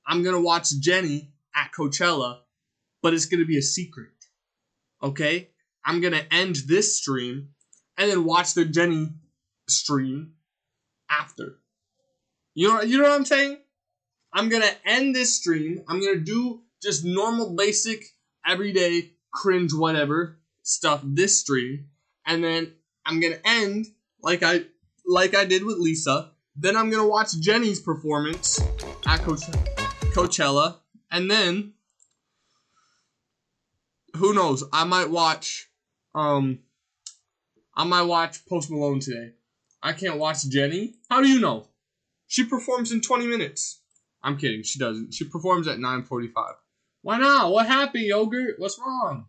I'm going to watch Jenny at Coachella, but it's going to be a secret. Okay? I'm going to end this stream and then watch the Jenny stream after. You know what I'm saying? I'm going to end this stream. I'm going to do just normal, basic, everyday, cringe, whatever stuff this stream. And then I'm going to end like I did with Lisa. Then I'm going to watch Jenny's performance at Coachella. And then, who knows? I might watch Post Malone today. I can't watch Jenny. How do you know? She performs in 20 minutes. I'm kidding. She doesn't. She performs at 9:45. Why not? What happened, Yogurt? What's wrong?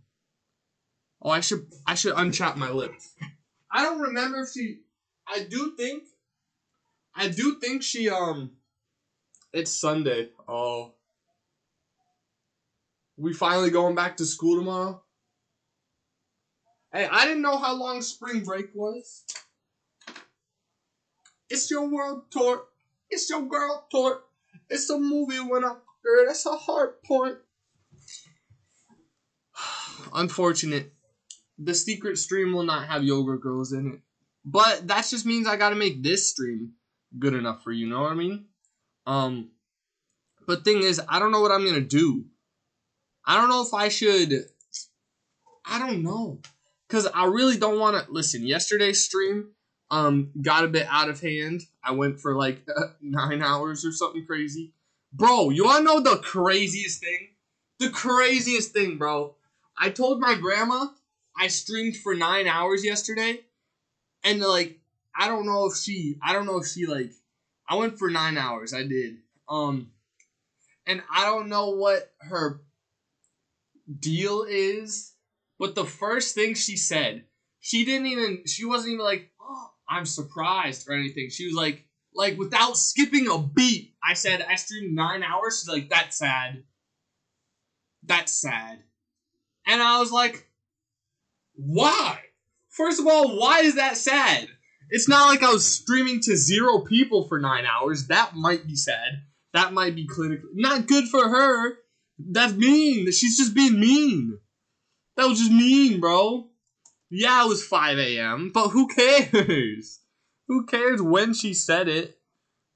Oh, I should unchap my lips. I don't remember if she. I do think she It's Sunday. Oh. We finally going back to school tomorrow? Hey, I didn't know how long spring break was. It's your world tour. It's your girl tour. It's a movie when I'm girl. That's a hard point. Unfortunate. The secret stream will not have Yogurt Girls in it. But that just means I gotta make this stream good enough for you, know what I mean? But thing is, I don't know what I'm gonna do. I don't know if I should. I don't know. Because I really don't want to. Listen, yesterday's stream got a bit out of hand. I went for like 9 hours or something crazy. Bro, you want to know the craziest thing? The craziest thing, bro. I told my grandma I streamed for 9 hours yesterday. And like, I don't know if she like, I went for 9 hours. I did. And I don't know what her deal is, but the first thing she said, she wasn't even like, oh, I'm surprised or anything. She was like without skipping a beat, I said I streamed 9 hours. She's like, that's sad. That's sad. And I was like, why? First of all, why is that sad? It's not like I was streaming to 0 people for 9 hours. That might be sad. That might be clinically not good for her. That's mean. She's just being mean. That was just mean, bro. Yeah, it was 5 a.m., but who cares? Who cares when she said it?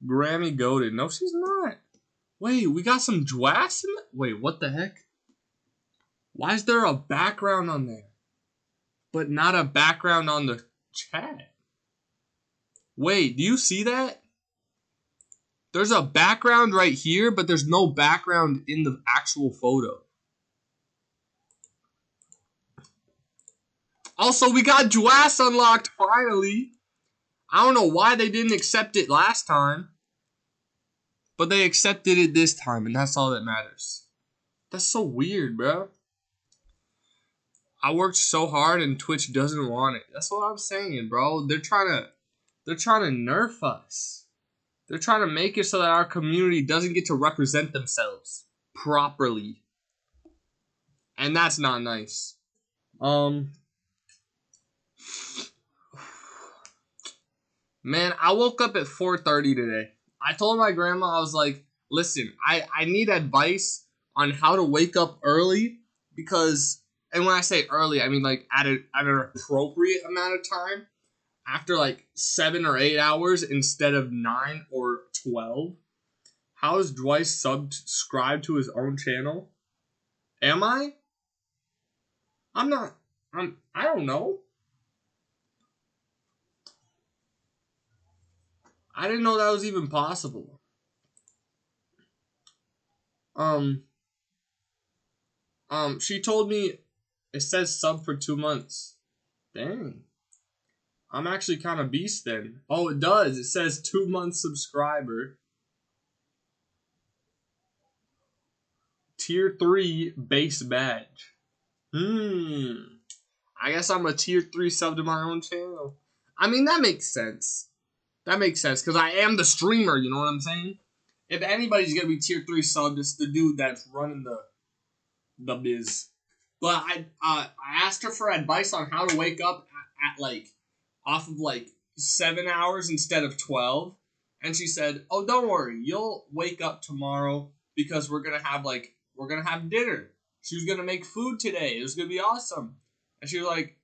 Grammy goated. No, she's not. Wait, we got some Dwass in it? Wait, what the heck? Why is there a background on there? But not a background on the chat. Wait, do you see that? There's a background right here, but there's no background in the actual photo. Also, we got Dwass unlocked finally. I don't know why they didn't accept it last time. But they accepted it this time, and that's all that matters. That's so weird, bro. I worked so hard and Twitch doesn't want it. That's what I'm saying, bro. They're trying to nerf us. They're trying to make it so that our community doesn't get to represent themselves properly. And that's not nice. Man, I woke up at 4:30 today. I told my grandma, I was like, listen, I need advice on how to wake up early because, and when I say early, I mean like at an appropriate amount of time after like 7 or 8 hours instead of 9 or 12. How is Dwight subscribed to his own channel? Am I? I'm not. I don't know. I didn't know that was even possible. She told me it says sub for 2 months. Dang. I'm actually kind of beast then. Oh, it does. It says 2 month subscriber. Tier 3 base badge. I guess I'm a tier 3 sub to my own channel. I mean, that makes sense. That makes sense, because I am the streamer, you know what I'm saying? If anybody's going to be tier 3 sub, it's the dude that's running the biz. But I asked her for advice on how to wake up at like, off of like 7 hours instead of 12. And she said, oh, don't worry, you'll wake up tomorrow because we're gonna have dinner. She was gonna make food today. It was gonna be awesome. And she was like,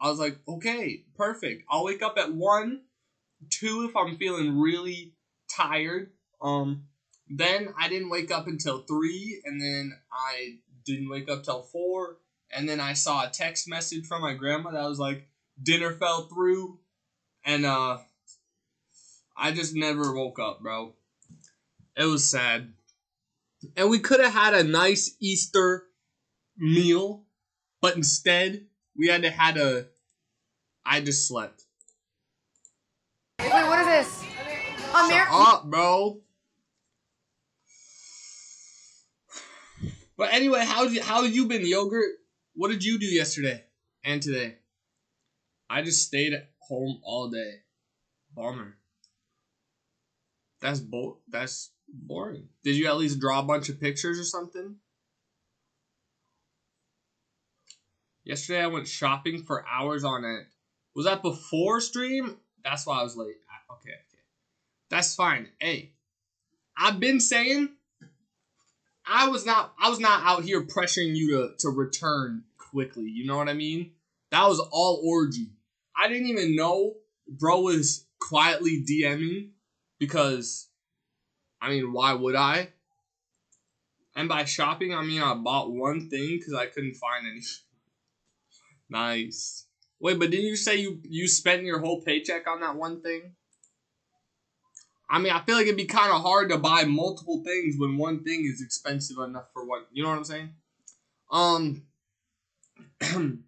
I was like, okay, perfect. I'll wake up at 1, 2 if I'm feeling really tired. Then I didn't wake up until 3, and then I didn't wake up till 4, and then I saw a text message from my grandma that was like, dinner fell through, and I just never woke up, bro. It was sad. And we could have had a nice Easter meal, but instead we had to had a. I just slept. Wait, what is this? Shut up, bro. But anyway, how have you been, Yogurt? What did you do yesterday and today? I just stayed at home all day. Bummer. That's boring. Did you at least draw a bunch of pictures or something? Yesterday I went shopping for hours on end. Was that before stream? That's why I was late. Okay. That's fine. Hey, I've been saying I was not out here pressuring you to return quickly. You know what I mean? That was all orgy. I didn't even know bro was quietly DMing because, I mean, why would I? And by shopping, I mean I bought one thing because I couldn't find any. Nice. Wait, but didn't you say you spent your whole paycheck on that one thing? I mean, I feel like it'd be kind of hard to buy multiple things when one thing is expensive enough for one. You know what I'm saying?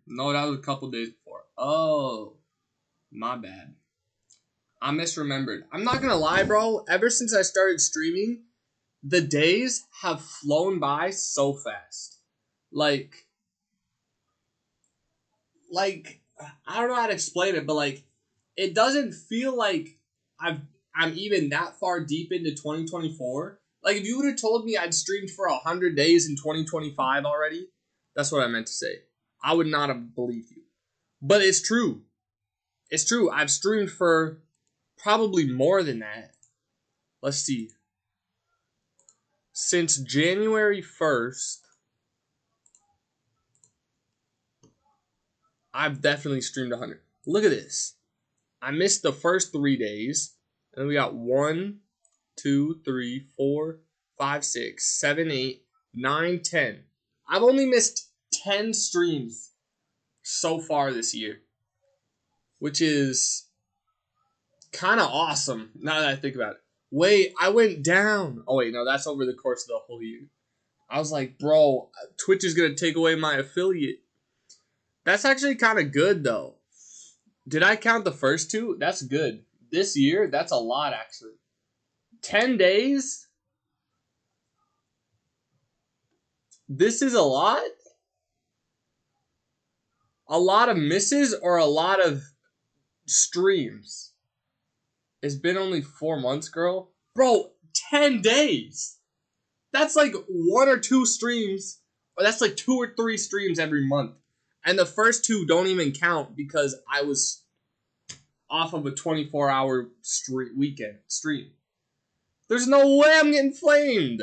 No, that was a couple days before. Oh, my bad. I misremembered. I'm not gonna lie, bro. Ever since I started streaming, the days have flown by so fast. Like I don't know how to explain it, but like it doesn't feel like I'm even that far deep into 2024. Like if you would have told me I'd streamed for 100 days in 2025 already, that's what I meant to say. I would not have believed you. But it's true. It's true. I've streamed for probably more than that. Let's see. Since January 1st, I've definitely streamed 100. Look at this. I missed the first 3 days. And we got 1, 2, 3, 4, 5, 6, 7, 8, 9, 10. I've only missed 10 streams so far this year, which is kind of awesome now that I think about it. Wait, I went down. Oh, wait, no, that's over the course of the whole year. I was like, bro, Twitch is going to take away my affiliate. That's actually kind of good, though. Did I count the first 2? That's good. This year, that's a lot, actually. 10 days? This is a lot? A lot of misses or a lot of streams? It's been only 4 months, girl. Bro, 10 days. That's like 1 or 2 streams. Or that's like 2 or 3 streams every month. And the first 2 don't even count because I was off of a 24-hour weekend stream. There's no way I'm getting flamed.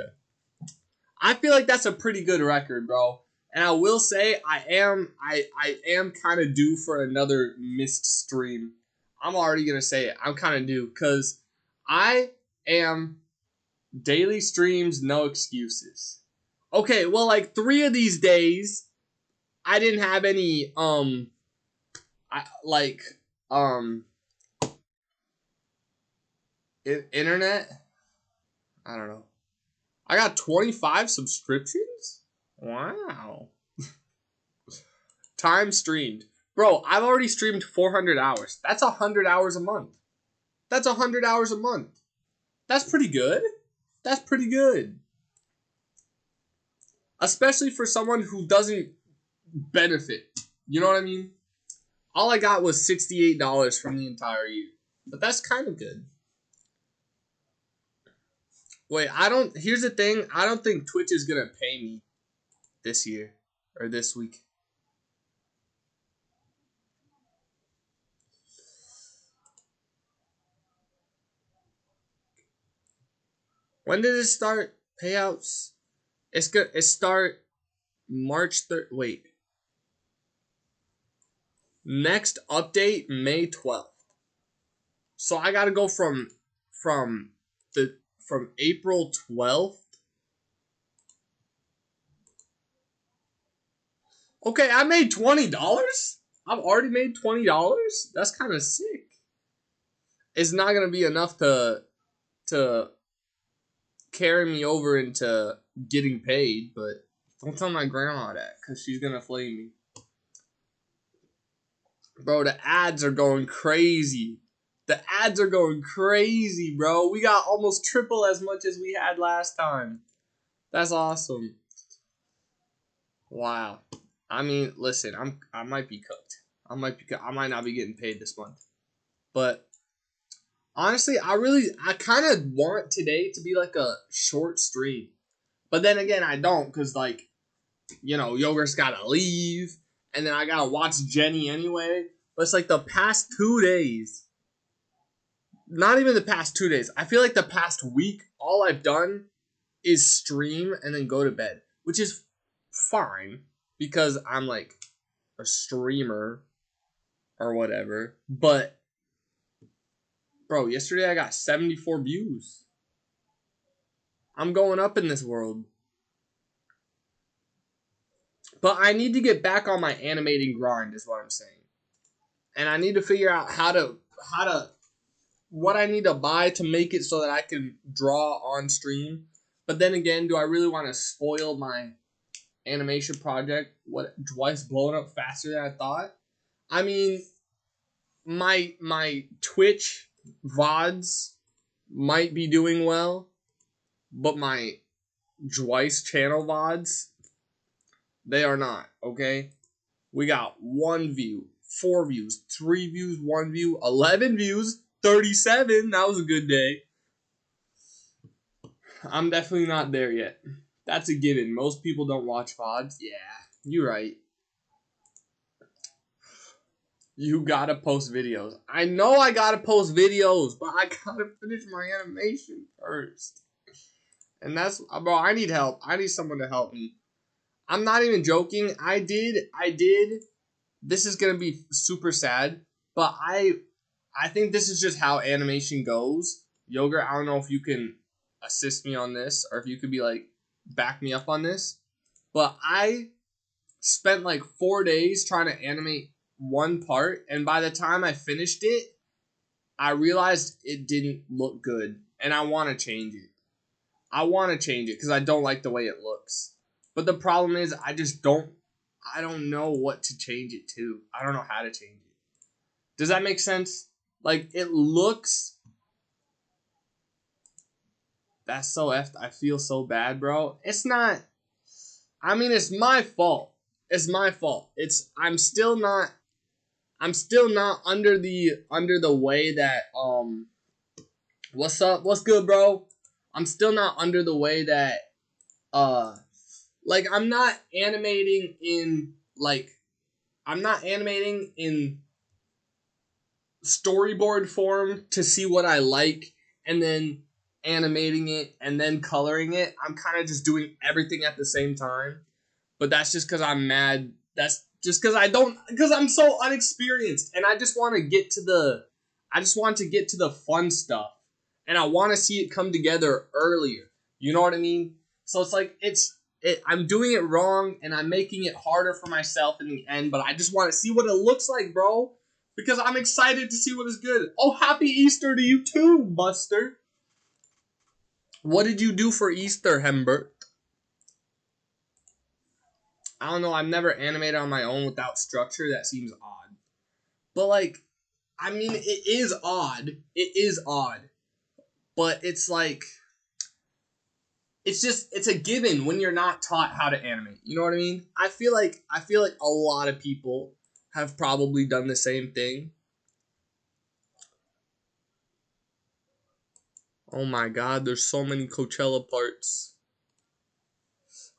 I feel like that's a pretty good record, bro. And I will say I am kind of due for another missed stream. I'm already going to say it. I'm kind of due because I am daily streams, no excuses. Okay, well, like 3 of these days, I didn't have any, internet. I don't know. I got 25 subscriptions? Wow. Time streamed. Bro, I've already streamed 400 hours. That's 100 hours a month. That's 100 hours a month. That's pretty good. That's pretty good. Especially for someone who doesn't benefit. You know what I mean? All I got was $68 from the entire year. But that's kind of good. Wait, here's the thing. I don't think Twitch is going to pay me this year or this week. When did it start? Payouts. It's good. It start March 3rd. Wait. Next update May 12th. So I gotta go from April 12th. Okay, I made $20. I've already made $20. That's kind of sick. It's not gonna be enough to carry me over into getting paid, but don't tell my grandma that, because she's gonna flame me. Bro, the ads are going crazy. The ads are going crazy, bro. We got almost triple as much as we had last time. That's awesome. Wow. I mean, listen, I might be cooked. I might not be getting paid this month. But honestly, I kind of want today to be like a short stream. But then again, I don't, because, like, you know, Yogurt's got to leave. And then I got to watch Jenny anyway. But it's like the past 2 days. Not even the past 2 days. I feel like the past week, all I've done is stream and then go to bed. Which is fine. Because I'm like a streamer or whatever. But, bro, yesterday I got 74 views. I'm going up in this world. But I need to get back on my animating grind is what I'm saying. And I need to figure out what I need to buy to make it so that I can draw on stream. But then again, do I really want to spoil my animation project? What, twice blowing up faster than I thought? I mean, my Twitch VODs might be doing well, but my Dwice channel VODs, they are not, okay? We got 1 view, 4 views, 3 views, 1 view, 11 views, 37. That was a good day. I'm definitely not there yet. That's a given. Most people don't watch VODs. Yeah, you're right. You gotta post videos. I know I gotta post videos, but I gotta finish my animation first. And that's, bro, I need help. I need someone to help me. I'm not even joking. I did. This is gonna be super sad, but I think this is just how animation goes. Yogurt, I don't know if you can assist me on this, or if you could be like, back me up on this. But I spent like 4 days trying to animate one part, and by the time I finished it, I realized it didn't look good, and I want to change it. I want to change it because I don't like the way it looks. But the problem is, I don't know what to change it to. I don't know how to change it. Does that make sense? Like, it looks... That's so effed. I feel so bad, bro. It's not... I mean, it's my fault. It's my fault. I'm still not under the way that, what's up? What's good, bro? I'm still not under the way that, like, I'm not animating in storyboard form to see what I like, and then animating it, and then coloring it. I'm kind of just doing everything at the same time. But that's just because I'm mad. That's just because I'm so unexperienced, and I just want to get to the fun stuff, and I want to see it come together earlier. You know what I mean? So it's like, I'm doing it wrong, and I'm making it harder for myself in the end, but I just want to see what it looks like, bro, because I'm excited to see what is good. Oh, happy Easter to you too, Buster. What did you do for Easter, Hembert? I don't know, I've never animated on my own without structure. That seems odd. But, like, I mean, it is odd. It is odd. But it's like, it's a given when you're not taught how to animate. You know what I mean? I feel like a lot of people have probably done the same thing. Oh my god, there's so many Coachella parts.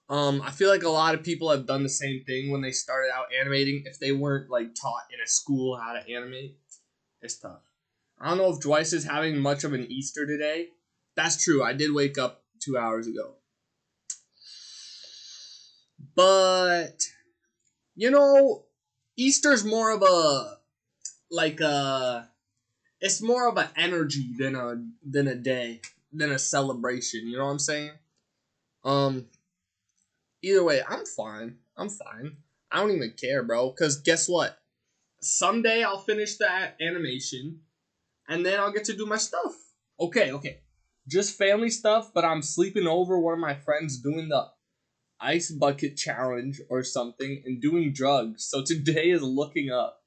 I feel like a lot of people have done the same thing when they started out animating. If they weren't, like, taught in a school how to animate, it's tough. I don't know if Dwice is having much of an Easter today. That's true. I did wake up 2 hours ago. But you know, Easter's more of a like a it's more of an energy than a day, than a celebration, you know what I'm saying? Um Either way, I'm fine. I'm fine. I don't even care, bro, cuz guess what? Someday I'll finish that animation and then I'll get to do my stuff. Okay. Just family stuff, but I'm sleeping over one of my friends doing the ice bucket challenge or something and doing drugs. So today is looking up.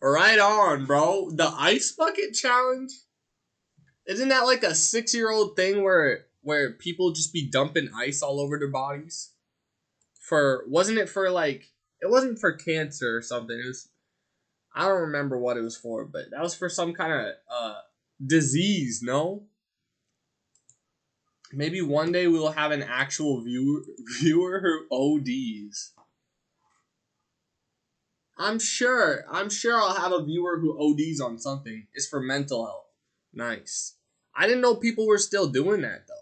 Right on, bro. The ice bucket challenge? Isn't that like a 6-year-old thing where people just be dumping ice all over their bodies? Wasn't it for like it wasn't for cancer or something. It was I don't remember what it was for, but that was for some kind of disease, no? Maybe one day we will have an actual viewer who ODs. I'm sure I'll have a viewer who ODs on something. It's for mental health. Nice. I didn't know people were still doing that though.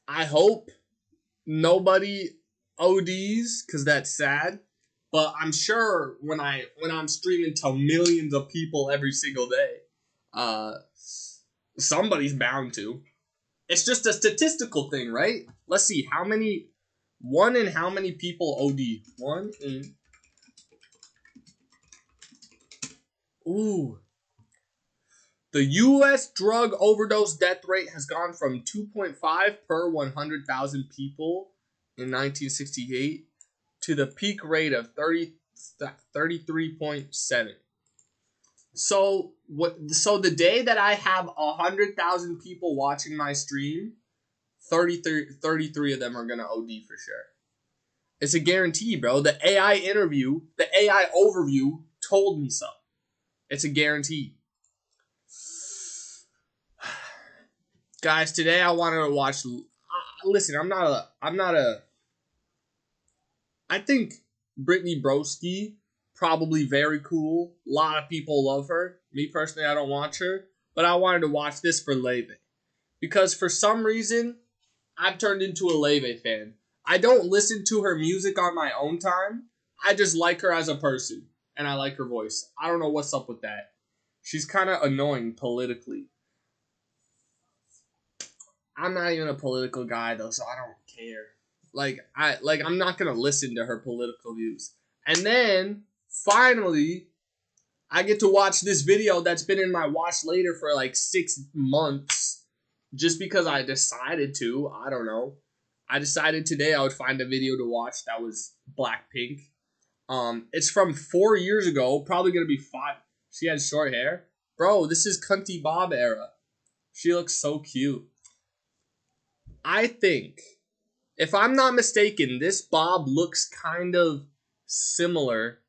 I hope nobody ODs because that's sad. But I'm sure when I'm streaming to millions of people every single day, somebody's bound to. It's just a statistical thing, right? Let's see one in how many people OD? One in. Ooh. The U.S. drug overdose death rate has gone from 2.5 per 100,000 people in 1968 to the peak rate of 33.7. So the day that I have 100,000 people watching my stream, 33 of them are gonna OD for sure. It's a guarantee, bro. The AI overview told me so. It's a guarantee. Guys, today I wanted to watch. Listen, I think Brittany Broski probably very cool. A lot of people love her. Me personally, I don't watch her, but I wanted to watch this for Leve because for some reason I've turned into a Leve fan. I don't listen to her music on my own time. I just like her as a person, and I like her voice. I don't know what's up with that. She's kind of annoying politically. I'm not even a political guy though, so I don't care. I'm not gonna listen to her political views. And then finally, I get to watch this video that's been in my watch later for like 6 months, just because I decided to. I don't know. I decided today I would find a video to watch that was Blackpink. It's from 4 years ago, probably gonna be 5. She had short hair, bro. This is Cunty Bob era. She looks so cute. I think, if I'm not mistaken, this Bob looks kind of similar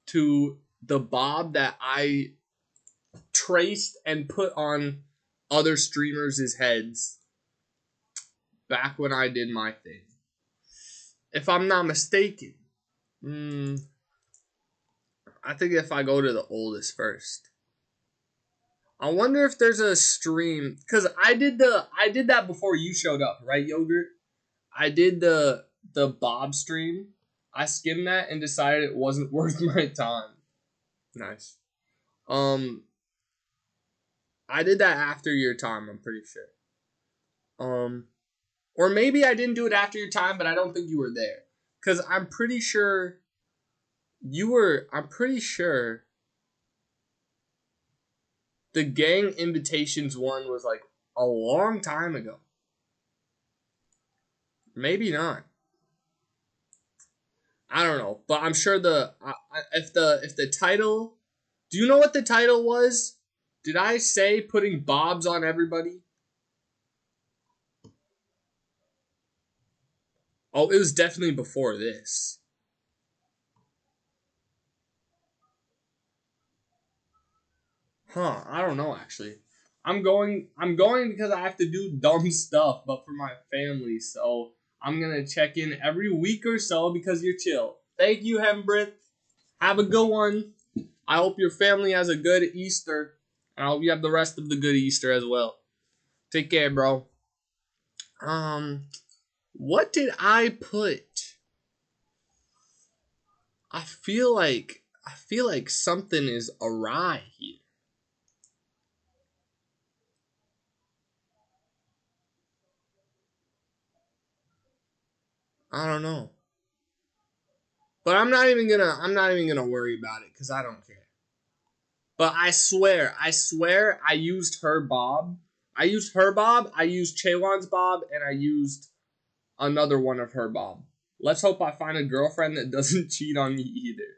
to the Bob that I traced and put on other streamers' heads back when I did my thing. If I'm not mistaken. I think if I go to the oldest first. I wonder if there's a stream, because I did that before you showed up, right, Yogurt? I did the Bob stream. I skimmed that and decided it wasn't worth my time. Nice. I did that after your time, I'm pretty sure. Or maybe I didn't do it after your time, but I don't think you were there. Cause I'm pretty sure the gang invitations one was like a long time ago. Maybe not. I don't know, but I'm sure if the title, do you know what the title was? Did I say putting bobs on everybody? Oh, it was definitely before this. Huh, I don't know actually. I'm going because I have to do dumb stuff, but for my family, so I'm gonna check in every week or so because you're chill. Thank you, Hembrit. Have a good one. I hope your family has a good Easter. And I hope you have the rest of the good Easter as well. Take care, bro. What did I put? I feel like something is awry here. I don't know. But I'm not even gonna worry about it because I don't care. But I swear, I used her bob. I used her bob, I used Chaewon's bob, and I used another one of her bob. Let's hope I find a girlfriend that doesn't cheat on me either.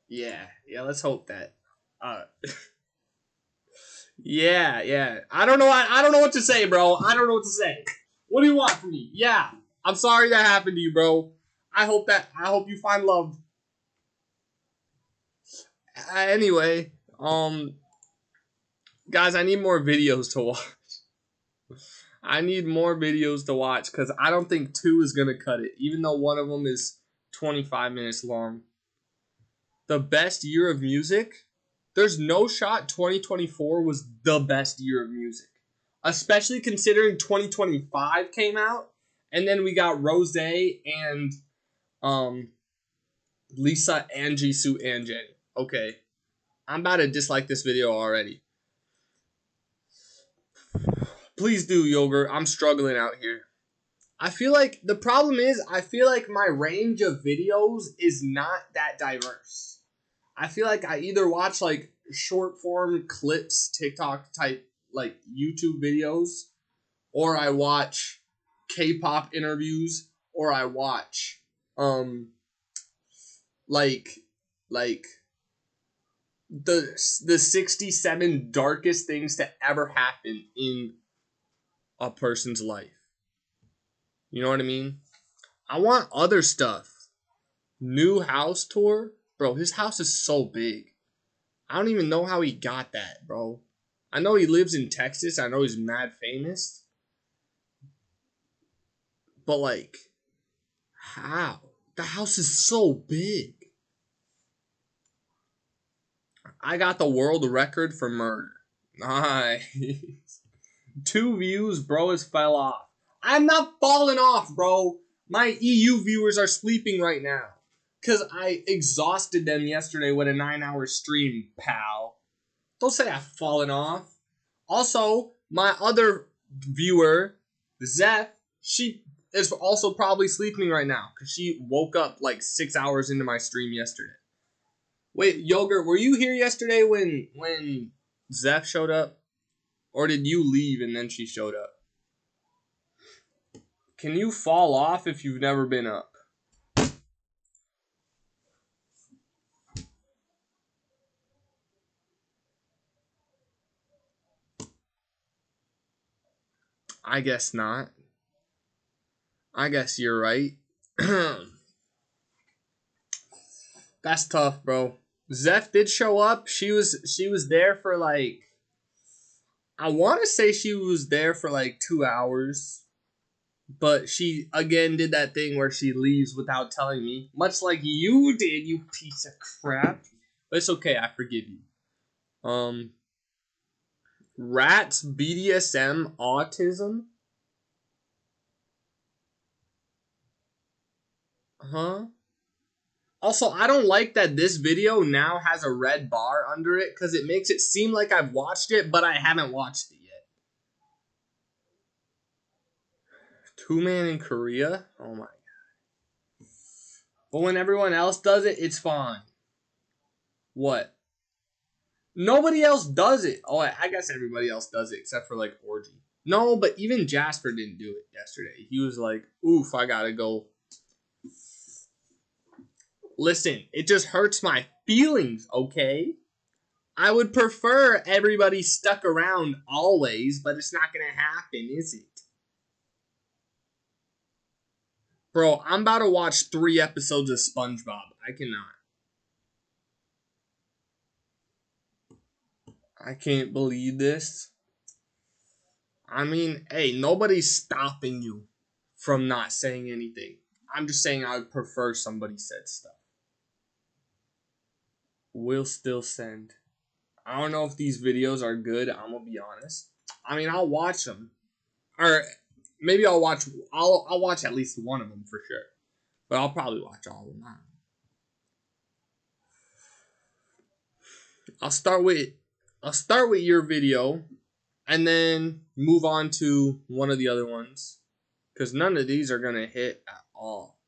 Yeah, let's hope that. Uh Yeah. I don't know what to say, bro. I don't know what to say. What do you want from me? Yeah. I'm sorry that happened to you, bro. I hope you find love. Anyway, guys, I need more videos to watch. I need more videos to watch because I don't think 2 is going to cut it, even though one of them is 25 minutes long. The best year of music? There's no shot 2024 was the best year of music. Especially considering 2025 came out, and then we got Rose and Lisa and Jisoo and Jennie. Okay, I'm about to dislike this video already. Please do, Yogurt. I'm struggling out here. I feel like the problem is I feel like my range of videos is not that diverse. I feel like I either watch like short form clips, TikTok type like YouTube videos, or I watch K-pop interviews, or I watch like the 67 darkest things to ever happen in a person's life. You know what I mean? I want other stuff. New house tour? Bro, his house is so big. I don't even know how he got that, bro. I know he lives in Texas. I know he's mad famous. But, like, how? The house is so big. I got the world record for murder. Nice. 2 views, bro, has fell off. I'm not falling off, bro. My EU viewers are sleeping right now. Because I exhausted them yesterday with a 9-hour stream, pal. Don't say I've fallen off. Also, my other viewer, Zeph, she is also probably sleeping right now. Because she woke up like 6 hours into my stream yesterday. Wait, Yogurt, were you here yesterday when Zeph showed up? Or did you leave and then she showed up? Can you fall off if you've never been up? I guess not. I guess you're right. That's tough, bro. Zeph did show up. She was there for like, I want to say she was there for like 2 hours. But she again did that thing where she leaves without telling me. Much like you did, you piece of crap. But it's okay, I forgive you. Rats, BDSM, autism? Huh? Also, I don't like that this video now has a red bar under it because it makes it seem like I've watched it, but I haven't watched it yet. 2-man in Korea? Oh my god. But when everyone else does it, it's fine. What? Nobody else does it. Oh, I guess everybody else does it except for like Orgy. No, but even Jasper didn't do it yesterday. He was like, oof, I gotta go. Listen, it just hurts my feelings, okay? I would prefer everybody stuck around always, but it's not gonna happen, is it? Bro, I'm about to watch 3 episodes of SpongeBob. I cannot. I can't believe this. I mean, hey, nobody's stopping you from not saying anything. I'm just saying I would prefer somebody said stuff. Will still send. I don't know if these videos are good, I'm gonna be honest. I mean, I'll watch them. or maybe I'll watch at least one of them for sure. But I'll probably watch all of them. I'll start with your video and then move on to one of the other ones, because none of these are gonna hit at all.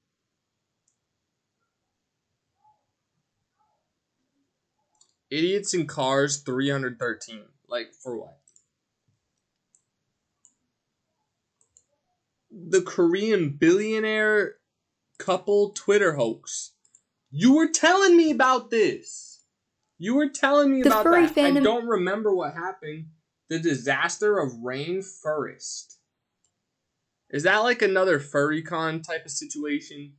Idiots in Cars 313. Like, for what? The Korean billionaire couple Twitter hoax. You were telling me about this. You were telling me about that. I don't remember what happened. The disaster of Rain Forest. Is that like another FurryCon type of situation?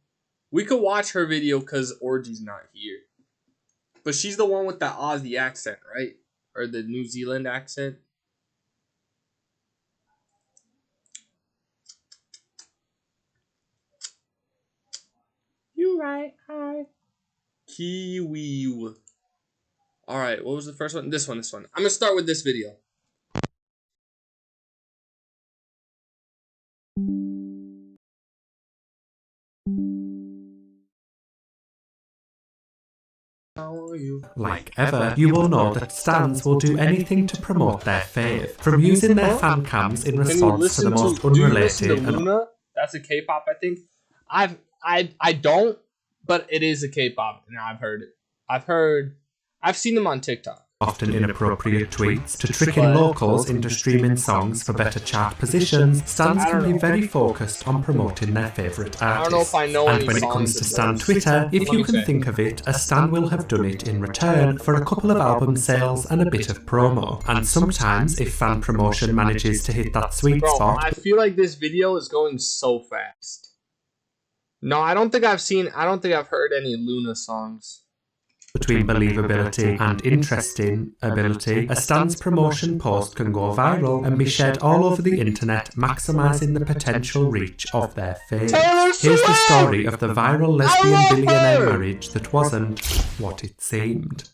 We could watch her video because Orgy's not here. But she's the one with that Aussie accent, right? Or the New Zealand accent. You right, hi. Kiwi. Alright, what was the first one? This one. I'm gonna start with this video. Like ever, you will know that stans will do anything to promote their fave, from using their fan cams in response to the most unrelated and Luna? That's a K-pop, I think. I don't, but it is a K-pop, and I've heard it. I've seen them on TikTok. Often inappropriate tweets to trick in locals into streaming songs for better chart positions. Stans can be very focused on promoting their favourite artists. I don't know if I know and any when it comes to stan Twitter, if you can think of it, a stan will have done it in return for a couple of album sales and a bit of promo. And sometimes, if fan promotion manages to hit that sweet spot... I feel like this video is going so fast. No, I don't think I've heard any Luna songs. Between believability and interesting ability, a stan's promotion post can go viral and be shared all over the internet, maximising the potential reach of their fame. Here's the story of the viral lesbian billionaire marriage that wasn't what it seemed.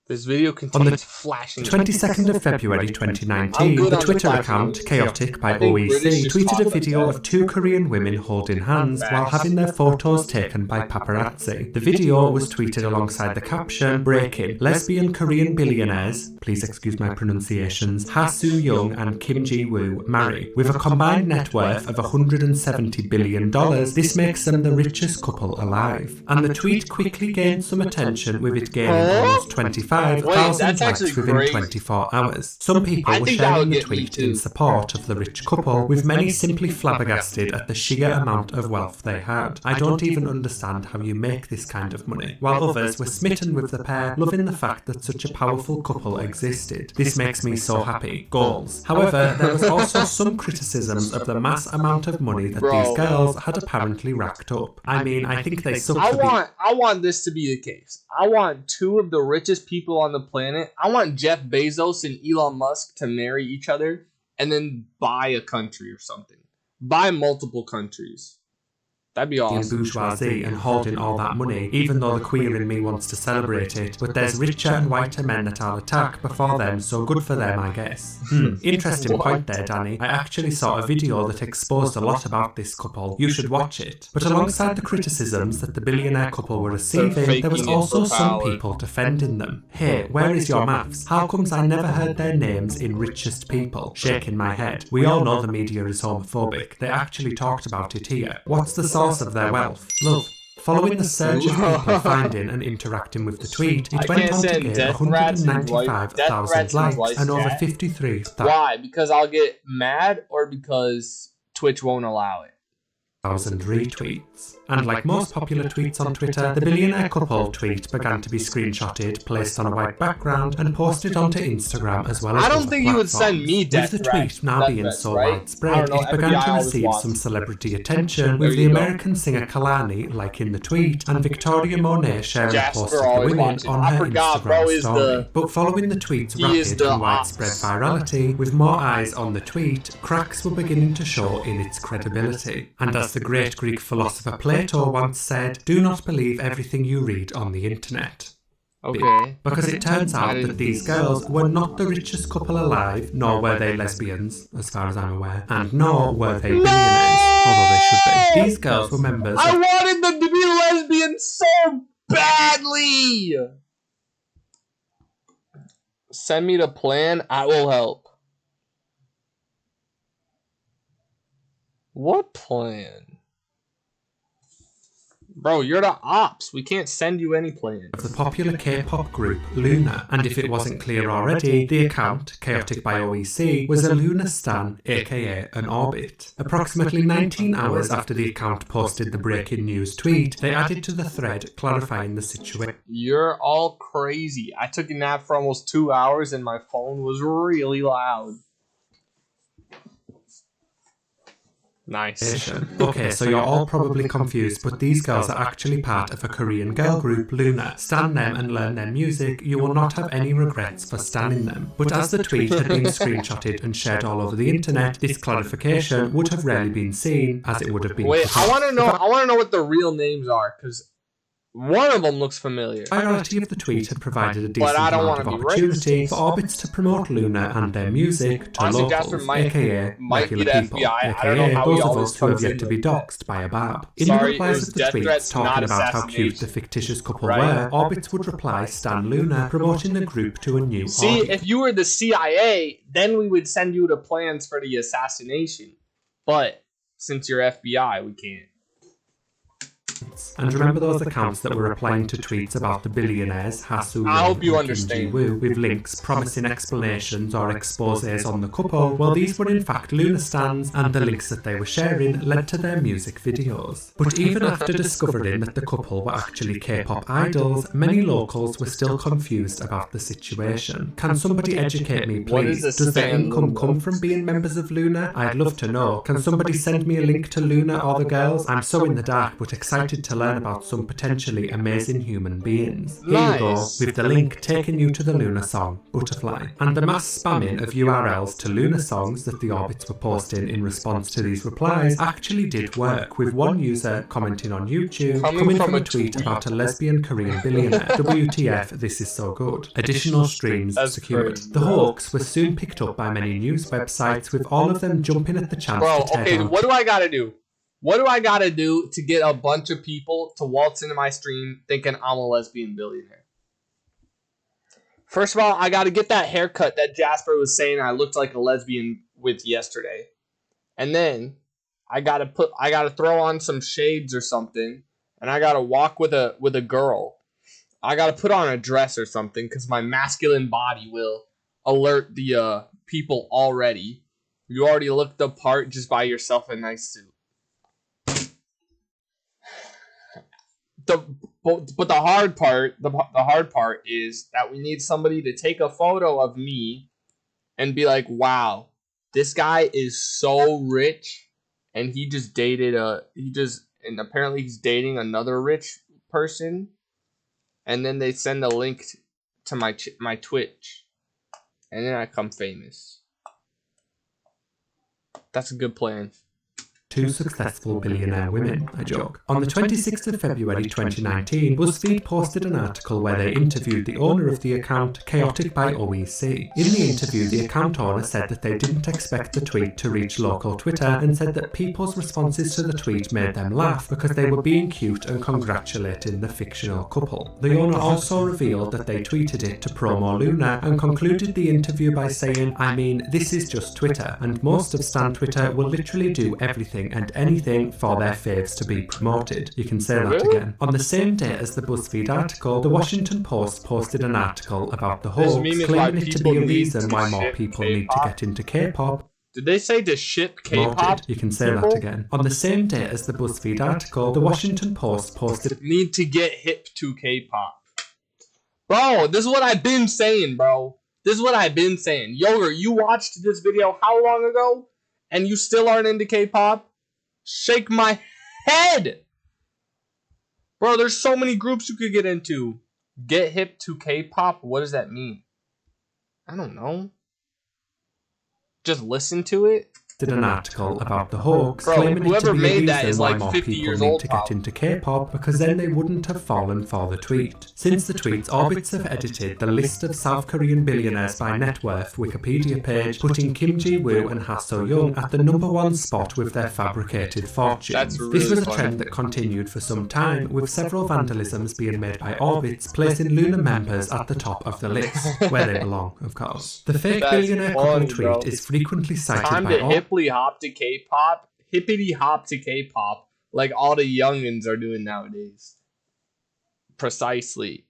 This video contains flashing. 22nd of February 2019, the Twitter account, Chaotic by OEC, tweeted a video of two Korean women holding hands while having their photos taken by paparazzi. The video was tweeted alongside the caption, "Breaking, lesbian Korean billionaires, please excuse my pronunciations, Ha Soo-young and Kim Ji-woo marry. With a combined net worth of $170 billion, this makes them the richest couple alive." And the tweet quickly gained some attention, with it gaining almost 25,000 likes within 24 hours. Some people were sharing the tweet in support of the rich couple, with many simply flabbergasted at the sheer amount of wealth they had. I don't even understand how you make this kind of money. While others were smitten with the pair, loving the fact that such a powerful couple existed. This makes me so happy. Goals. However, there was also some criticisms of the mass amount of money that these girls had apparently racked up. I mean, I think they suck. I want this to be the case. I want two of the richest people on the planet. I want Jeff Bezos and Elon Musk to marry each other and then buy a country or something. Buy multiple countries. That'd be awesome. Bourgeoisie and hoarding all that money, even though the queer in me wants to celebrate it. But there's richer and whiter men that I'll attack before them, so good for them, I guess. Interesting point there, Danny. I actually saw a video that exposed a lot about this couple. You should watch it. But alongside the criticisms that the billionaire couple were receiving, there was also some people defending them. Hey, where is your maths? How comes I never heard their names in Richest People? Shaking my head. We all know the media is homophobic. They actually talked about it here. What's the source of their wealth? Love. Following the surge of people finding and interacting with the tweet, it went on to gain 195,000 likes and over 53,000. Why? Because I'll get mad, or because Twitch won't allow it? Retweets. And like most popular tweets on Twitter, the billionaire couple tweet began to be screenshotted, placed on a white background, and posted onto Instagram as well as I don't think you would send me death With the tweet now being so widespread, it began to receive some celebrity attention, with the American singer Kalani liking the tweet, and Victoria Monet sharing a post of the women on her Instagram story. But following the tweet's rapid and widespread virality, with more eyes on the tweet, cracks were beginning to show in its credibility. And as the great Greek philosopher Plato once said, "Do not believe everything you read on the internet." Okay. Because it turns out that these girls were not the richest couple alive, nor were they lesbians, as far as I'm aware, and nor were they billionaires, although they should be. These girls were members I wanted them to be lesbians so badly! Send me the plan, I will help. What plan? Bro, you're the ops. We can't send you any plans. Of the popular K-pop group LOONA, and if it wasn't clear already, the account, Chaotic by OEC, was a LOONA stan, aka an orbit. Approximately 19 hours after the account posted the breaking news tweet, they added to the thread clarifying the situation. You're all crazy. I took a nap for almost 2 hours and my phone was really loud. Nice. Okay, so you're all probably confused, but these girls are actually part of a Korean girl group, LOONA. Stan them and learn their music, you will not have any regrets for standing them. But as the tweet had been screenshotted and shared all over the internet, this clarification would have rarely been seen, as it would have been. Wait, I want to know what the real names are, because one of them looks familiar. The virality of the tweet had provided a decent amount of opportunity for Orbits to promote LOONA and their music to locals, aka regular people, aka those of us who have yet to be doxed by a bab. In the replies of the tweets talking about how cute the fictitious couple were, Orbits would reply Stan LOONA, promoting the group to a new See, audience. if you were the CIA, then we would send you the plans for the assassination. But since you're FBI, we can't. And remember those accounts that were replying to tweets about the billionaires, Hasu I hope you and understand. Kim Ji-woo, with links promising explanations or exposés on the couple? Well, these were in fact LOONA stans, and the links that they were sharing led to their music videos. But even after discovering that the couple were actually K-pop idols, many locals were still confused about the situation. Can somebody educate me, please? Does their income come from being members of LOONA? I'd love to know. Can somebody send me a link to LOONA or the girls? I'm so in the dark, but excited to learn about some potentially amazing human beings. Here you go, with the link taking you to the LOONA song, Butterfly. And the mass spamming of URLs to LOONA songs that the Orbits were posting in response to these replies actually did work, with one user commenting on YouTube, coming from a tweet about a lesbian Korean billionaire. WTF, this is so good. Additional streams secured. The hoax was soon picked up by many news websites, with all of them jumping at the chance to tear okay, down. what do I gotta do? What do I gotta do to get a bunch of people to waltz into my stream thinking I'm a lesbian billionaire? First of all, I gotta get that haircut that Jasper was saying I looked like a lesbian with yesterday. And then I gotta throw on some shades or something, and I gotta walk with a girl. I gotta put on a dress or something, because my masculine body will alert the people already. You already looked the part, just buy yourself a nice suit. But the hard part is that we need somebody to take a photo of me and be like, wow, this guy is so rich, and and apparently he's dating another rich person, and then they send a link to my Twitch, and then I become famous. That's a good plan. Two successful billionaire women, I joke. On the 26th of February 2019, BuzzFeed posted an article where they interviewed the owner of the account, Chaotic by OEC. In the interview, the account owner said that they didn't expect the tweet to reach local Twitter, and said that people's responses to the tweet made them laugh because they were being cute and congratulating the fictional couple. The owner also revealed that they tweeted it to promo LOONA, and concluded the interview by saying, I mean, this is just Twitter, and most of Stan Twitter will literally do everything and anything for their faves to be promoted. You can say that again. On the same day as the BuzzFeed article, the Washington Post posted an article about the hoax, claiming it to be a reason why more people need to get into K-pop. Did they say to ship K-pop? You can say that again. On the same day as the BuzzFeed article, the Washington Post posted need to get hip to K-pop. Bro, this is what I've been saying, bro. This is what I've been saying. Yoger, you watched this video how long ago? And you still aren't into K-pop? Shake my head! Bro, there's so many groups you could get into. Get hip to K-pop? What does that mean? I don't know. Just listen to it? did an article about the hoax, Bro, claiming it to whoever be a made that reason is why like more 50 people years need old to get into K-pop, because then they wouldn't have fallen for the tweet. Since the tweet, Orbitz have edited the list of South Korean billionaires by net worth Wikipedia page, putting Kim Ji-woo and Ha So-young at the #1 spot with their fabricated fortunes. This was a trend that continued for some time, with several vandalisms being made by Orbitz, placing Luna members at the top of the list, where they belong, of course. The fake billionaire couple tweet is frequently cited Time by to hippity hop to K-pop, like all the youngins are doing nowadays. Precisely.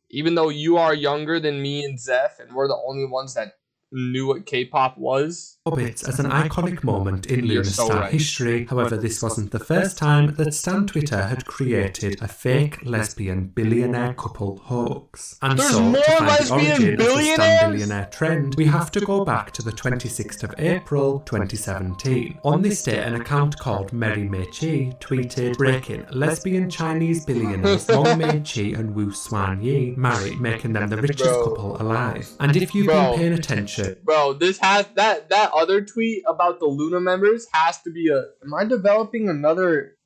Even though you are younger than me and Zeph, and we're the only ones that knew what K-pop was. Orbitz as an iconic moment in You're Luna so Star right. history. However, this wasn't the first time that Stan Twitter had created a fake lesbian billionaire couple hoax. And There's so, more to find the lesbian origin of the billionaires? Stan billionaire trend, we have to go back to the 26th of April 2017. On this day, an account called Mary Mei Chi tweeted, "Breaking: lesbian Chinese billionaires Meng Mei Chi and Wu Swan Yi marry, making them the richest couple alive." And if you've been paying attention, bro, this has that other tweet about the Luna members has to be a. Am I developing another?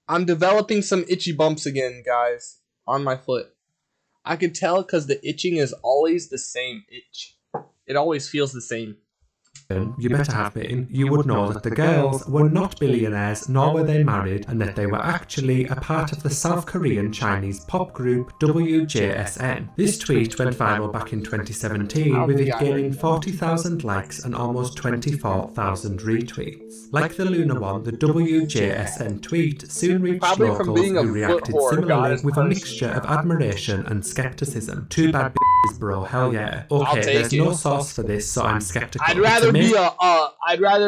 I'm developing some itchy bumps again, guys, on my foot. I could tell because the itching is always the same itch. It always feels the same. you better have been, you would know that the girls were not billionaires, nor were they married, and that they were actually a part of the South Korean Chinese pop group WJSN. This tweet went viral back in 2017, with it gaining 40,000 likes and almost 24,000 retweets. Like the Luna one, the WJSN tweet soon reached Probably from locals being a who reacted foot whore, similarly, guys. with a mixture of admiration and skepticism. Too bad bro, hell yeah. Okay, take there's it. no source for this, so I'm skeptical. I'd rather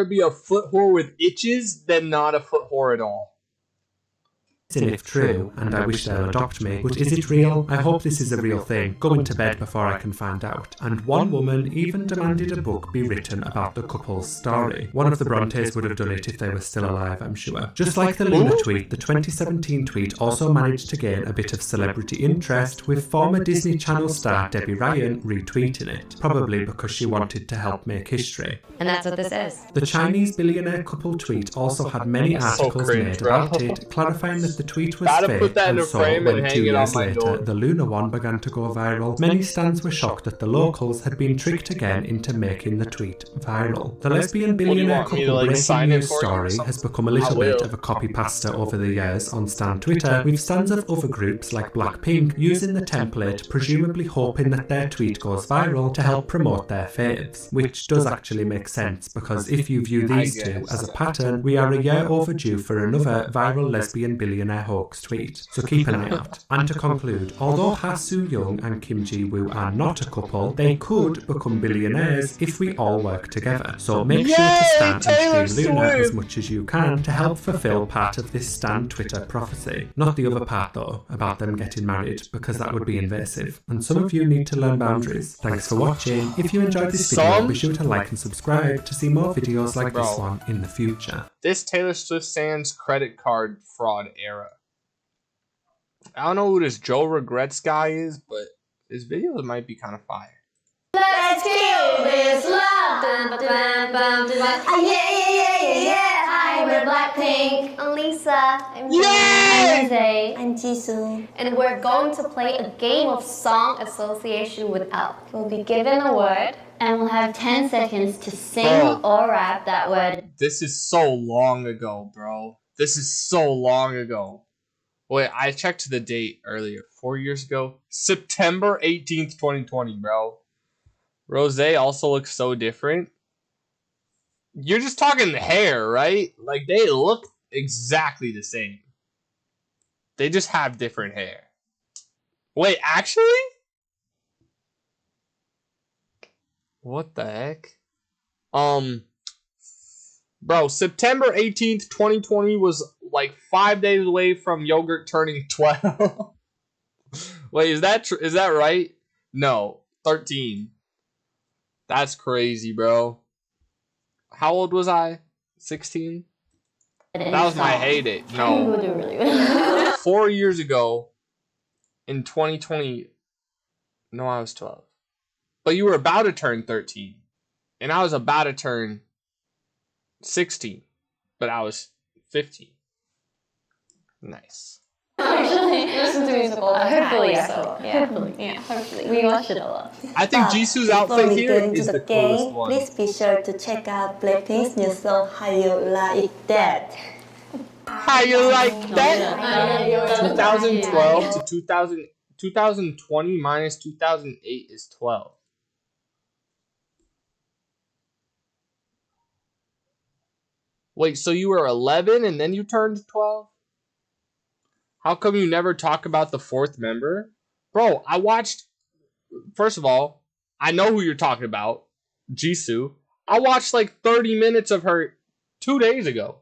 be a foot whore with itches than not a foot whore at all. If true, and I wish they'll adopt me, but is it real? I hope this is a real thing. Going to bed before I can find out. And one woman even demanded a book be written about the couple's story. One of the Brontes would have done it if they were still alive, I'm sure. Just like the Luna tweet, the 2017 tweet also managed to gain a bit of celebrity interest, with former Disney Channel star Debbie Ryan retweeting it, probably because she wanted to help make history. And that's what this is. The Chinese billionaire couple tweet also had many articles made about it, clarifying that the tweet was fake, put that in and a so frame and when hang 2 it on years my later door. the Luna one began to go viral, many stans were shocked that the locals had been tricked again into making the tweet viral. The lesbian billionaire want me to, couple like, breaking sign in news for you or story something? has become a little I will. bit of a copy-pasta over the years on Stan Twitter, with stans of other groups like Blackpink using the template, presumably hoping that their tweet goes viral to help promote their faves, which does actually make sense, because if you view these two as a pattern, we are a year overdue for another viral lesbian billionaire hoax tweet, so keep an eye out. And to conclude, although Ha So-young and Kim Ji-woo are not a couple, they could become billionaires if we all work together. So make sure to stand and stream Luna as much as you can to help fulfill part of this Stan Twitter prophecy. Not the other part though, about them getting married, because that would be invasive. And some of you need to learn boundaries. Thanks for watching. If you enjoyed this video, be sure to like and subscribe to see more videos like this one in the future. This Taylor Swift sans credit card fraud era. I don't know who this Joe Regrets guy is, but his videos might be kind of fire. Let's feel this love. Dun, dun, dun, dun, dun. Yeah. Hi, we're Blackpink. I'm Lisa. I'm Yay! I'm Jisoo. And we're going to play a game of song association with Elf. We'll be given a word, and we'll have 10 seconds to sing or rap that word. This is so long ago, bro. This is so long ago. Wait, I checked the date earlier. 4 years ago. September 18th, 2020, bro. Rose also looks so different. You're just talking hair, right? Like, they look exactly the same. They just have different hair. Wait, actually? What the heck? Bro, September 18th, 2020 was like 5 days away from Yogurt turning 12. Wait, is that right? No, 13. That's crazy, bro. How old was I? 16? That was my heyday. No. We'll do really good. 4 years ago, in 2020, no, I was 12. But you were about to turn 13. And I was about to turn 16, but I was 15. Nice. Actually, Listen to musical. hopefully so. so. Yeah. Hopefully. Yeah. Hopefully. We watch it a lot. I think Jisoo's outfit here is the coolest game, one. please be sure to check out Blackpink's new song How You Like That. How you like that? 2012 to 2020 minus 2008 is 12. Wait, so you were 11 and then you turned 12? How come you never talk about the fourth member? Bro, I watched... First of all, I know who you're talking about. Jisoo. I watched like 30 minutes of her 2 days ago.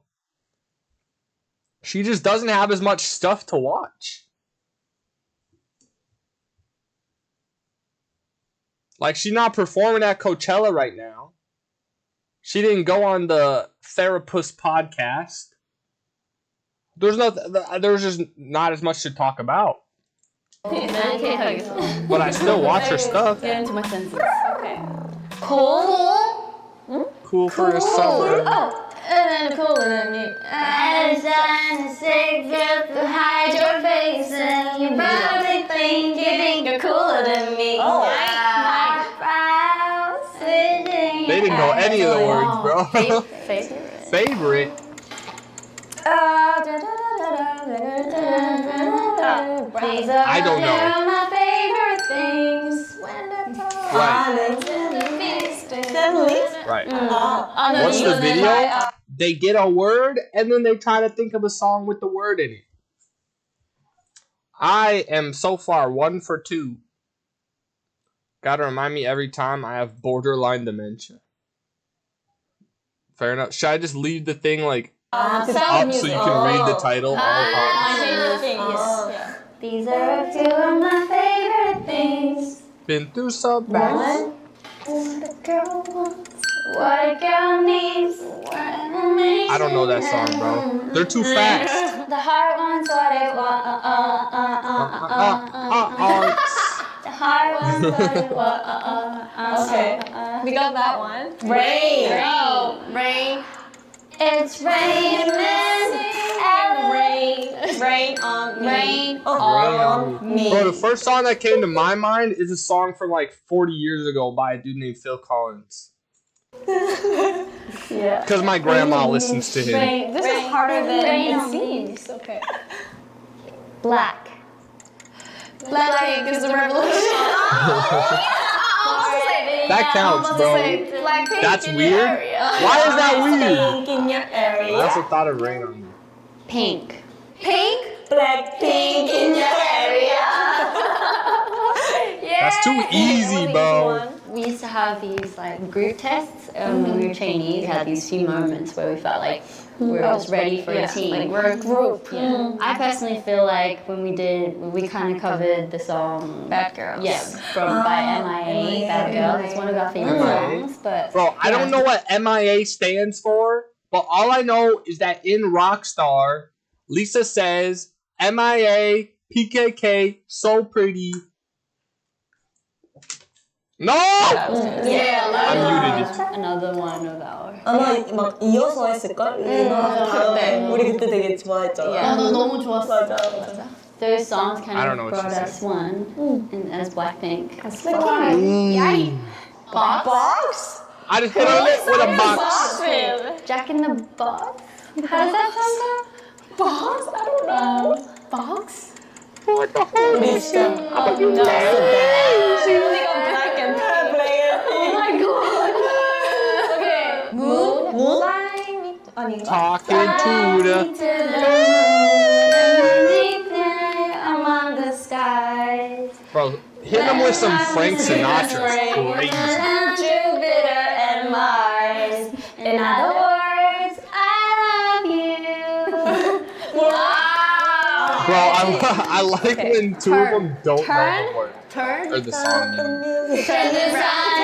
She just doesn't have as much stuff to watch. Like, she's not performing at Coachella right now. She didn't go on the Therapist podcast. There's just not as much to talk about. But I still watch her stuff. Get into my senses. Okay. Cool. Cool for the summer. Oh. And then cooler than me. And trying to say just to hide your face, and you probably think you're cooler than me. Oh. They didn't know any of the words, bro. Favorite. I don't know. My favorite things. Right. What's the video? They get a word and then they try to think of a song with the word in it. I am so far 1 for 2. Gotta remind me every time I have borderline dementia. Fair enough. Should I just leave the thing like up so you can read the title? These are a few of my favorite things. Been through so bad. What a girl wants, what a girl needs. I don't know that song, bro. They're too fast. The heart wants what it wants. The heart wants what it wants. Okay. We got that one. Rain. Oh, rain. It's raining and Rain on me. rain. on me. Bro, the first song that came to my mind is a song from like 40 years ago by a dude named Phil Collins. Yeah. Because my grandma listens to him. This is harder than Rain it on me. seems. Okay. Black. Blackpink is the revolution. That counts, bro. Blackpink That's in the weird. area. Why is that weird? Pink in your area. I also thought of Rain on Me. Pink. Pink? Blackpink in your area. That's too easy, bro. We used to have these like group tests when we were trainees. We had these few moments where we felt like we were just ready for a team. Like we're a group. Yeah. I personally feel like when we kind of covered the song Bad Girls. Yeah, by MIA, Bad Girls. It's one of our favorite MIA. songs. But Bro, I don't know what MIA stands for, but all I know is that in Rockstar, Lisa says, MIA, PKK, so pretty. No! Yeah, I muted it. another one of our. 아마 막 이어서 했을걸? 우리 그때 되게 좋아했잖아. Yeah. 너무 좋았어. 맞아. Those songs kind I don't know of what brought she us one, and as Blackpink. Box? I just hit on it with a box. Jack in the Box. How does that sound? Box? I don't know. Box. What the hell? 우리 진짜 She really got black and Oh my god. Okay. Moon? Fly me. 아닌가? Talking to the... Among the skies. Bro, hit them with some Frank Sinatra. It's crazy. Jupiter and Mars. In other words, I love you. Bro, I like when two of them don't know the word. Turn. Or the song. Yeah. Turn this around.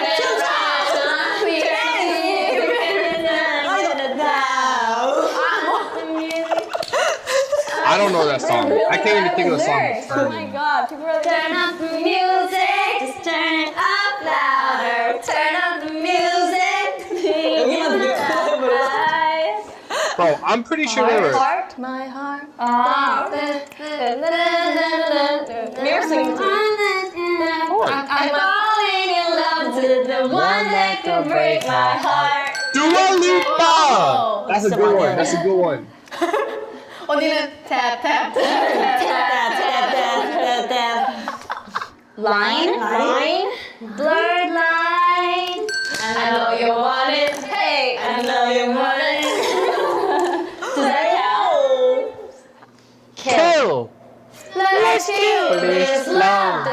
I don't know that song. I can't even think of the song. Oh my god, people are like, Turn up the music, just turn it up louder. Turn up the music, Bro, I'm pretty sure they were. Heart, my heart. Mirror singing too. I'm falling in love with the one that could break my heart. Dua Lipa! That's a 진짜 good 많이 one. That's a good one. 언니는 tap tap Line, blurred line. I know you want it. Hey, I know you want it. Does that count? Kill! Let's kill this love.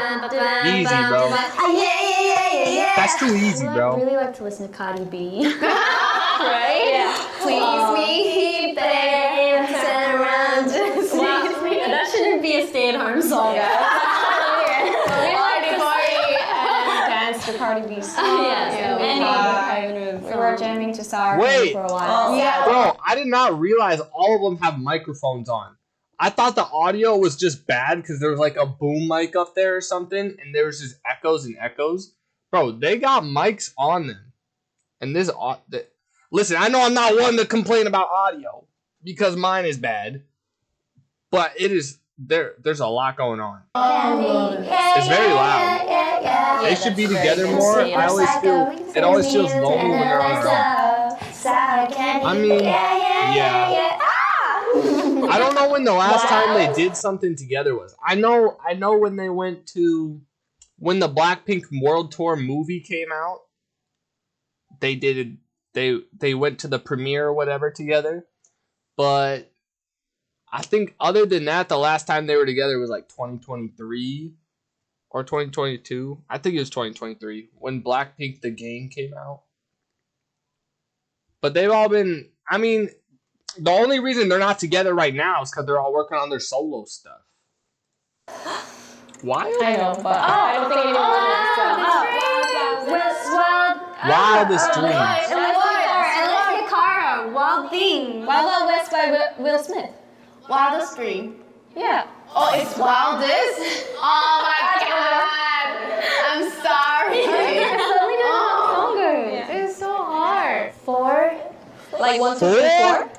Easy, bro. Yeah. That's too easy, I bro. really like to listen to Cardi B. Right? Yeah. Please me, babe. Turn around, just please me. That shouldn't be a stay-at-home song. dance to Cardi B song. Yes. We were jamming to Sour Wait. for a while. Yeah. Bro, I did not realize all of them have microphones on. I thought the audio was just bad because there was like a boom mic up there or something, and there was just echoes and echoes. Bro, they got mics on them. And this... Listen, I know I'm not one to complain about audio because mine is bad. But it is... There's a lot going on. It's very loud. They should be together more. I always feel... It always feels lonely when they're on their own. I mean... Yeah. I don't know when the last time they did something together was. I know when they went to... When the Blackpink World Tour movie came out, they did... They went to the premiere or whatever together. But I think other than that, the last time they were together was like 2023 or 2022. I think it was 2023 when Blackpink The Game came out. But they've all been... I mean, the only reason they're not together right now is because they're all working on their solo stuff. Why? I know, but I don't think anyone wants Wildest dreams. Alessia Cara, Wild Thing. Wild Wild West by Will Smith. Wildest Dream. Yeah. Oh, it's Wildest? Oh my god. I'm sorry. It's so hard. 4. Like 1, 2, 3, 4.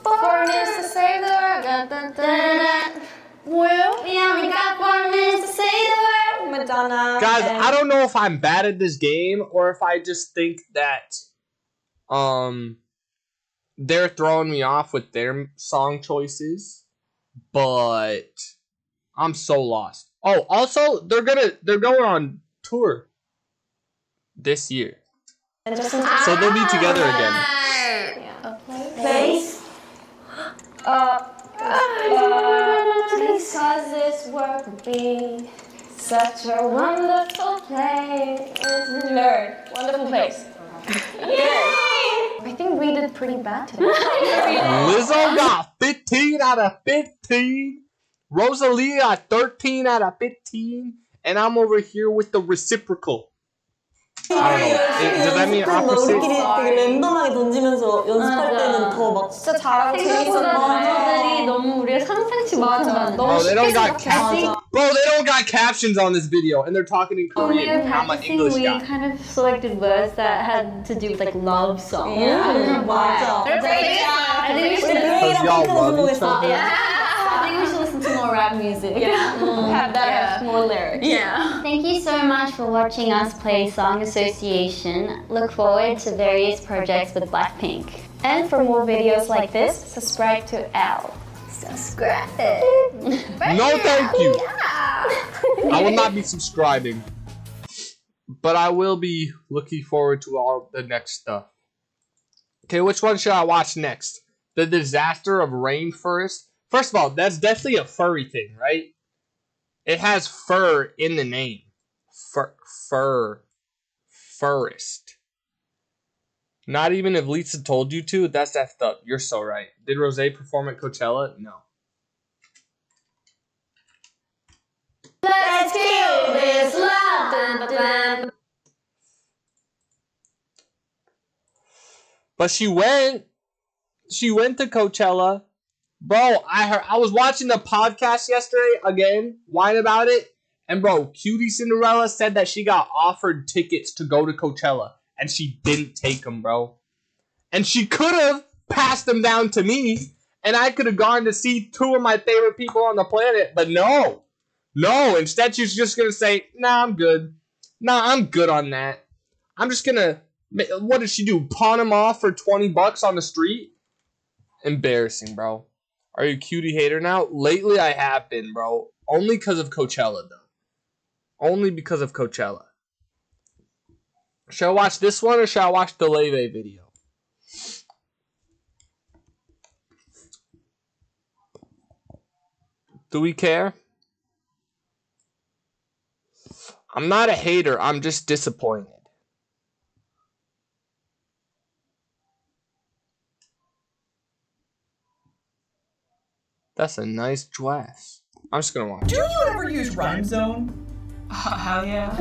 4 minutes to save the world. Dun, dun, dun. Well, We only got 4 minutes to say the word. Madonna. Guys, and- I don't know if I'm bad at this game or if I just think that they're throwing me off with their song choices, but I'm so lost. Oh, also they're going on tour this year. And Justin So they'll be together again. Place. Because this world would be such a wonderful place. Nerd. Wonderful place. I think we did pretty bad today. Lizzo got 15 out of 15. Rosalia got 13 out of 15. And I'm over here with the reciprocal. I don't know. Does that mean opposite? 우리끼리 되게 랜덤하게 던지면서 연습할 때는 더 막 진짜 잘하고 생각보다 멤버들이 너무 우리가 상상치 못한 Bro, they don't got captions. Bro, they don't got captions on this video, and they're talking in When we were Korean. I'm an practicing, English we guy. kind of selected words that had to do with like love songs. 맞아. I think we should. 그레이랑 y'all 핑크는 love each 성공했어. other. I think we should listen to more rap music. have that more lyrics. Yeah. Thank you so much for watching us play Song Association. Look forward to various projects with Blackpink. And for more videos like this, subscribe to L. Subscribe. No, thank you. I will not be subscribing. But I will be looking forward to all the next stuff. Okay, which one should I watch next? The Disaster of Rainforest? First of all, that's definitely a furry thing, right? It has fur in the name. Furist. Not even if Lisa told you to, that's effed up. You're so right. Did Rosé perform at Coachella? No. Let's kill this love. Dun, dun. But she went to Coachella. Bro, I was watching the podcast yesterday again, whine about it. And bro, Cutie Cinderella said that she got offered tickets to go to Coachella. And she didn't take them, bro. And she could have, passed them down to me, and I could have gone to see two of my favorite people on the planet. But no. Instead, she's just gonna say, "Nah, I'm good. Nah, I'm good on that. I'm just gonna." What did she do? Pawn him off for $20 on the street? Embarrassing, bro. Are you a cutie hater now? Lately, I have been, bro. Only because of Coachella, though. Only because of Coachella. Should I watch this one or should I watch the Leve video? Do we care? I'm not a hater. I'm just disappointed. That's a nice dress. I'm just gonna watch. Do you ever use Rhyme Zone? Hell yeah.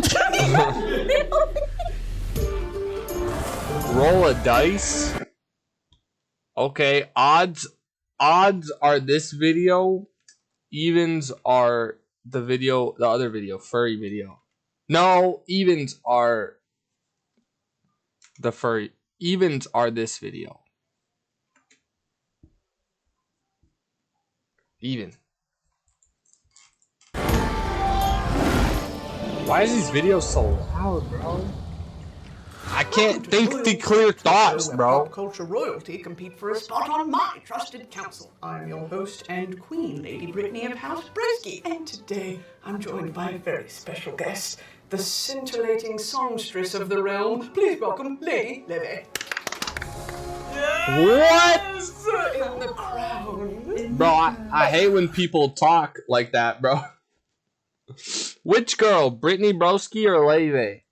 Roll a dice. Okay, odds are this video. Evens are the other video, furry video. No, evens are the furry. Evens are this video. Even. Why is these videos so loud, bro? I can't think the clear thoughts, bro. Pop culture royalty compete for a spot on my trusted council. I'm your host and queen, Lady Brittany of House Brisky, and today I'm joined by a very special guest, the scintillating songstress of the realm. Please welcome Lady Leve. What? In the crown. Bro, I hate when people talk like that, bro. Which girl? Brittany Broski or Leve?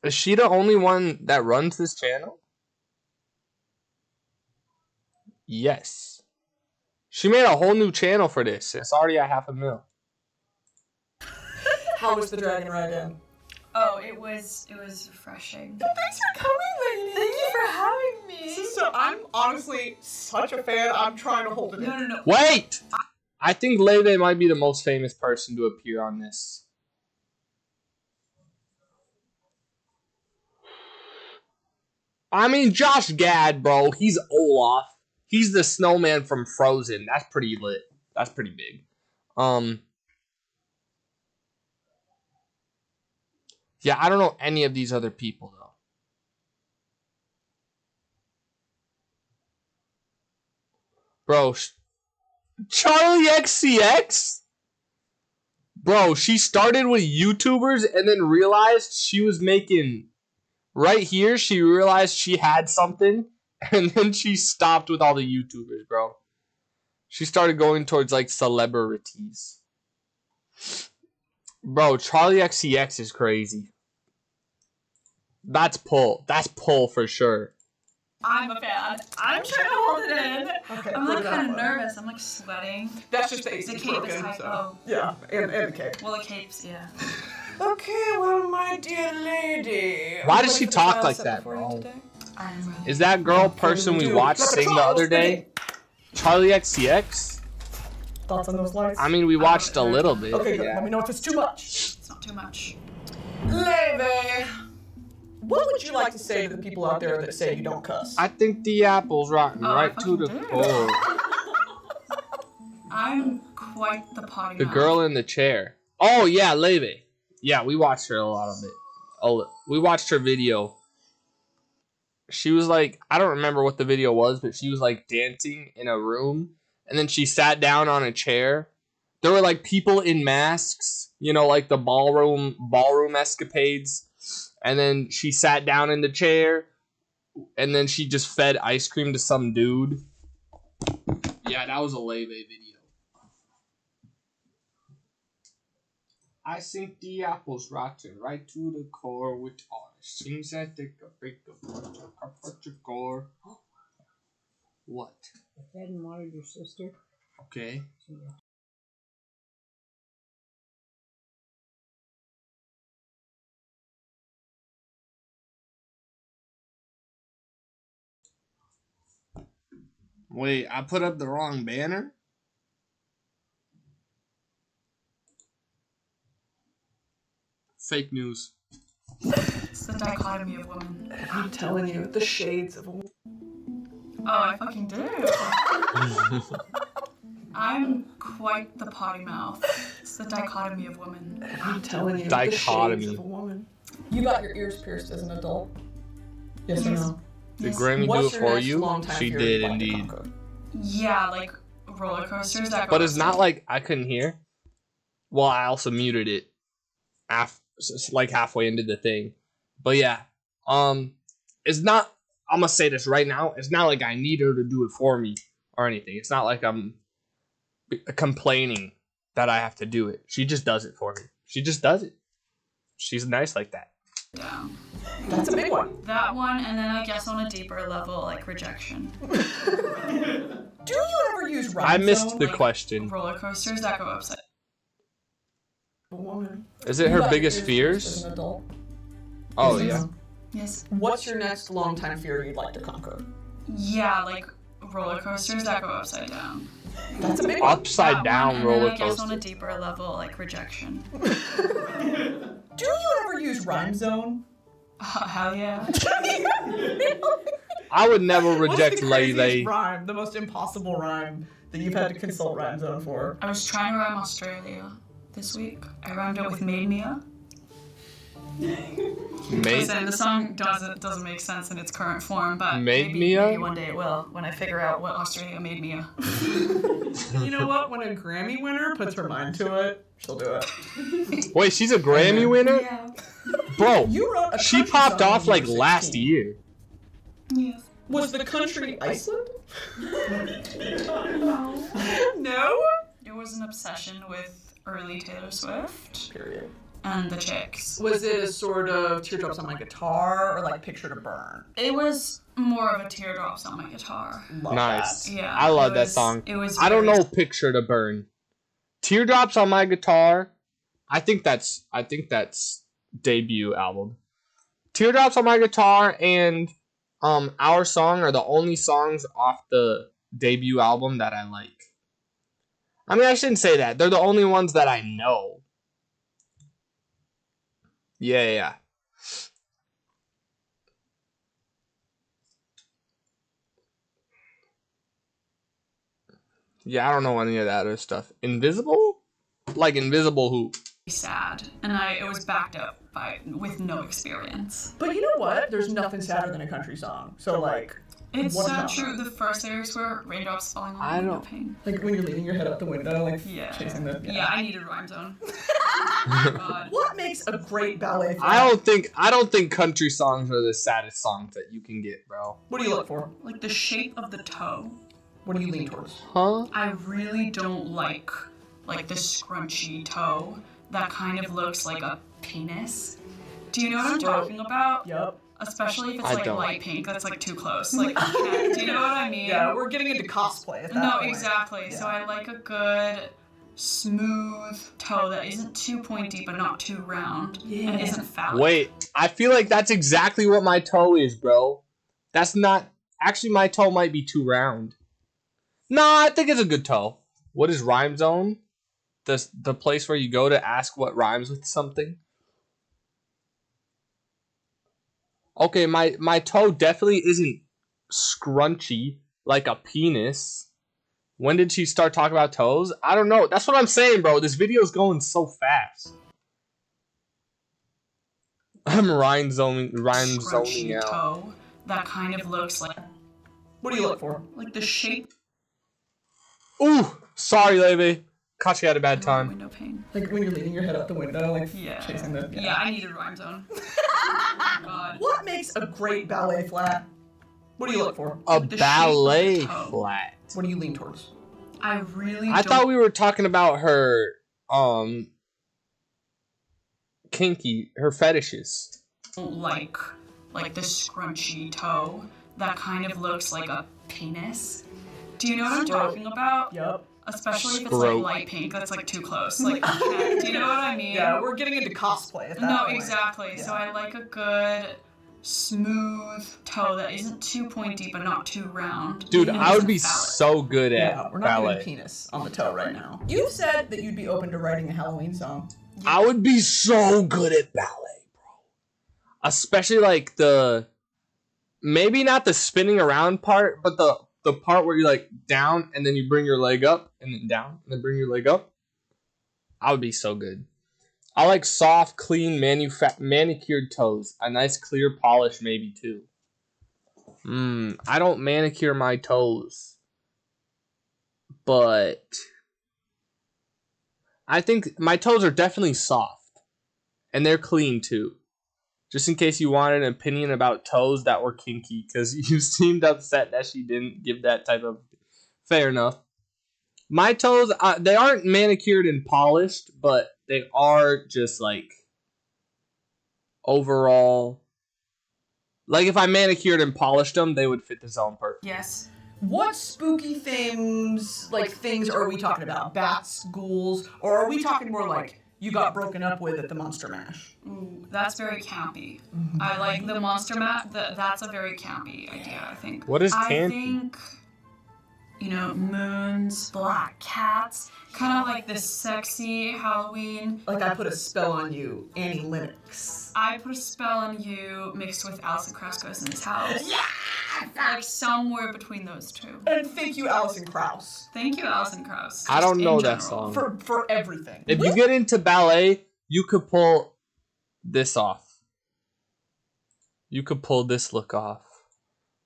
Is she the only one that runs this channel? Yes. She made a whole new channel for this. It's already at 500,000. How was the dragon ride in? Oh, it was refreshing. Thanks for coming, lady. Thank you for having me. So I'm honestly such a fan. I'm trying to hold it in. No. Wait! I think Leve might be the most famous person to appear on this. I mean, Josh Gad, bro. He's Olaf. He's the snowman from Frozen. That's pretty lit. That's pretty big. Yeah, I don't know any of these other people, though. Bro, Charlie XCX? Bro, she started with YouTubers and then realized she was making... Right here, she realized she had something, and then she stopped with all the YouTubers, bro. She started going towards, like, celebrities. Bro, Charlie XCX is crazy. That's pull. That's pull for sure. I'm a fan. I'm trying to hold it in. Okay, I'm put like it kind out, of bud. nervous. I'm like sweating. That's just the The AC cape is broken, high. so. Oh. Yeah, and the cape. Well, the cape's, yeah. Okay, well, my dear lady. Why does she talk like that, bro? Is that girl person we watched sing the other day Charlie XCX? Thoughts on those lines? I mean, we watched a little bit. Okay, good. Let me know if it's too much. It's not too much. Leve, what would you like to say to the people out there that say you don't cuss? I think the apple's rotten Oh, right I to the fucking do. core. I'm quite the potty The mouth. girl in the chair. Oh, yeah, Leve. Yeah, we watched her a lot of it. Oh, we watched her video. She was like, I don't remember what the video was, but she was like dancing in a room. And then she sat down on a chair. There were like people in masks, you know, like the ballroom escapades. And then she sat down in the chair. And then she just fed ice cream to some dude. Yeah, that was a Leve video. I think the apple's rotten right to the core with all the things that take a break of your core. What? If I hadn't wanted your sister, Okay. so yeah. Wait, I put up the wrong banner? Fake news. It's the dichotomy of women. I'm telling you, the shades of Oh, I fucking do. I'm quite the potty mouth. It's the dichotomy of women. I'm telling you, Dichotomy. the shades of a woman. You got your ears pierced as an adult. Yes or no? Did Grammy do it for you? She did indeed. Yeah, like roller coasters. That But it's not like I couldn't hear. Well, I also muted it like halfway into the thing. But yeah, it's not. I'm gonna say this right now. It's not like I need her to do it for me or anything. It's not like I'm complaining that I have to do it. She just does it for me. She just does it. She's nice like that. down. That's a big one. That one, and then I guess on a deeper level, like rejection. Do you ever use rhyme I missed zone? the question. Roller coasters that go upside. A woman. Is it You her got biggest your ears fears? pierced as an adult. Oh Yes or yeah. no? Yes. What's your next long-time fear you'd like to conquer? Yeah, like roller coasters that go upside down. That's a big one. Upside That down one, and roller then I guess on a coaster. deeper level, like rejection. Do you ever use rhyme zone? Hell yeah. I would never What's reject the craziest Lele. rhyme, the most impossible rhyme that you've had to consult rhyme zone for? I was trying to rhyme Australia this week. I rhymed it with Made Mia. Made Listen, the song doesn't make sense in its current form, but Made maybe, Mia? maybe one day it will when I figure out what Australia made Mia. You know what? When a Grammy winner puts her mind to it, she'll do it. Wait, she's a Grammy winner? Yeah. Bro, You wrote a she country popped song off when like you were last 16. year. Yes. Was the country Iceland? No? It was an obsession with early Taylor Swift Period. and the Chicks. Was it a sort of teardrops on my guitar or like picture to burn? It was more of a teardrops on my guitar. Love Nice. that. Yeah. I love it that was- song. It was I don't very- know Picture to Burn. Teardrops on My Guitar. I think that's debut album. Teardrops on My Guitar and Our Song are the only songs off the debut album that I like. I mean, I shouldn't say that. They're the only ones that I know. Yeah. Yeah, I don't know any of that other stuff. Invisible? Like Invisible who? sad, and it was backed up with no experience. But you know what? There's nothing sadder than a country song. So like, It's what not genre? true. The first lyrics were raindrops falling on I me, no don't- pain. Like when you're leaning your head out the window, like Yeah. chasing the. Yeah, I needed rhyme zone. Oh, God. What makes a great ballet? I don't think country songs are the saddest songs that you can get, bro. What do you look for? Like the shape of the toe. What do you lean towards? Huh? I really don't like the scrunchy toe that kind of looks like a penis. Do you know what I'm talking about? Yup. Especially if it's I like don't. light pink, that's like too close. Like, do you know what I mean? Yeah, we're getting into cosplay at that No, point. exactly. So I like a good, smooth toe that isn't too pointy but not too round and isn't phallic. Wait, I feel like that's exactly what my toe is, bro. That's not actually my toe might be too round. No, I think it's a good toe. What is Rhyme Zone? The place where you go to ask what rhymes with something? Okay, my toe definitely isn't scrunchy like a penis. When did she start talking about toes? I don't know. That's what I'm saying, bro. This video's going so fast. I'm rhyme zoning Scrunchy out. toe that kind of looks like What do you look for? the shape Ooh, sorry, Levy. Caught you at a bad of time. window pane. Like when you're leaning your head out the window, like Yeah. chasing the. Yeah, I needed rhyme zone. Oh, God. What makes a great ballet flat? What do you look for? A The shape of ballet the toe. flat. What do you lean towards? I really I don't thought we were talking about her kinky, her fetishes. like the scrunchy toe that kind of looks like a penis. Do you know what I'm talking about? Yup. Especially if it's Scrote. like light pink, that's like too close. Like, do you know what I mean? Yeah, we're getting into cosplay at that No, point. exactly. So I like a good, smooth toe that isn't too pointy but not too round. Dude, And I would isn't be phallic. so good at Yeah, we're not ballet. doing penis on the toe right now. You said that you'd be open to writing a Halloween song. I would be so good at ballet, bro. Especially like the maybe not the spinning around part, but the part where you're like down and then you bring your leg up and then down and then bring your leg up. I would be so good. I like soft, clean, manicured toes. A nice clear polish maybe too. I don't manicure my toes. But I think my toes are definitely soft. And they're clean too. Just in case you wanted an opinion about toes that were kinky. Because you seemed upset that she didn't give that type of... Fair enough. My toes, they aren't manicured and polished. But they are just like... Overall... Like if I manicured and polished them, they would fit the zone perfect. Yes. What spooky things are we talking about? Bats, ghouls, or are we talking more like you got broken up with at the Monster Mash? Ooh, that's very campy. I like the Monster Mash. That's a very campy idea, I think. What is campy? campy? I think, moons, black cats, kind of like this sexy Halloween. Like I put a spell on you, Annie Lennox. I put a spell on you mixed with Alison Krauss Goes in His House. Yeah! Like somewhere between those two. And thank you, Alison Krauss. Thank you, Alison Krauss. I don't know Just that in general. song. For everything. If you get into ballet, you could pull this off. You could pull this look off.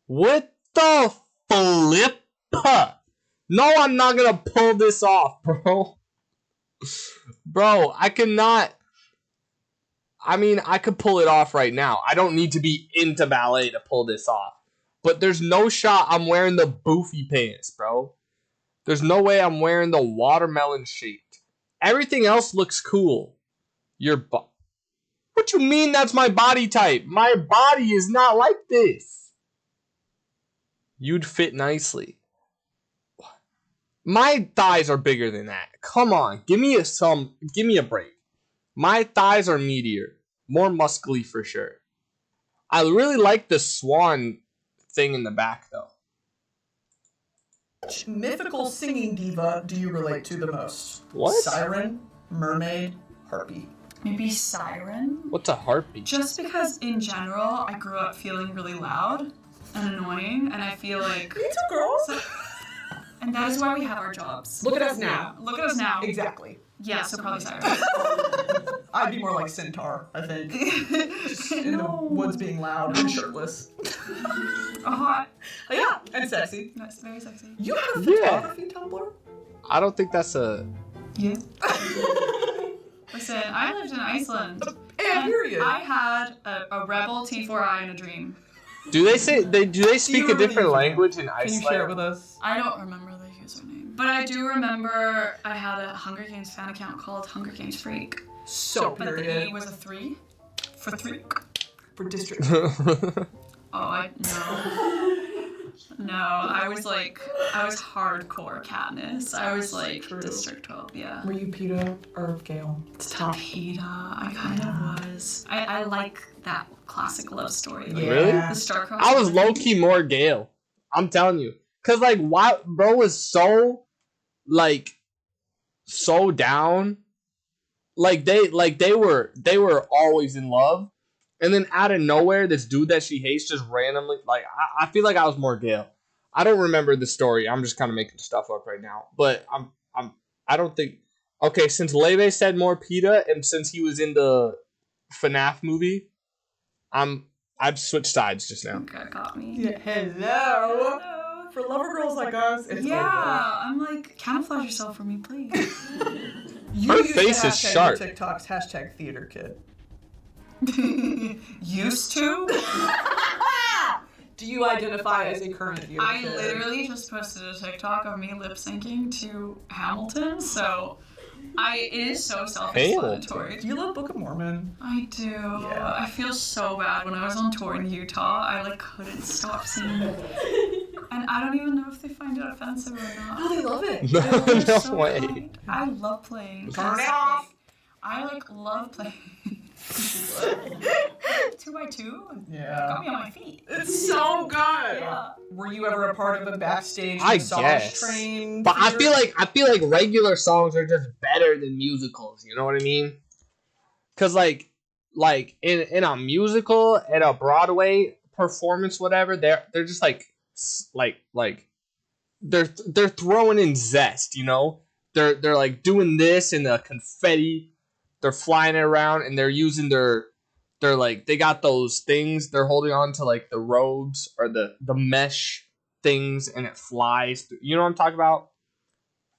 What the flip? No, I'm not gonna pull this off, bro. Bro, I cannot. I mean, I could pull it off right now. I don't need to be into ballet to pull this off. But there's no shot I'm wearing the boofy pants, bro. There's no way I'm wearing the watermelon shaped. Everything else looks cool. What you mean that's my body type? My body is not like this. You'd fit nicely. My thighs are bigger than that. Come on, give me a break. My thighs are meatier, more muscly for sure. I really like the swan thing in the back though. Which mythical singing diva do you relate to the most? What? Siren, mermaid, harpy. Maybe Siren? What's a harpy? Just because in general, I grew up feeling really loud and annoying, and I feel like... Me too, girl. And that is why we have our jobs. Look at us now. Look at us now. Exactly. Yeah, so probably Siren. I'd be more like Centaur, I think. Just in the woods being loud and shirtless. Hot. Yeah, and sexy. That's very sexy. You have a photography Tumblr? I don't think that's a... Yeah. Listen, I lived in Iceland. Yeah, period. I had a rebel T4I in a dream. Do they speak a different language in Iceland? Can you share it with us? I don't remember the username. But I do remember I had a Hunger Games fan account called Hunger Games Freak. So But the period. E was a 3. For 3. For district. No, I was hardcore Katniss. I was like True. District 12, yeah. Were you PETA or Gale? It's tough. PETA, I kind of was. I like that classic love story. Like, Really? The star-crossed I was woman. low-key more Gale. I'm telling you. Cause like why bro was so down. Like they were always in love. And then out of nowhere, this dude that she hates just randomly I feel like I was more Gale. I don't remember the story. I'm just kind of making stuff up right now. But I don't think okay, since Leve said more PETA and since he was in the FNAF movie, I've switched sides just now. That got me. Yeah, hello. For lover girls like us, it's Yeah, over. I'm like, camouflage yourself for me, please. You Her used face to is hashtag sharp. your TikToks hashtag theater kid. Used to? Do you identify as a current theater I kid? literally just posted a TikTok of me lip syncing to Hamilton, so it is so self-explanatory. Do you love Book of Mormon? I do. Yeah. I feel so bad when I was on tour in Utah. I couldn't stop singing it. And I don't even know if they find it offensive or not. Oh, they love it. They're No so way. kind. I love playing. Turn it off. I love playing. 2x2. Yeah. Got me on my feet. It's so good. Yeah. Were you ever a part of a backstage I massage guess. train? But I theater? feel like regular songs are just better than musicals. You know what I mean? Cause like in a musical at a Broadway performance, whatever, they're just like they're throwing in zest, you know. They're like doing this and the confetti, they're flying it around and they're using they're like they got those things they're holding on to, like the robes or the mesh things, and it flies through. You know what I'm talking about?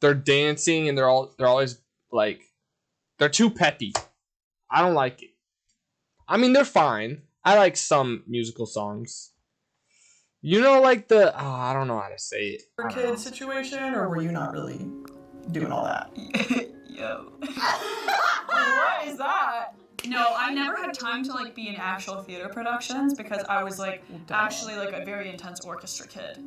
They're dancing and they're always like they're too peppy. I don't like it. I mean, they're fine. I like some musical songs. You know, like I don't know how to say it. For kid situation, or were you not really doing all that? Yo. What is that? No, I never had time to like be in actual theater productions because I was like actually like a very intense orchestra kid.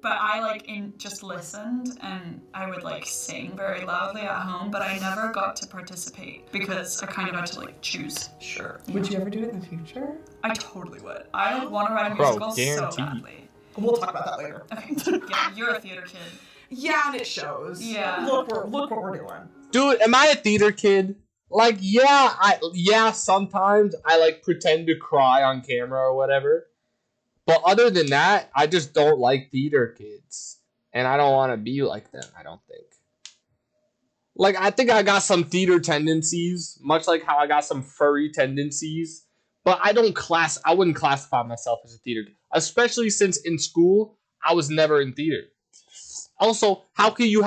But I like just listened and I would like sing very loudly at home, but I never got to participate because I kind of had to like choose. Sure. Would you ever do it in the future? I totally would. I want to write a musical so badly. We'll talk about that later. Okay. Yeah, you're a theater kid. Yeah, and it shows. Yeah. Look what we're doing. Dude, am I a theater kid? Like, sometimes I like pretend to cry on camera or whatever. But other than that, I just don't like theater kids. And I don't want to be like them, I don't think. Like, I think I got some theater tendencies, much like how I got some furry tendencies. But I wouldn't classify myself as a theater kid. Especially since in school, I was never in theater. Also, how could you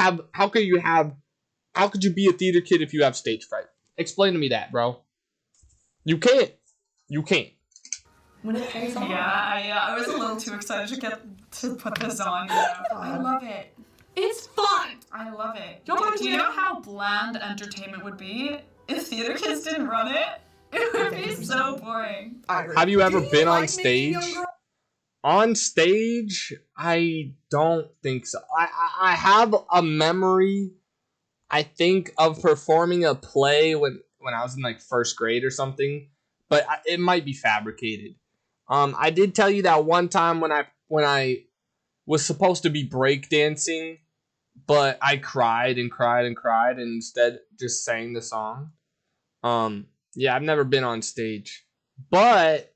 be a theater kid if you have stage fright? Explain to me that, bro. You can't. When it pays off. Yeah, I was a little too excited to put this on. I love it. It's fun. I love it. Do you know how bland entertainment would be if theater kids didn't run it? It would be so boring. Have you ever been on stage? On stage, I don't think so. I have a memory, I think, of performing a play when I was in like first grade or something, but it might be fabricated. I did tell you that one time when I was supposed to be breakdancing, but I cried and instead just sang the song. Yeah, I've never been on stage, but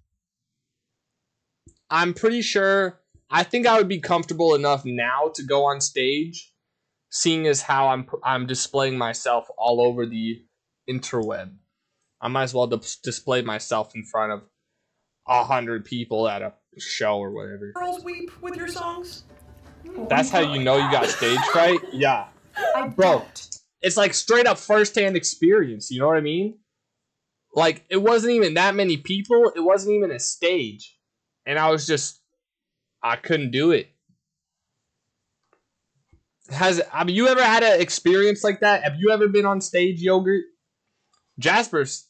I'm pretty sure I think I would be comfortable enough now to go on stage, seeing as how I'm displaying myself all over the interweb. I might as well display myself in front of 100 people at a show or whatever. Girls weep with your songs? That's how you know you got stage fright? Yeah. Bro, it's like straight up first-hand experience, you know what I mean? Like, it wasn't even that many people, it wasn't even a stage. And I couldn't do it. Have you ever had an experience like that? Have you ever been on stage, Yogurt? Jasper's...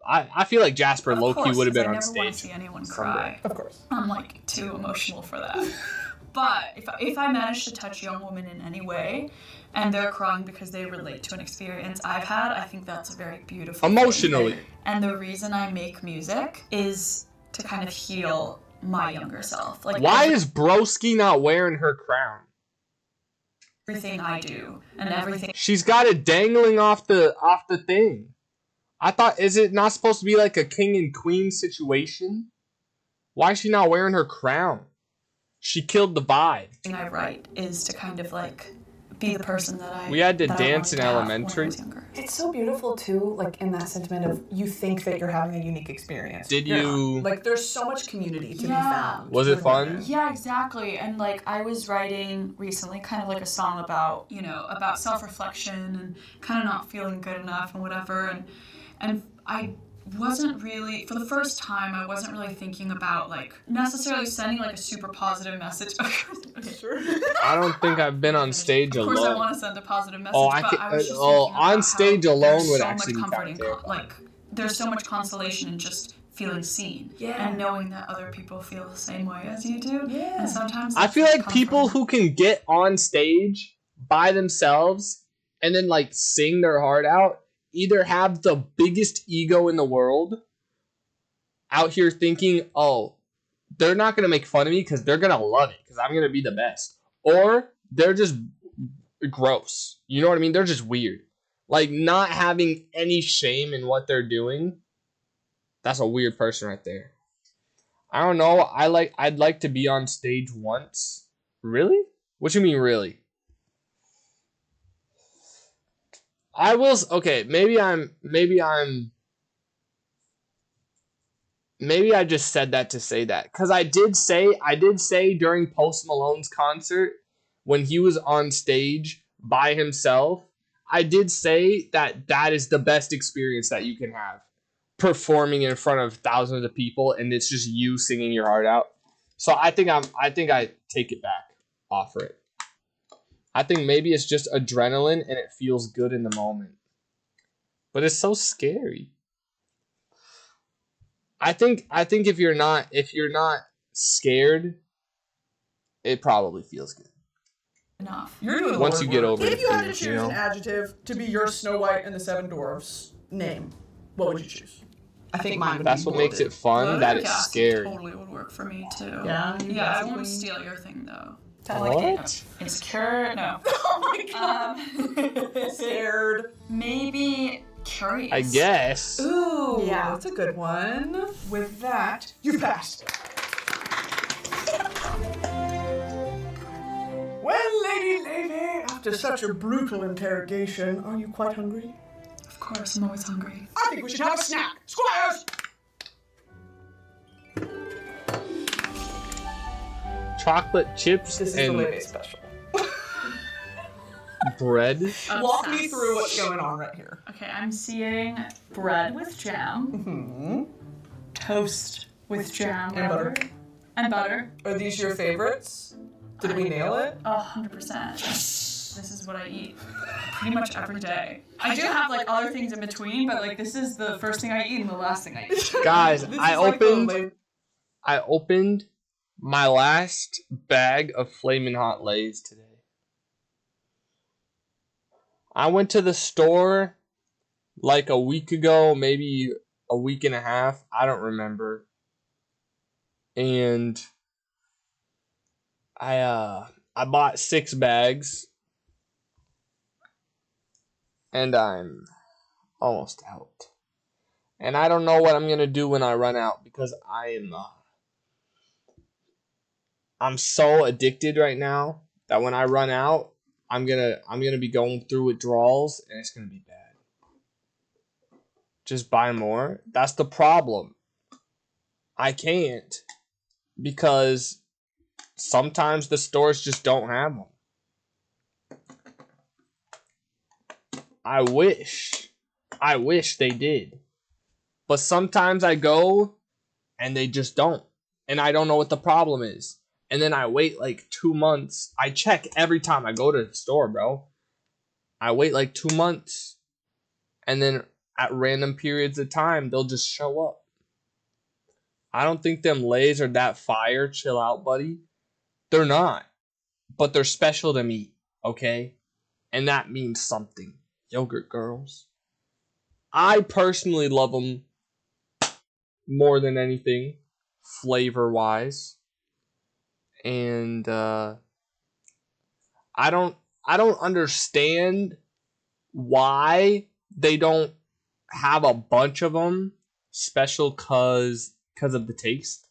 I feel like Jasper low-key would have been on stage. I never want to see anyone cry. Of course. I'm like too emotional for that. But if I manage to touch young women in any way, and they're crying because they relate to an experience I've had, I think that's a very beautiful emotionally thing. And the reason I make music is to kind of heal my younger self. Like, why is Broski not wearing her crown? Everything I do and everything. She's got it dangling off the thing. I thought, is it not supposed to be like a king and queen situation? Why is she not wearing her crown? She killed the vibe. The thing I write is to kind of like be the person that I. We had to dance in elementary. It's so beautiful too, like in that sentiment of you think that you're having a unique experience. Did you? Like there's so much community to be found. Was it fun? Yeah, exactly. And like I was writing recently kind of like a song about, about self-reflection and kind of not feeling good enough and whatever. And I wasn't really, for the first time, I wasn't really thinking about like necessarily sending like a super positive message. Okay. Sure. I don't think I've been on stage alone. Of course, I want to send a positive message, but I was just thinking about on stage how alone there's would so actually much be comfort in like there's so much consolation in just feeling seen and knowing that other people feel the same way as you do. Yeah. And sometimes I feel like people who can get on stage by themselves and then like sing their heart out either have the biggest ego in the world, out here thinking, oh, they're not going to make fun of me because they're going to love it because I'm going to be the best. Or they're just gross. You know what I mean? They're just weird. Like, not having any shame in what they're doing. That's a weird person right there. I don't know. I'd like to be on stage once. Really? What you mean, really? I will. Okay, maybe I just said that to say that, because I did say during Post Malone's concert when he was on stage by himself, I did say that is the best experience that you can have, performing in front of thousands of people and it's just you singing your heart out. So I think I take it back, offer it. I think maybe it's just adrenaline and it feels good in the moment, but it's so scary. I think if you're not scared, it probably feels good. Enough. You're doing once you get over it. If you had to choose an adjective to be your Snow White and the Seven Dwarfs name, what would you choose? I think mine would That's be what makes it fun. That it's scary. Totally would work for me too. Yeah. Yeah, I won't steal your thing though. What? Insecure? No. Oh my god. Scared. Maybe curious. I guess. Ooh, yeah, that's a good one. With that, you passed. Well, Lady Lady, after such a brutal interrogation, are you quite hungry? Of course, I'm always hungry. I think we should have a snack. Squires! Chocolate chips This is the and Lady special. bread. Walk me through what's going on right here. Okay, I'm seeing bread with jam, toast with jam, And butter. and butter. Are these your favorites? Did we nail it? 100%. This is what I eat pretty much every day. I do have like other things in between, but like this is the first thing I eat and the last thing I eat. Guys, This I is like the opened my last bag of Flamin' Hot Lays today. I went to the store like a week ago, maybe a week and a half. I don't remember. And I bought 6 bags. And I'm almost out. And I don't know what I'm going to do when I run out, because I'm so addicted right now that when I run out, I'm gonna be going through withdrawals and it's gonna be bad. Just buy more. That's the problem. I can't, because sometimes the stores just don't have them. I wish they did. But sometimes I go and they just don't. And I don't know what the problem is. And then I wait like 2 months. I check every time I go to the store, bro. I wait like 2 months. And then at random periods of time, they'll just show up. I don't think them Lays are that fire. Chill out, buddy. They're not. But they're special to me, okay? And that means something. Yogurt girls. I personally love them more than anything, flavor-wise. And I don't understand why they don't have a bunch of them special cause of the taste.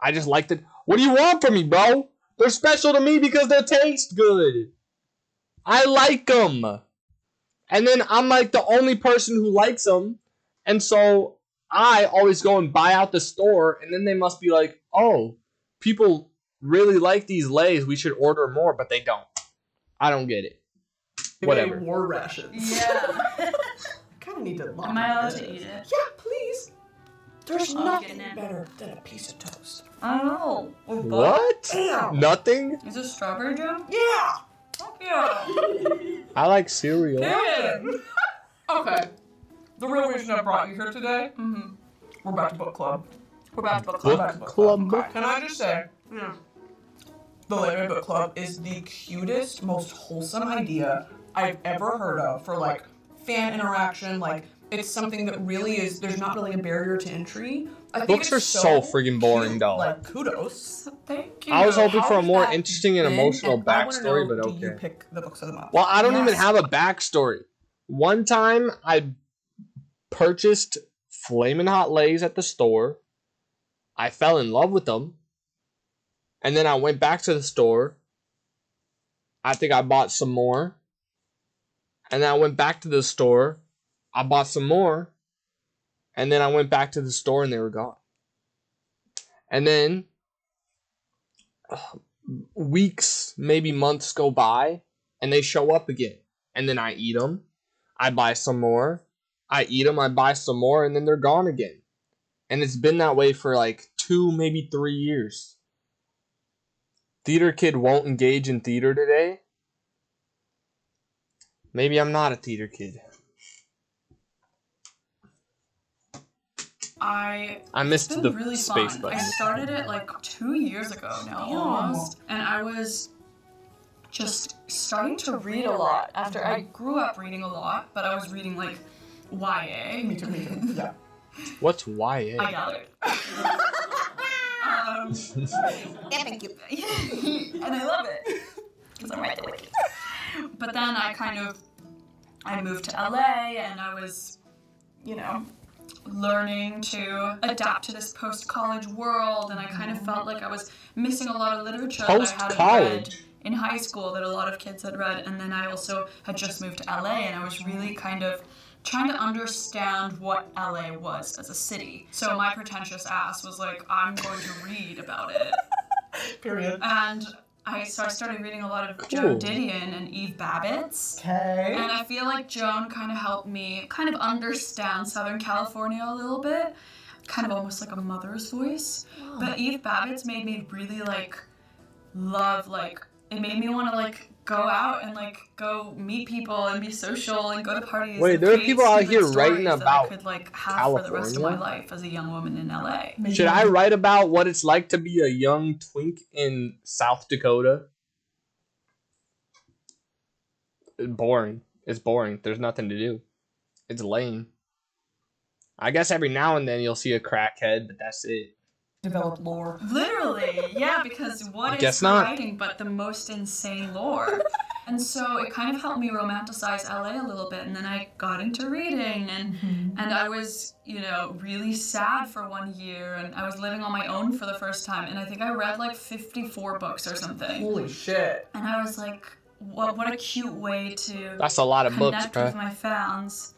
I just like that. What do you want from me, bro? They're special to me because they taste good. I like them. And then I'm like the only person who likes them. And so I always go and buy out the store, and then they must be like, oh, people really like these Lays, we should order more, but they don't. I don't get it. Whatever. War rations. Yeah. I kind of need to lock Am I allowed this. to eat it? Yeah, please. There's I'll nothing get it. better than a piece of toast. I don't know. What? Damn. Nothing? Is this strawberry jam? Yeah. Fuck yeah. I like cereal. Okay. The real reason I brought you here today, we're back to book club. We're about to book club. Book club. Can I just say, the Lady Book Club is the cutest, most wholesome idea I've ever heard of for like fan interaction. Like, it's something that really is, there's not really a barrier to entry. I think Books it's are so friggin' boring, cute. though. Like, kudos. Thank you. I was hoping How for a has more that interesting and been? emotional And I wanna backstory, know, but do you okay. pick the books of the month? Well, I don't Yes. even have a backstory. One time, I purchased Flamin' Hot Lays at the store, I fell in love with them. And then I went back to the store. I think I bought some more. And then I went back to the store. I bought some more. And then I went back to the store and they were gone. And then weeks, maybe months go by and they show up again. And then I eat them. I buy some more. I eat them. I buy some more. And then they're gone again. And it's been that way for like 2, maybe 3 years. Theater kid won't engage in theater today. Maybe I'm not a theater kid. I missed the really space fun. button. I started it like 2 years ago now, almost, and I was just starting to read a lot. After I grew up reading a lot, but I was reading like YA. Me too. Yeah. What's YA? I gathered. Yeah, thank you. And I love it because I'm right there. But then I moved to LA and I was, learning to adapt to this post-college world, and I kind of felt like I was missing a lot of literature that I hadn't read in high school that a lot of kids had read. And then I also had just moved to LA, and I was really kind of trying to understand what LA was as a city. So my pretentious ass was like, I'm going to read about it. Period. And I started reading a lot of Joan Didion and Eve Babbitt's. Okay. And I feel like Joan kind of helped me kind of understand Southern California a little bit. Kind of almost like a mother's voice. Oh. But Eve Babbitt's made me really love, it made me want to go out and go meet people and be social and go to parties. Wait, there are people out here writing about I could have for the rest of my life as a young woman in LA. Should I write about what it's like to be a young twink in South Dakota? It's boring. It's boring. There's nothing to do. It's lame. I guess every now and then you'll see a crackhead, but that's it. Develop lore. Literally, yeah, because what is writing but the most insane lore? And so it kind of helped me romanticize LA a little bit, and then I got into reading, and I was, really sad for 1 year, and I was living on my own for the first time, and I think I read 54 books or something. Holy shit. And I was like, what a cute way to That's a lot of books, connect bro. with my fans,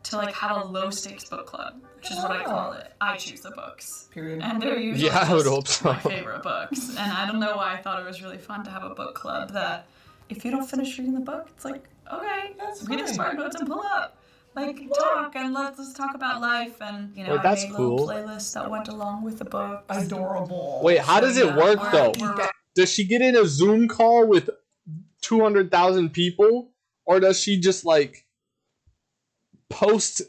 to have a low stakes book club, which is what I call it. I choose the books. Period. And they're usually I would hope so. my favorite books. And I don't know why I thought it was really fun to have a book club that if you don't finish reading the book, it's like, okay, read it, Spark Notes and pull up. Talk and let's talk about life. And, Wait, that's I made cool. little playlists that went along with the book. Adorable. Wait, how does it work though? Does she get in a Zoom call with 200,000 people? Or does she just post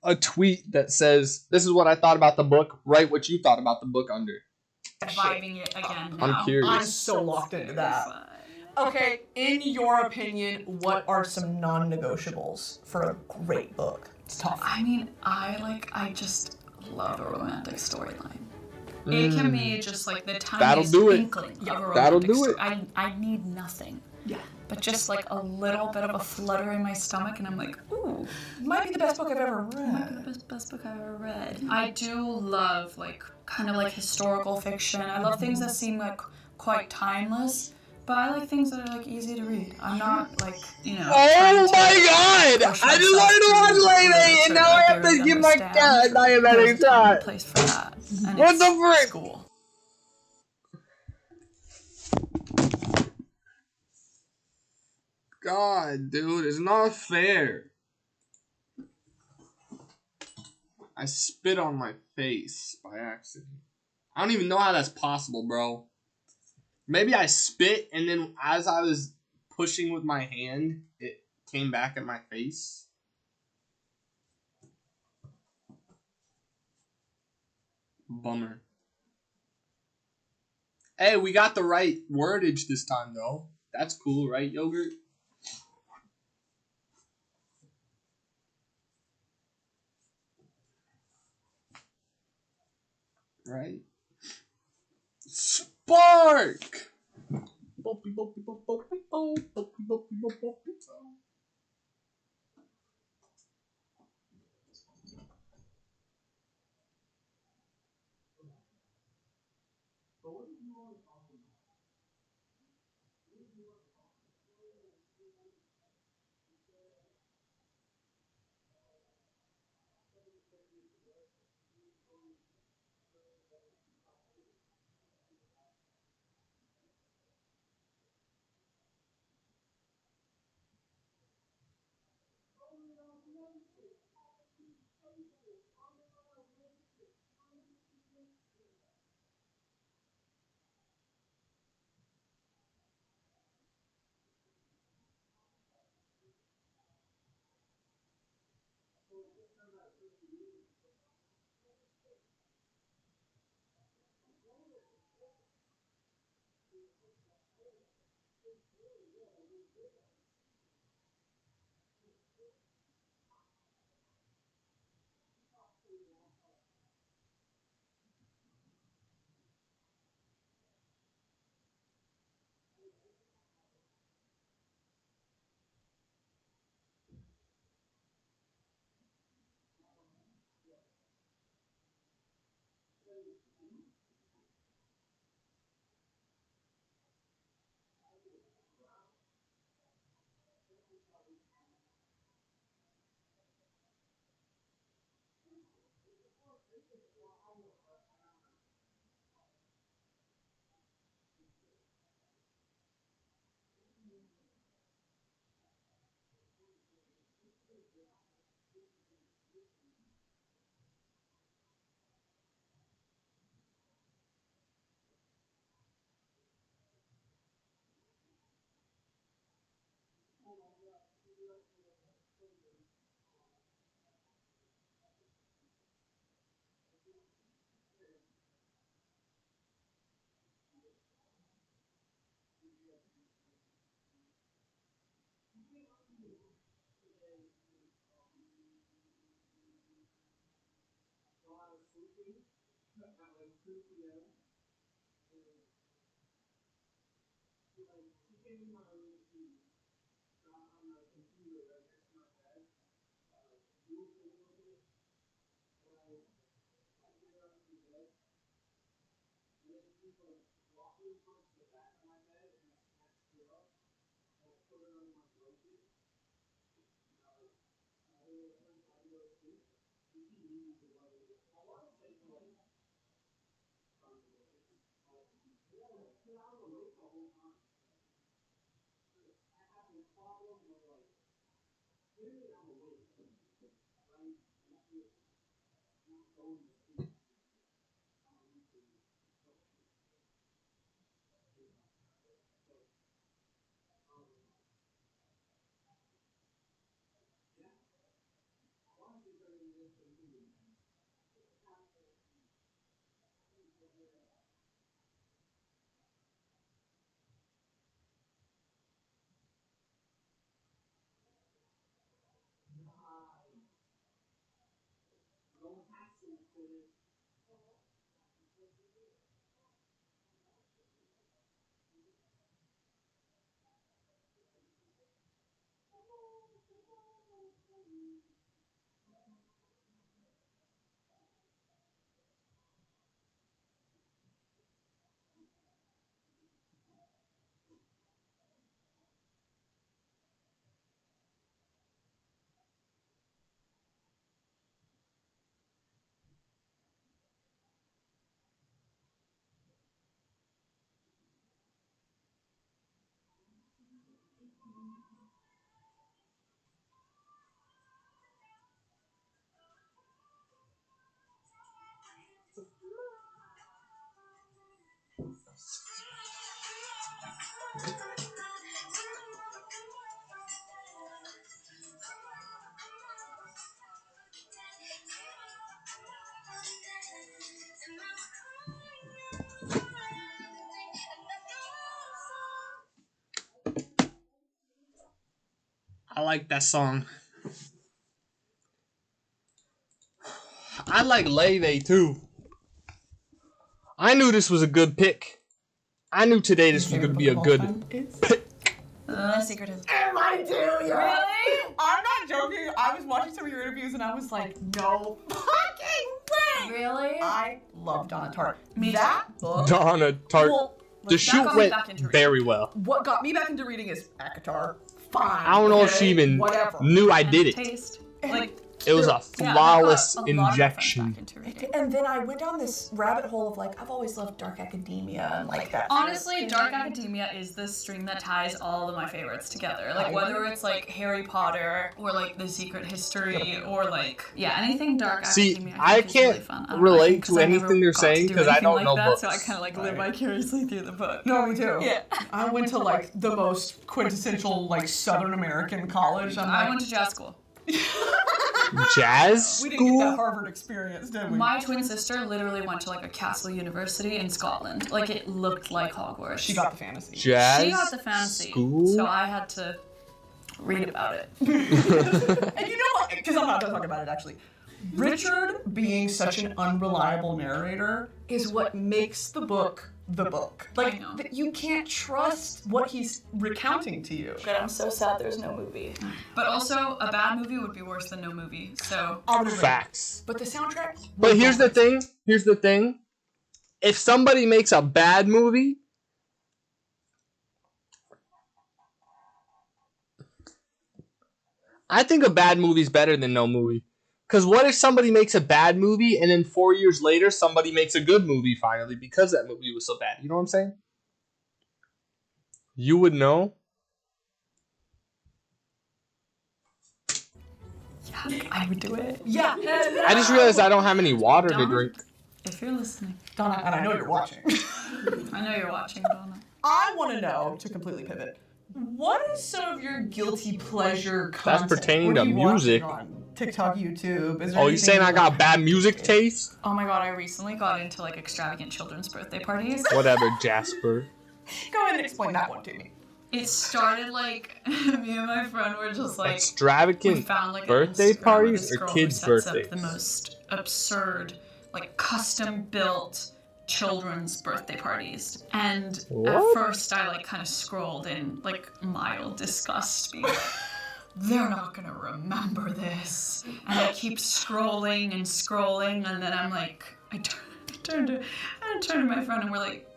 a tweet that says, this is what I thought about the book, write what you thought about the book under? Vibing it again now. I'm curious. I'm so locked into that. Okay, in your opinion, what are some non-negotiables for a great book? It's tough. I mean, I just love a romantic storyline. It can be just the tiniest inkling of a romantic That'll do it. I need nothing. Yeah. But just a little bit of a flutter in my stomach, and I'm like, ooh, Might be the best book I've ever might be read. the best book I've ever read. I do love kind of historical fiction. I love things that seem quite timeless, but I like things that are easy to read. I'm not Oh my god! I just wanted to watch Lady, and now I have to give my cat a diabetic shot. Place for that. And What it's the frick? School. God, dude, it's not fair. I spit on my face by accident. I don't even know how that's possible, bro. Maybe I spit and then as I was pushing with my hand, it came back at my face. Bummer. Hey, we got the right wordage this time, though. That's cool, right, Yogurt? Right? Spark! I like that song. I like Leve too. I knew this was a good pick. I knew today this was going to be a good pick. Secretive. Am I too? Really? I'm not joking. I was watching some of your interviews and I was like, no fucking way. Really? I love Donna Tartt. Me that book. Donna Tartt. Well, The shoot got me went back into reading. very well. what got me back into reading is ACOTAR. Fine. I don't know if she even whatever. knew I did it. Taste. Like, It was a yeah, flawless that got a lot of my friends injection. back into reading. And then I went down this rabbit hole of like, I've always loved dark academia and like that. Honestly, Dark Academia is the string that ties all of my favorites together. Like whether it's like Harry Potter or like The Secret History or like anything Dark See, Academia. I think is really can't fun. I don't know, relate because to I anything never they're got to saying do 'cause I anything don't like know that, books. So I kind of like live vicariously through the book. No, me too. Yeah. I went to like the most quintessential like Southern American college. I went to jazz school. Jazz We didn't get that school? Harvard experience, did we? My twin sister literally went to like a castle university in Scotland. Like it looked like Hogwarts. She got the fantasy. Jazz She got the fantasy. school? So I had to read about it. And you know what? Because I'm not going to talk about it actually. Richard being such an unreliable narrator is what makes the book the book. Like, know. you can't trust what he's recounting to you. God, I'm so sad there's no movie. But also, a bad movie would be worse than no movie. So I would agree. Facts. But the soundtrack. But here's the thing. Here's the thing. If somebody makes a bad movie, I think a bad movie's better than no movie. Because what if somebody makes a bad movie and then 4 years later somebody makes a good movie finally because that movie was so bad? You know what I'm saying? You would know. yeah, I would do it. Yeah. I just realized I don't have any water to Don't. drink. If you're listening, Donna, and I know you're watching. I know you're watching, Donna. I want to know, to completely pivot, what is some of your guilty pleasure content? pertaining What are to you watching music. on TikTok, YouTube? Is there Oh, you anything saying I got bad music taste? Oh my god, I recently got into like extravagant children's birthday parties. Whatever, Jasper. Go ahead and explain that one to me. It started like me and my friend were just like we Extravagant found like an birthday Instagram of parties this or girl who kids' sets up birthdays? the most absurd, like custom built children's birthday parties. And at What? first I like kind of scrolled in like mild disgust being like, they're not gonna remember this. And I keep scrolling and scrolling and then I'm like I turned to my friend and we're like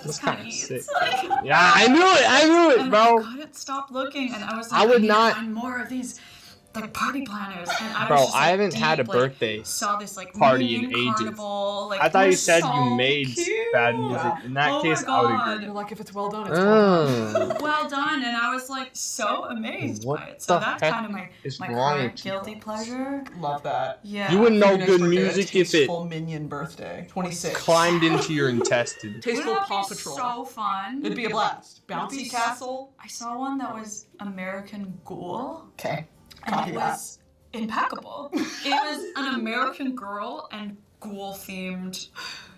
That's kind kind of of sick. eats. Like, Yeah, I knew it, and bro. I couldn't stop looking, and I was like, I would need not- to find more of these, like party planners. And I Bro, was just, I like, haven't had a deep, like, birthday saw this like party in Minion ages. Carnival, like, I thought it you was said so you made cute. bad music. In that Oh case, my I would God. agree. You're like, if it's well done, it's well done. Well done, and I was like so amazed What by it. So the that's heck kind of my is my wrong current with you? guilty pleasure. Love that. Yeah. You wouldn't For know your next good birthday, a music if it Tasteful Minion birthday, 26. climbed into your intestines. Tasteful Wouldn't that Paw be Patrol. so fun? It'd be a blast. It'd be Bouncy so- Castle. I saw one that was American Ghoul. Okay. And Copy it that. was impeccable. It was an American girl and ghoul themed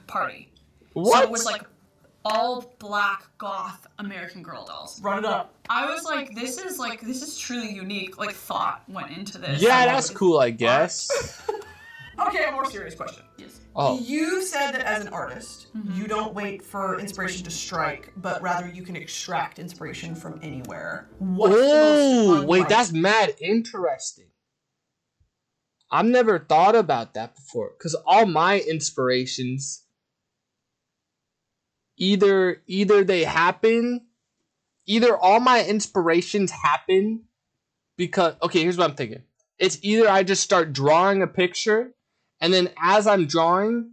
party. So What? it was like all black goth American Girl dolls. Run it up. I was like, this is truly unique. Like thought went into this. Yeah, I that's love it. cool, I guess. Okay, a more serious question. Yes. Oh, You said that as an artist, you don't wait for inspiration to strike, but rather you can extract inspiration from anywhere. What's the oh, most wait, fun that's mad interesting. I've never thought about that before, because all my inspirations, either they happen, either all my inspirations happen because, okay, here's what I'm thinking. It's either I just start drawing a picture, and then as I'm drawing,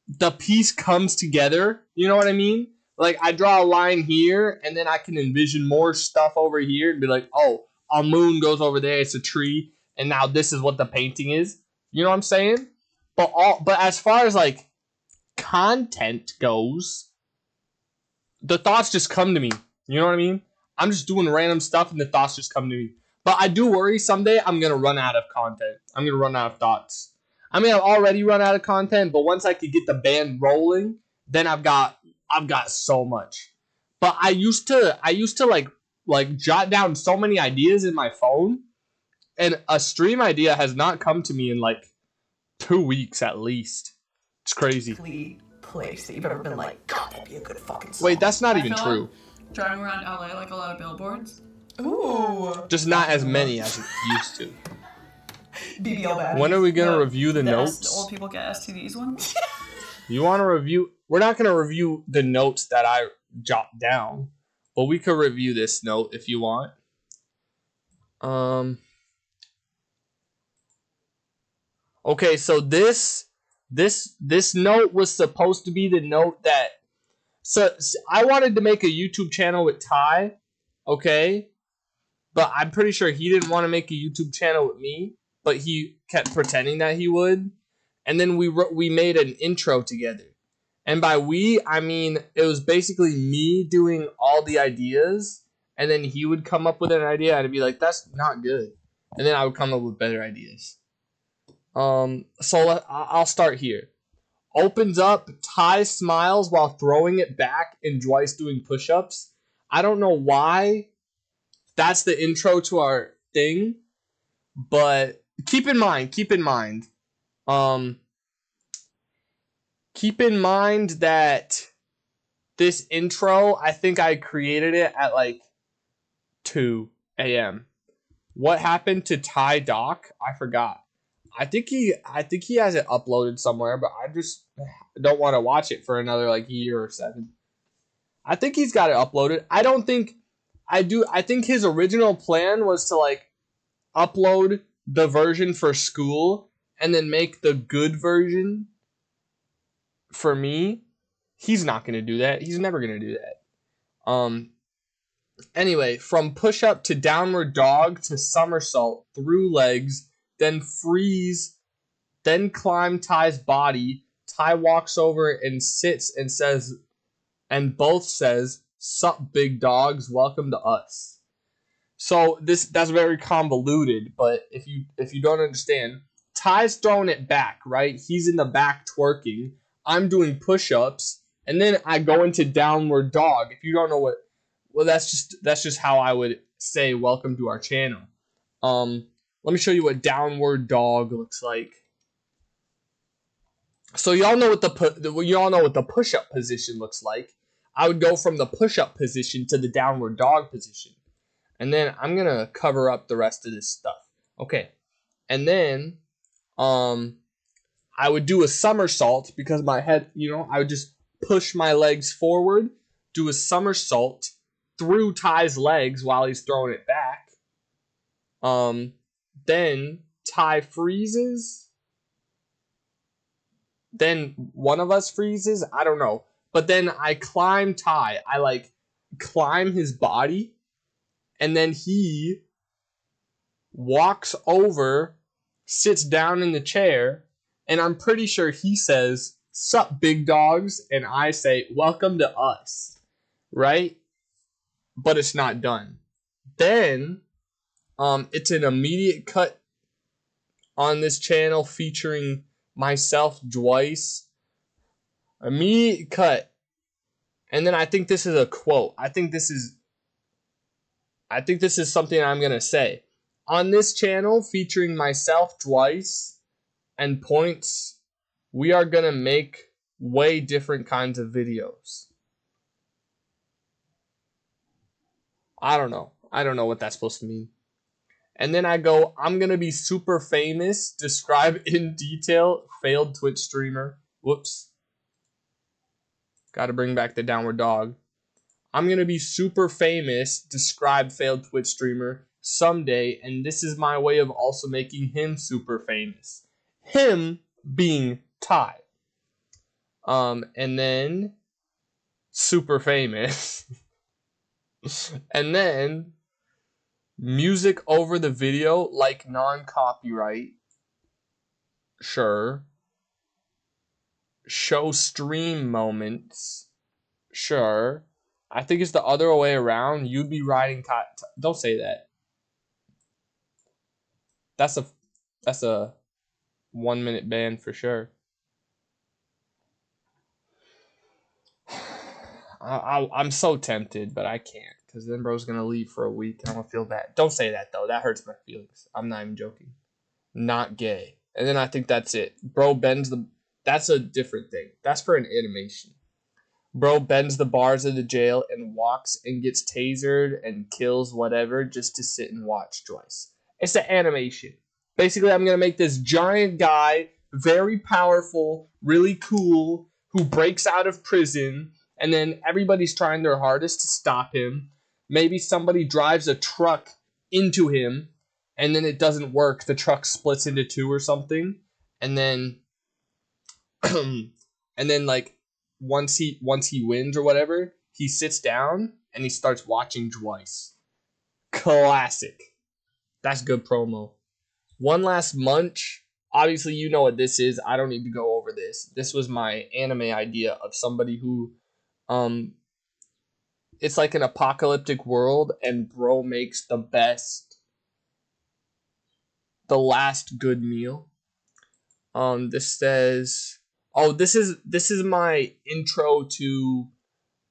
the piece comes together. You know what I mean? Like, I draw a line here, and then I can envision more stuff over here and be like, oh, a moon goes over there, it's a tree, and now this is what the painting is. You know what I'm saying? But as far as, like, content goes, the thoughts just come to me. You know what I mean? I'm just doing random stuff, and the thoughts just come to me. But I do worry someday I'm going to run out of content. I'm going to run out of thoughts. I mean, I've already run out of content, but once I could get the band rolling, then I've got so much. But I used to like jot down so many ideas in my phone, and a stream idea has not come to me in like 2 weeks at least. It's crazy. place that you've ever been like, God, that'd be a good fucking song? Wait, that's not I even feel true. like driving around LA, like a lot of billboards. Ooh. Just not as many as it used to. BBL bag. When are we gonna review the notes? The old people get STDs one. You want to review? We're not gonna review the notes that I jot down, but we could review this note if you want. Okay, so this note was supposed to be the note that. So I wanted to make a YouTube channel with Ty, okay, but I'm pretty sure he didn't want to make a YouTube channel with me, but he kept pretending that he would, and then we made an intro together, and by we I mean it was basically me doing all the ideas, and then he would come up with an idea and I'd be like, that's not good, and then I would come up with better ideas. So I'll start here. Opens up, Ty smiles while throwing it back, and Dwight's doing push-ups. I don't know why that's the intro to our thing, but keep in mind that this intro, I think I created it at like 2 a.m. What happened to Ty Doc? I forgot. I think he has it uploaded somewhere, but I just don't want to watch it for another like year or 7. I think he's got it uploaded. I think his original plan was to like upload the version for school and then make the good version for me. He's not going to do that. He's never going to do that. Anyway, from push up to downward dog to somersault through legs, then freeze, then climb Ty's body. Ty walks over and sits and says, and both says, "Sup, big dogs, welcome to us." So that's very convoluted, but if you don't understand, Ty's throwing it back, right? He's in the back twerking. I'm doing push-ups, and then I go into downward dog. If you don't know what, well, that's just how I would say welcome to our channel. Let me show you what downward dog looks like. So y'all know what the push-up position looks like. I would go from the push-up position to the downward dog position. And then I'm going to cover up the rest of this stuff. Okay. And then I would do a somersault because my head, I would just push my legs forward, do a somersault through Ty's legs while he's throwing it back. Then Ty freezes. Then one of us freezes. I don't know. But then I climb Ty. I like climb his body. And then he walks over, sits down in the chair. And I'm pretty sure he says, "Sup, big dogs?" And I say, "Welcome to us." Right? But it's not done. Then it's an immediate cut on this channel featuring myself, Dwice. Immediate cut. And then I think this is a quote. I think this is something I'm going to say. On this channel featuring myself, Dwice, and Points, we are going to make way different kinds of videos. I don't know. I don't know what that's supposed to mean. And then I go, I'm going to be super famous. Describe in detail. Failed Twitch streamer. Whoops. Got to bring back the downward dog. I'm going to be super famous. Describe failed Twitch streamer someday. And this is my way of also making him super famous. Him being Ty. And then super famous. And then music over the video, like non-copyright. Sure. Show stream moments. Sure. I think it's the other way around. You'd be riding don't say that. That's a 1-minute ban for sure. I'm so tempted, but I can't, because then bro's gonna leave for a week and I'm gonna feel bad. Don't say that though. That hurts my feelings. I'm not even joking. Not gay. And then I think that's it. Bro bends the. That's a different thing. That's for an animation. Bro bends the bars of the jail and walks and gets tasered and kills whatever just to sit and watch Joyce. It's an animation. Basically, I'm going to make this giant guy, very powerful, really cool, who breaks out of prison, and then everybody's trying their hardest to stop him. Maybe somebody drives a truck into him, and then it doesn't work. The truck splits into two or something, and then like once he wins or whatever, he sits down and he starts watching Joyce. Classic. That's good promo. One Last Munch. Obviously, you know what this is. I don't need to go over this. This was my anime idea of somebody who, it's like an apocalyptic world, and bro makes the last good meal. This says, this is my intro to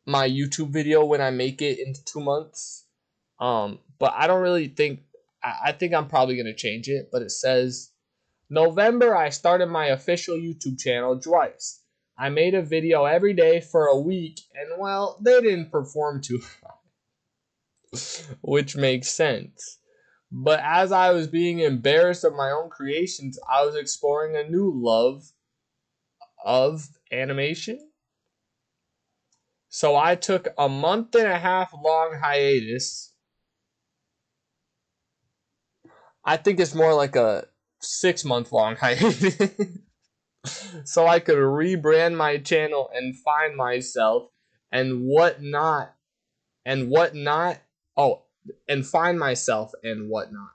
my YouTube video when I make it in 2 months. But I don't really think, I think I'm probably going to change it, but it says, November, I started my official YouTube channel, Joyce. I made a video every day for a week, and well, they didn't perform too high, which makes sense. But as I was being embarrassed of my own creations, I was exploring a new love of animation. So I took a 1.5 month long hiatus. I think it's more like a 6 month long hiatus. So I could rebrand my channel and find myself and whatnot. And find myself and whatnot.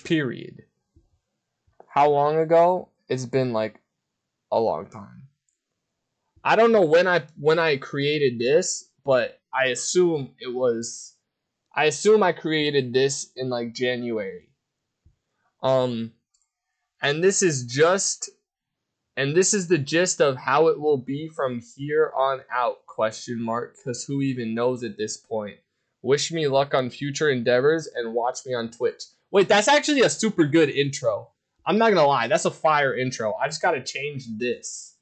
Period. How long ago? It's been like a long time. I don't know when I created this, but I assume I created this in like January. And this is the gist of how it will be from here on out, ? Because who even knows at this point? Wish me luck on future endeavors and watch me on Twitch. Wait, that's actually a super good intro. I'm not gonna lie, that's a fire intro. I just gotta change this.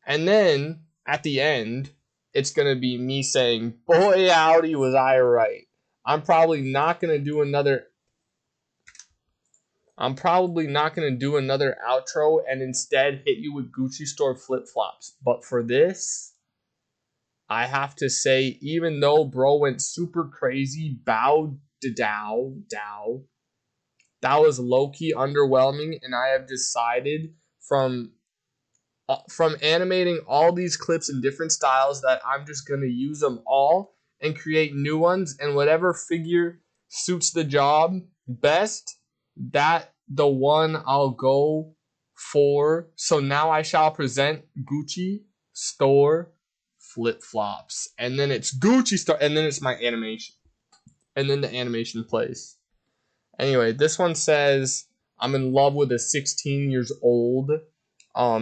And then, at the end, it's gonna be me saying, boy howdy was I right. I'm probably not gonna do another outro and instead hit you with Gucci store flip-flops. But for this, I have to say, even though bro went super crazy, bow to dow, that was low-key underwhelming, and I have decided from animating all these clips in different styles that I'm just going to use them all and create new ones, and whatever figure suits the job best, that the one I'll go for. So now I shall present Gucci store flip-flops, and then it's Gucci store, and then it's my animation, and then the animation plays. Anyway, this one says, I'm in love with a 16 years old,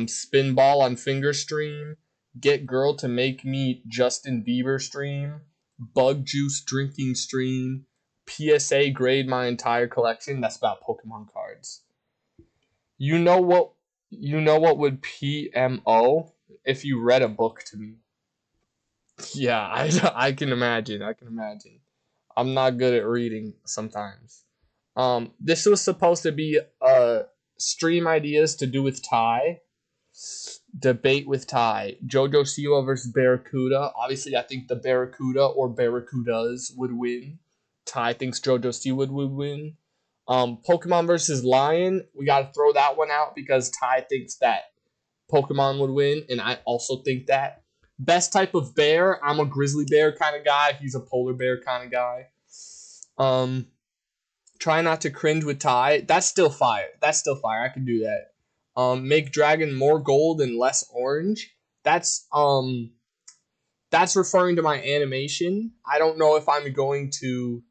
spin ball on finger stream, get girl to make me Justin Bieber stream, bug juice drinking stream, PSA grade my entire collection. That's about Pokemon cards. You know what would PMO if you read a book to me? Yeah, I can imagine. I'm not good at reading sometimes. This was supposed to be stream ideas to do with Ty. Debate with Ty. Jojo Siwa versus Barracuda. Obviously, I think the Barracuda or Barracudas would win. Ty thinks Jojo Siwa would win. Pokemon versus Lion. We got to throw that one out because Ty thinks that Pokemon would win, and I also think that. Best type of bear. I'm a grizzly bear kind of guy. He's a polar bear kind of guy. Try not to cringe with Ty. That's still fire. I can do that. Make dragon more gold and less orange. That's referring to my animation. I don't know if I'm going to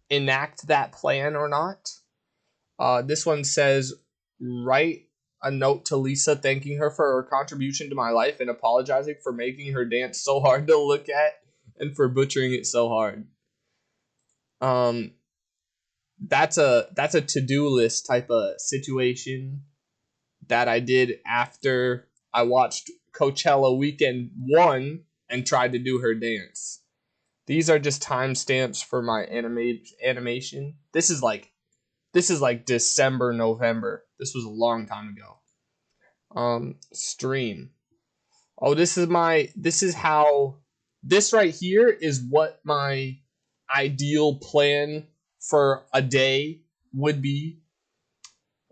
enact that plan or not. This one says, write a note to Lisa thanking her for her contribution to my life and apologizing for making her dance so hard to look at and for butchering it so hard. That's a to-do list type of situation that I did after I watched Coachella weekend 1 and tried to do her dance. These are just timestamps for my animation. This is like December, November. This was a long time ago. Stream. Oh, this right here is what my ideal plan for a day would be.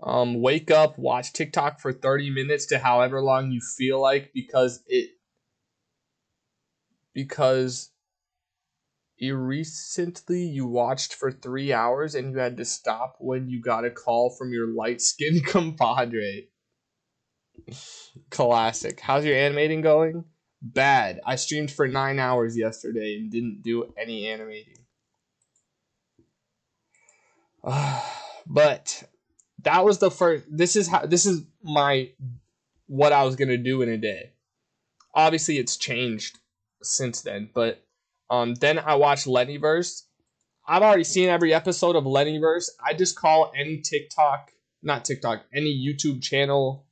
Wake up, watch TikTok for 30 minutes to however long you feel like, because recently you watched for 3 hours and you had to stop when you got a call from your light-skinned compadre. Classic. How's your animating going? Bad. I streamed for 9 hours yesterday and didn't do any animating. But that was the first. This is what I was gonna do in a day. Obviously, it's changed since then. But then I watched Lennyverse. I've already seen every episode of Lennyverse. I just call any any YouTube channel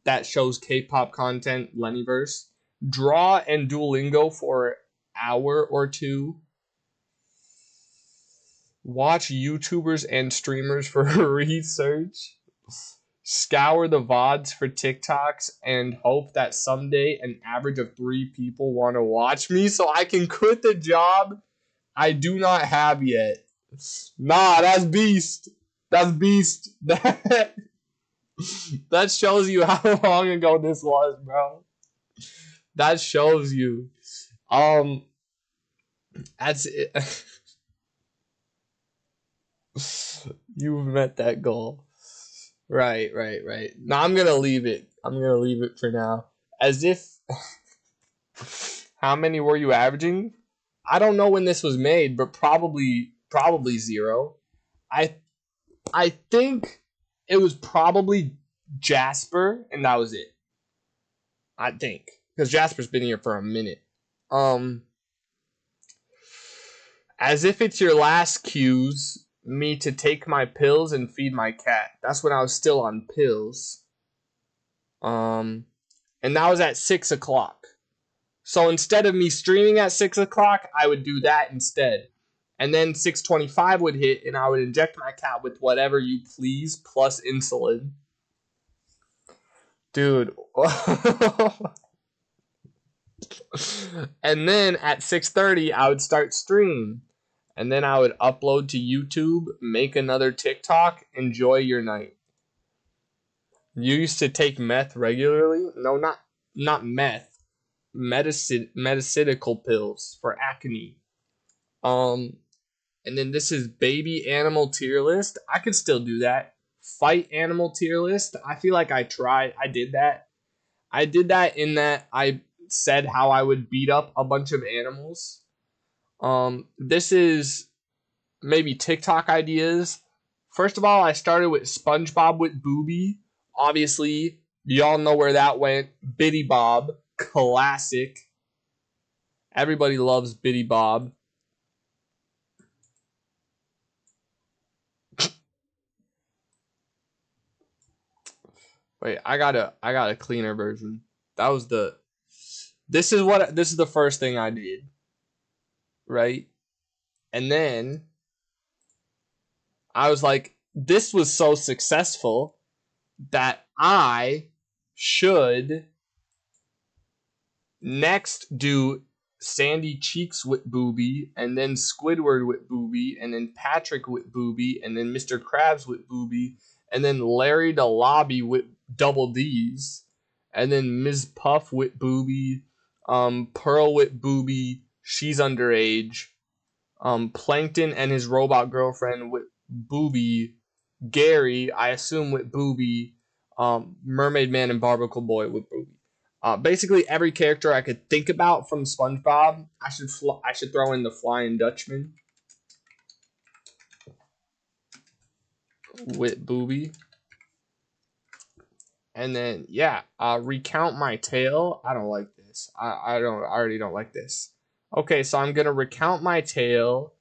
that shows K-pop content Lennyverse. Draw and Duolingo for an hour or two. Watch YouTubers and streamers for research. Scour the VODs for TikToks and hope that someday an average of 3 people want to watch me so I can quit the job I do not have yet. Nah, that's beast. That's beast. That shows you how long ago this was, bro. That shows you. That's it. You've met that goal. Right. No, I'm gonna leave it. I'm gonna leave it for now. As if... How many were you averaging? I don't know when this was made, but probably 0. I think it was probably Jasper, and that was it. I think. Because Jasper's been here for a minute. As if it's your last cues... me to take my pills and feed my cat. That's when I was still on pills. And that was at 6 o'clock. So instead of me streaming at 6 o'clock, I would do that instead. And then 6:25 would hit, and I would inject my cat with whatever you please, plus insulin. Dude. And then at 6:30, I would start stream. And then I would upload to YouTube, make another TikTok, enjoy your night. You used to take meth regularly? No, not meth. Medicinal pills for acne. And then this is baby animal tier list. I could still do that. Fight animal tier list. I feel like I did that. I did that in that I said how I would beat up a bunch of animals. This is maybe TikTok ideas. First of all, I started with SpongeBob with Booby. Obviously, y'all know where that went. Biddy Bob, classic. Everybody loves Biddy Bob. Wait, I got a cleaner version. That was this is the first thing I did. Right? And then I was like, this was so successful that I should next do Sandy Cheeks with Booby, and then Squidward with Booby, and then Patrick with Booby, and then Mr. Krabs with Booby, and then Larry the Lobby with Double D's, and then Ms. Puff with Booby, Pearl with Booby, she's underage, Plankton and his robot girlfriend with Booby, Gary, I assume with Booby, Mermaid Man and Barbacle Boy with Booby. Basically every character I could think about from SpongeBob. I should throw in the Flying Dutchman with Booby. And then recount my tale. I don't like this. I already don't like this. Okay, so I'm gonna recount my tale,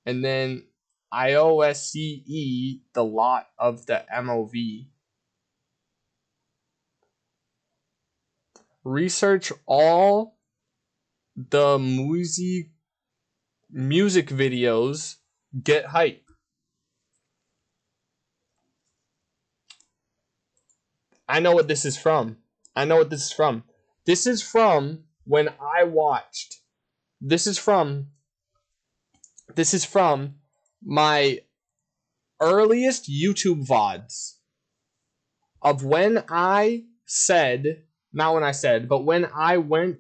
and then IOSCE the lot of the MOV. Research all the music videos. Get hype. I know what this is from. This is from when I watched. This is from my earliest YouTube VODs of when I said, not when I said, but when I when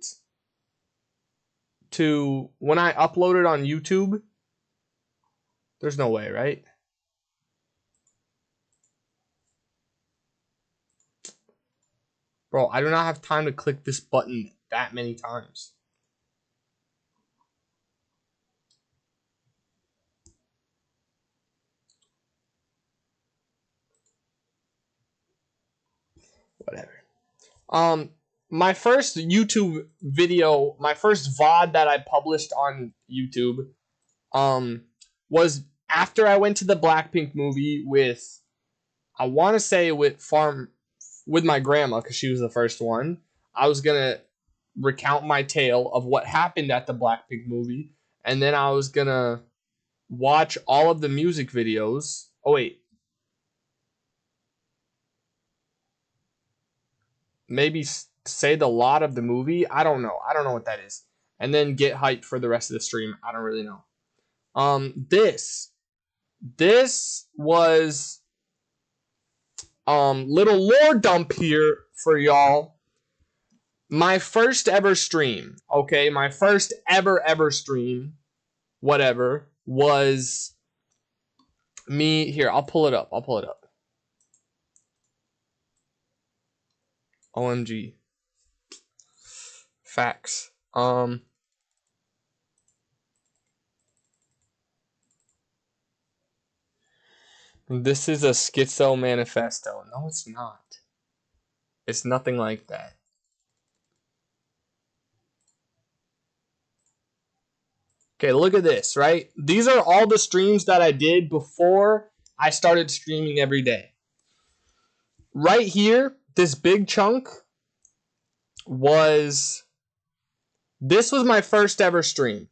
I uploaded on YouTube. There's no way, right? Bro, I do not have time to click this button that many times. Whatever. My first YouTube video, my first VOD that I published on YouTube, was after I went to the Blackpink movie with, I want to say with my grandma, because she was the first one. I was gonna recount my tale of what happened at the Blackpink movie, and then I was gonna watch all of the music videos. Oh wait. Maybe say the lot of the movie. I don't know what that is. And then get hyped for the rest of the stream. I don't really know. This was little lore dump here for y'all. My first ever stream, okay? My first ever stream, whatever, was me. Here, I'll pull it up. OMG. Facts. This is a schizo manifesto. No, it's not. It's nothing like that. Okay, look at this, right? These are all the streams that I did before I started streaming every day. Right here, this big chunk was... This was my first ever stream.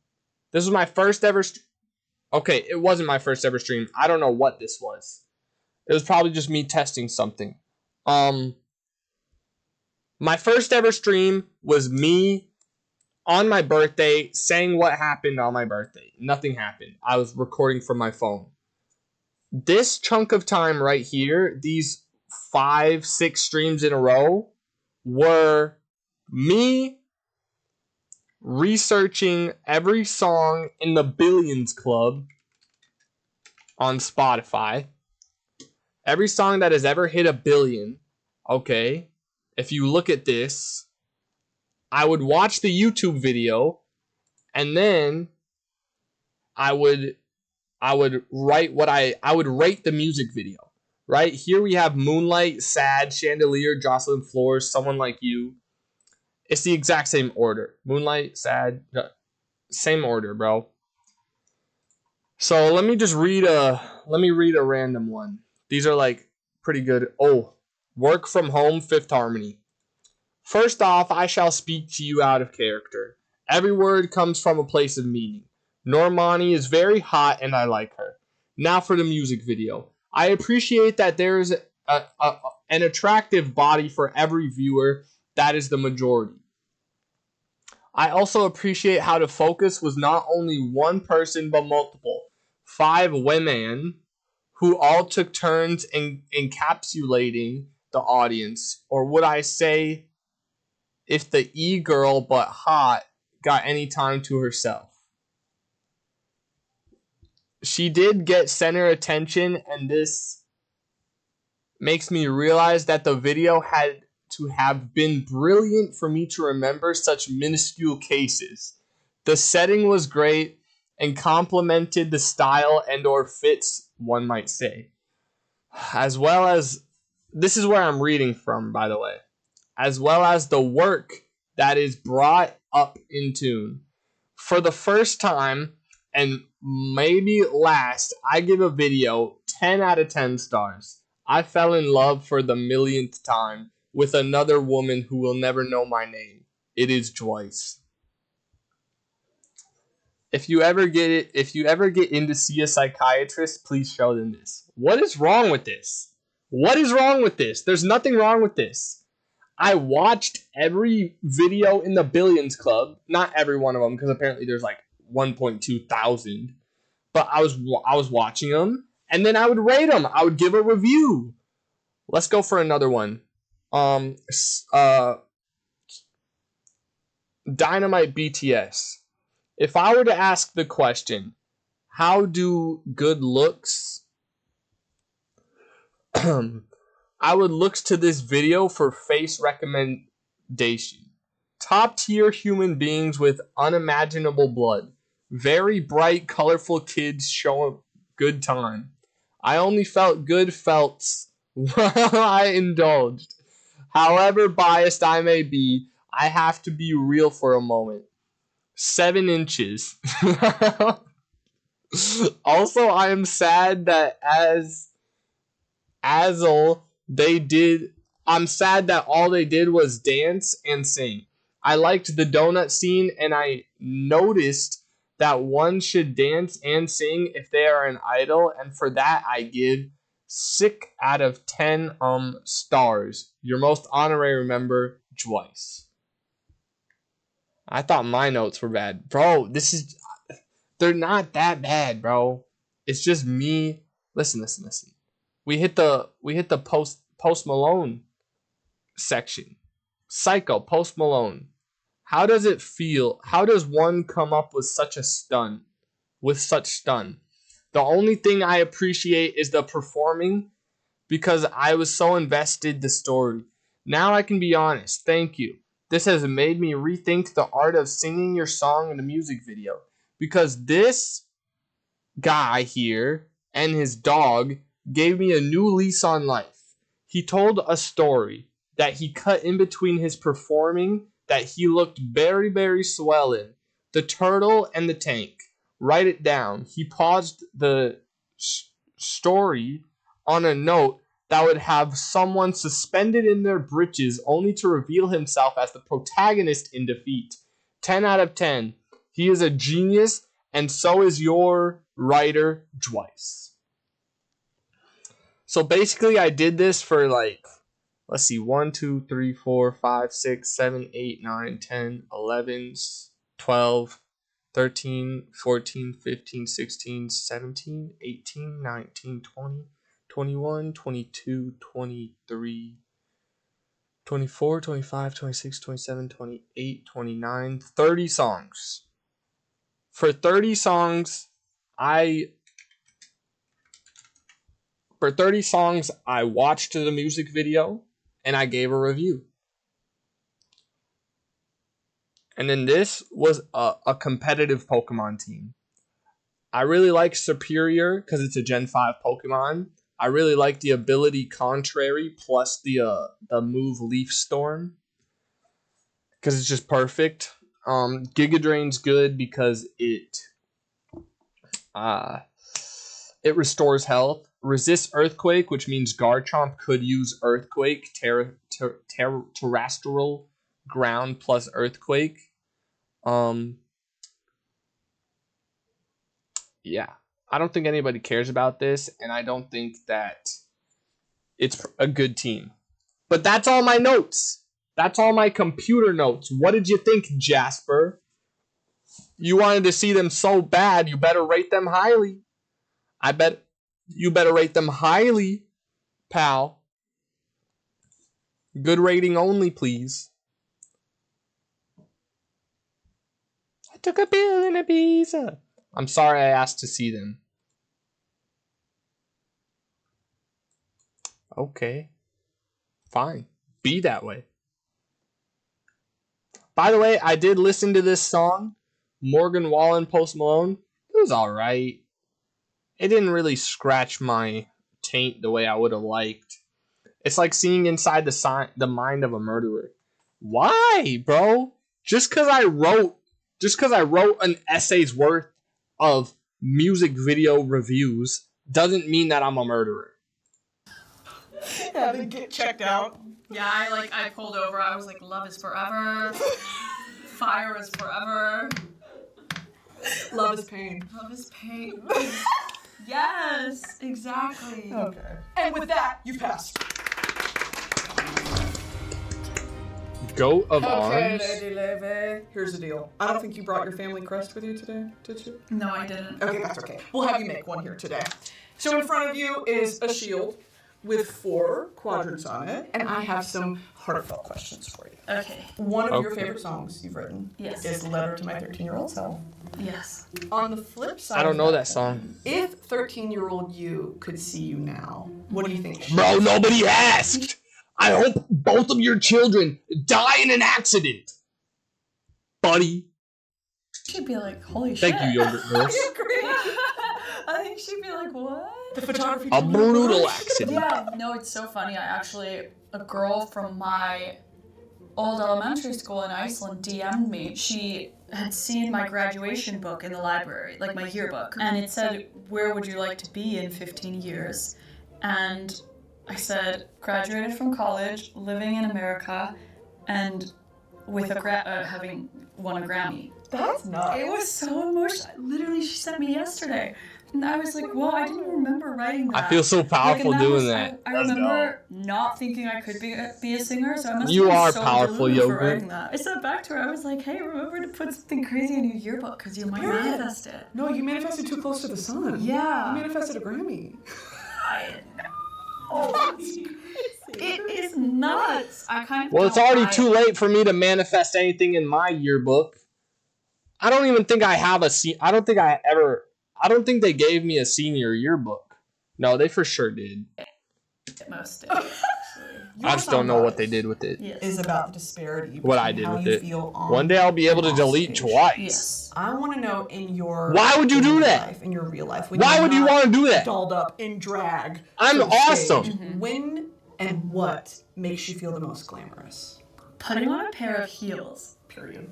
Okay, it wasn't my first ever stream. I don't know what this was. It was probably just me testing something. My first ever stream was me on my birthday saying what happened on my birthday. Nothing happened. I was recording from my phone. This chunk of time right here, these 5-6 streams in a row, were me researching every song in the Billions Club on Spotify. Every song that has ever hit 1 billion. Okay. If you look at this, I would watch the YouTube video and then I would write I would rate the music video. Right? Here we have Moonlight, Sad, Chandelier, Jocelyn Flores, Someone Like You. It's the exact same order. Moonlight, Sad, same order, bro. So let me read a random one. These are like pretty good. Oh, Work From Home, Fifth Harmony. First off, I shall speak to you out of character. Every word comes from a place of meaning. Normani is very hot and I like her. Now for the music video. I appreciate that there is an attractive body for every viewer. That is the majority. I also appreciate how the focus was not only one person but multiple. 5 women who all took turns in encapsulating the audience. Or would I say, if the e-girl but hot got any time to herself. She did get center attention, and this makes me realize that the video had to have been brilliant for me to remember such minuscule cases. The setting was great and complemented the style and or fits, one might say. As well as, this is where I'm reading from, by the way. As well as the work that is brought up in tune. For the first time, and maybe last, I give a video 10 out of 10 stars. I fell in love for the millionth time. with another woman who will never know my name. It is Joyce. If you ever get in to see a psychiatrist, please show them this. What is wrong with this? What is wrong with this? There's nothing wrong with this. I watched every video in the Billions Club. Not every one of them, because apparently there's like 1.2 thousand. But I was watching them, and then I would rate them. I would give a review. Let's go for another one. Dynamite BTS. If I were to ask the question, how do good looks? I would look to this video for face recommendation. Top tier human beings with unimaginable blood. Very bright, colorful kids show a good time. I only felt good felts while I indulged. However biased I may be, I have to be real for a moment. 7 inches. Also, I am sad that I'm sad that all they did was dance and sing. I liked the donut scene, and I noticed that one should dance and sing if they are an idol, and for that I give 6 out of 10 stars. Your most honorary member, Joyce. I thought my notes were bad. Bro, they're not that bad, bro. It's just me. Listen. We hit the Post Malone section. Psycho, Post Malone. How does it feel? How does one come up with such stun? The only thing I appreciate is the performing, because I was so invested the story. Now I can be honest. Thank you. This has made me rethink the art of singing your song in a music video, because this guy here and his dog gave me a new lease on life. He told a story that he cut in between his performing that he looked very, very swell in. The turtle and the tank. Write it down. He paused the story on a note that would have someone suspended in their britches only to reveal himself as the protagonist in defeat. 10 out of 10. He is a genius, and so is your writer, Joyce. So basically, I did this for 1, 2, 3, 4, 5, 6, 7, 8, 9, 10, 11, 12, 13, 14, 15, 16, 17, 18, 19, 20, 21, 22, 23, 24, 25, 26, 27, 28, 29, 30 songs. For 30 songs, I watched the music video and I gave a review. And then this was a competitive Pokemon team. I really like Superior because it's a Gen 5 Pokemon. I really like the ability Contrary plus the move Leaf Storm because it's just perfect. Giga Drain's good because it restores health. Resists Earthquake, which means Garchomp could use Earthquake, Terrestrial, Ground plus Earthquake. Yeah. I don't think anybody cares about this, and I don't think that it's a good team. But that's all my notes. That's all my computer notes. What did you think, Jasper? You wanted to see them so bad, you better rate them highly. I bet you better rate them highly, pal. Good rating only, please. I took a pill and a pizza. I'm sorry I asked to see them. Okay. Fine. Be that way. By the way, I did listen to this song, Morgan Wallen, Post Malone. It was alright. It didn't really scratch my taint the way I would have liked. It's like seeing inside the mind of a murderer. Why, bro? Just because I wrote an essay's worth of music video reviews doesn't mean that I'm a murderer. Yeah, they get checked out. Yeah, I pulled over. I was like, love is forever. Fire is forever. Love is pain. Love is pain. Yes, exactly. Okay. And with that, you passed. Goat of Okay, arms. Lady Levy. Here's the deal. I don't think you brought your family crest with you today, did you? No, I didn't. Okay, that's okay. We'll have you make one here today. So in front of you is a shield with 4 quadrants on it, and I have some heartfelt questions for you. Okay. One of your favorite songs you've written Yes. is Letter to My 13-Year-Old Self. Yes. On the flip side, I don't know that song. If 13-year-old you could see you now, what do you think? Bro, nobody asked. I hope both of your children die in an accident. Buddy. She'd be like, holy shit. Thank you, yogurt nurse. I think she'd be like, what? The photography. A brutal accident. Yeah, no, it's so funny. A girl from my old elementary school in Iceland DM'd me. She had seen my graduation book in the library, like my yearbook, and it said, where would you like to be in 15 years? And I said, graduated from college, living in America, and with having won a Grammy. That's nuts. It was so emotional. Literally, she sent me yesterday. And I was like, whoa, I didn't remember writing that. I feel so powerful doing that. I remember not thinking I could be a singer, so I must You have been are so powerful, delulu for yogurt. writing that. I sent back to her, I was like, hey, remember to put something crazy in your yearbook, because you might manifest it. No, you manifested too close to the sun. Yeah. You manifested a Grammy. I know. It is nuts. I kind of Well, it's don't already buy too it. late for me to manifest anything in my yearbook. I don't even think I have I don't think they gave me a senior yearbook. No, they for sure did. Most did, actually. I just don't know what they did with it. Yes. Is about the disparity What I between did how with you it. feel on One day I'll be able to and off delete stage. twice. Yes. I want to know in your Why would you in do your that? life, in your real life. When Why you're would you not want to do that? dolled up in drag. I'm to the awesome. stage, When and what makes you feel the most glamorous? Putting on a pair of heels. Period.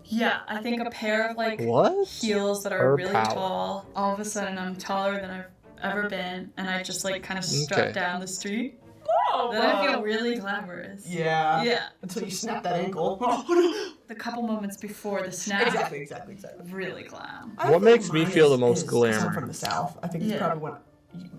Yeah, I think a pair of What? heels that are Her really power. tall. All of a sudden, I'm taller than I've ever been, and I just kind of strut Okay. down the street. Then I feel really glamorous. Yeah. Yeah. Until you snap that ankle. The couple moments before the snap. Exactly. Really glam. What makes me feel the most 'cause I'm glamour? from the South. I think it's Yeah. probably when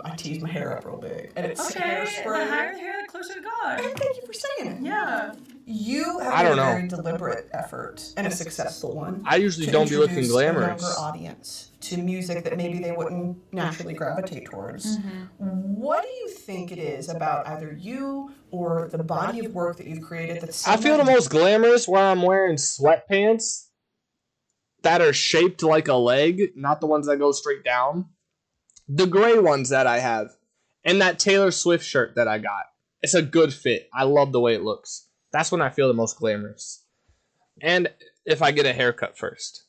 I tease my hair up real big. And it's Okay, hairspray. the higher the hair, the closer to God. Thank you for saying it. Yeah. You have I made don't a know. very deliberate effort and a successful one. I usually to don't be looking introduce glamorous. A younger audience to music that maybe they wouldn't naturally gravitate towards. What do you think it is about either you or the body of work that you've created that's I feel the similar- most glamorous when I'm wearing sweatpants that are shaped like a leg, not the ones that go straight down. The gray ones that I have. And that Taylor Swift shirt that I got. It's a good fit. I love the way it looks. That's when I feel the most glamorous. And if I get a haircut first.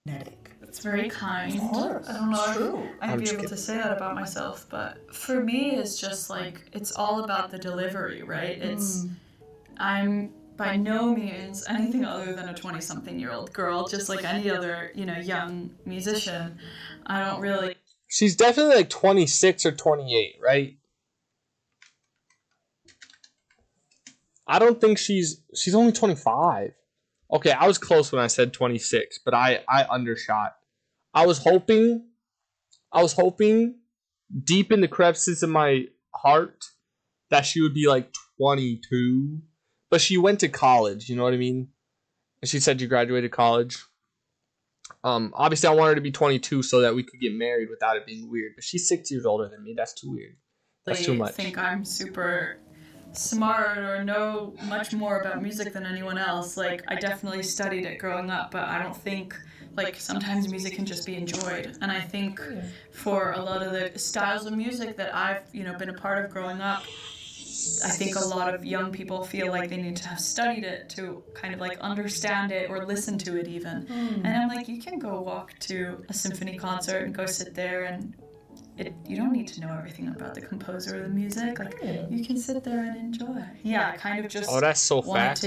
It's very kind. Of course, I don't know it's if true. I'd I'm be just able to kidding. say that about myself, but for me, it's just it's all about the delivery, right? I'm by no means anything other than a 20-something-year-old girl, just like any other, young musician. I don't really. She's definitely 26 or 28, right? I don't think she's only 25. Okay, I was close when I said 26, but I undershot. I was hoping deep in the crevices of my heart that she would be 22, but she went to college, you know what I mean? And she said she graduated college. Obviously I want her to be 22 so that we could get married without it being weird, but she's 6 years older than me. That's too weird. That's too much. Think I'm super smart or know much more about music than anyone else. I definitely studied it growing up, but I don't think sometimes music can just be enjoyed. And I think for a lot of the styles of music that I've been a part of growing up, I think a lot of young people feel like they need to have studied it to kind of understand it or listen to it even. And I'm you can go walk to a symphony concert and go sit there and you don't need to know everything about the composer or the music. Like you can sit there and enjoy. Yeah, I kind of just that's so want fast.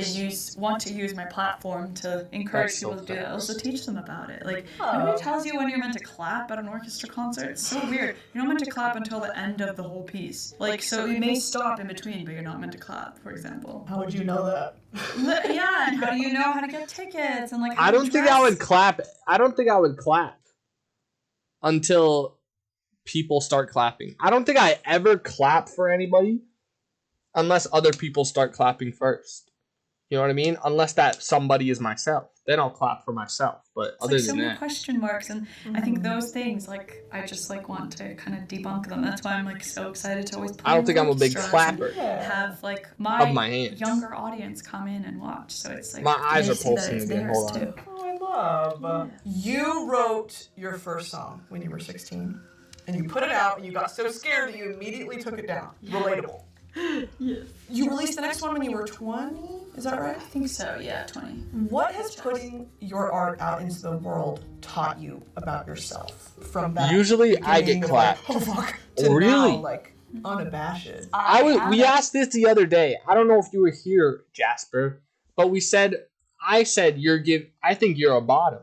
to use my platform to encourage That's so people to do it. fast. Also teach them about it. Like nobody tells you when you're meant to clap at an orchestra concert. It's so weird. You're not meant to clap until the end of the whole piece. Like so you may stop in between, but you're not meant to clap, for example. How would you know that? Yeah, and how do you know how to get tickets and like how I to don't think I dress? would clap. I don't think I would clap until people start clapping. I don't think I ever clap for anybody unless other people start clapping first. You know what I mean? Unless that somebody is myself. Then I'll clap for myself. But It's other like so than many that, question marks, and I think those things, like, I just like want to kind of debunk them. That's why I'm like so excited to always. I don't think I'm a big clapper. And have like Of my hands. younger audience come in and watch. So it's like My eyes they are see that pulsing it's again. theirs Hold on. too. Oh, I love. You wrote your first song when you were 16, and you put it out, and you got so scared that you immediately took it down. Relatable. Yes. You released the next one when you were 20? Is that right? I think so. Yeah, 20. What has putting your art out into the world taught you about yourself? From that Usually I get beginning of, like, clapped. oh fuck, to Really? now, like, unabashed. We asked this the other day. I don't know if you were here, Jasper, but I said I think you're a bottom.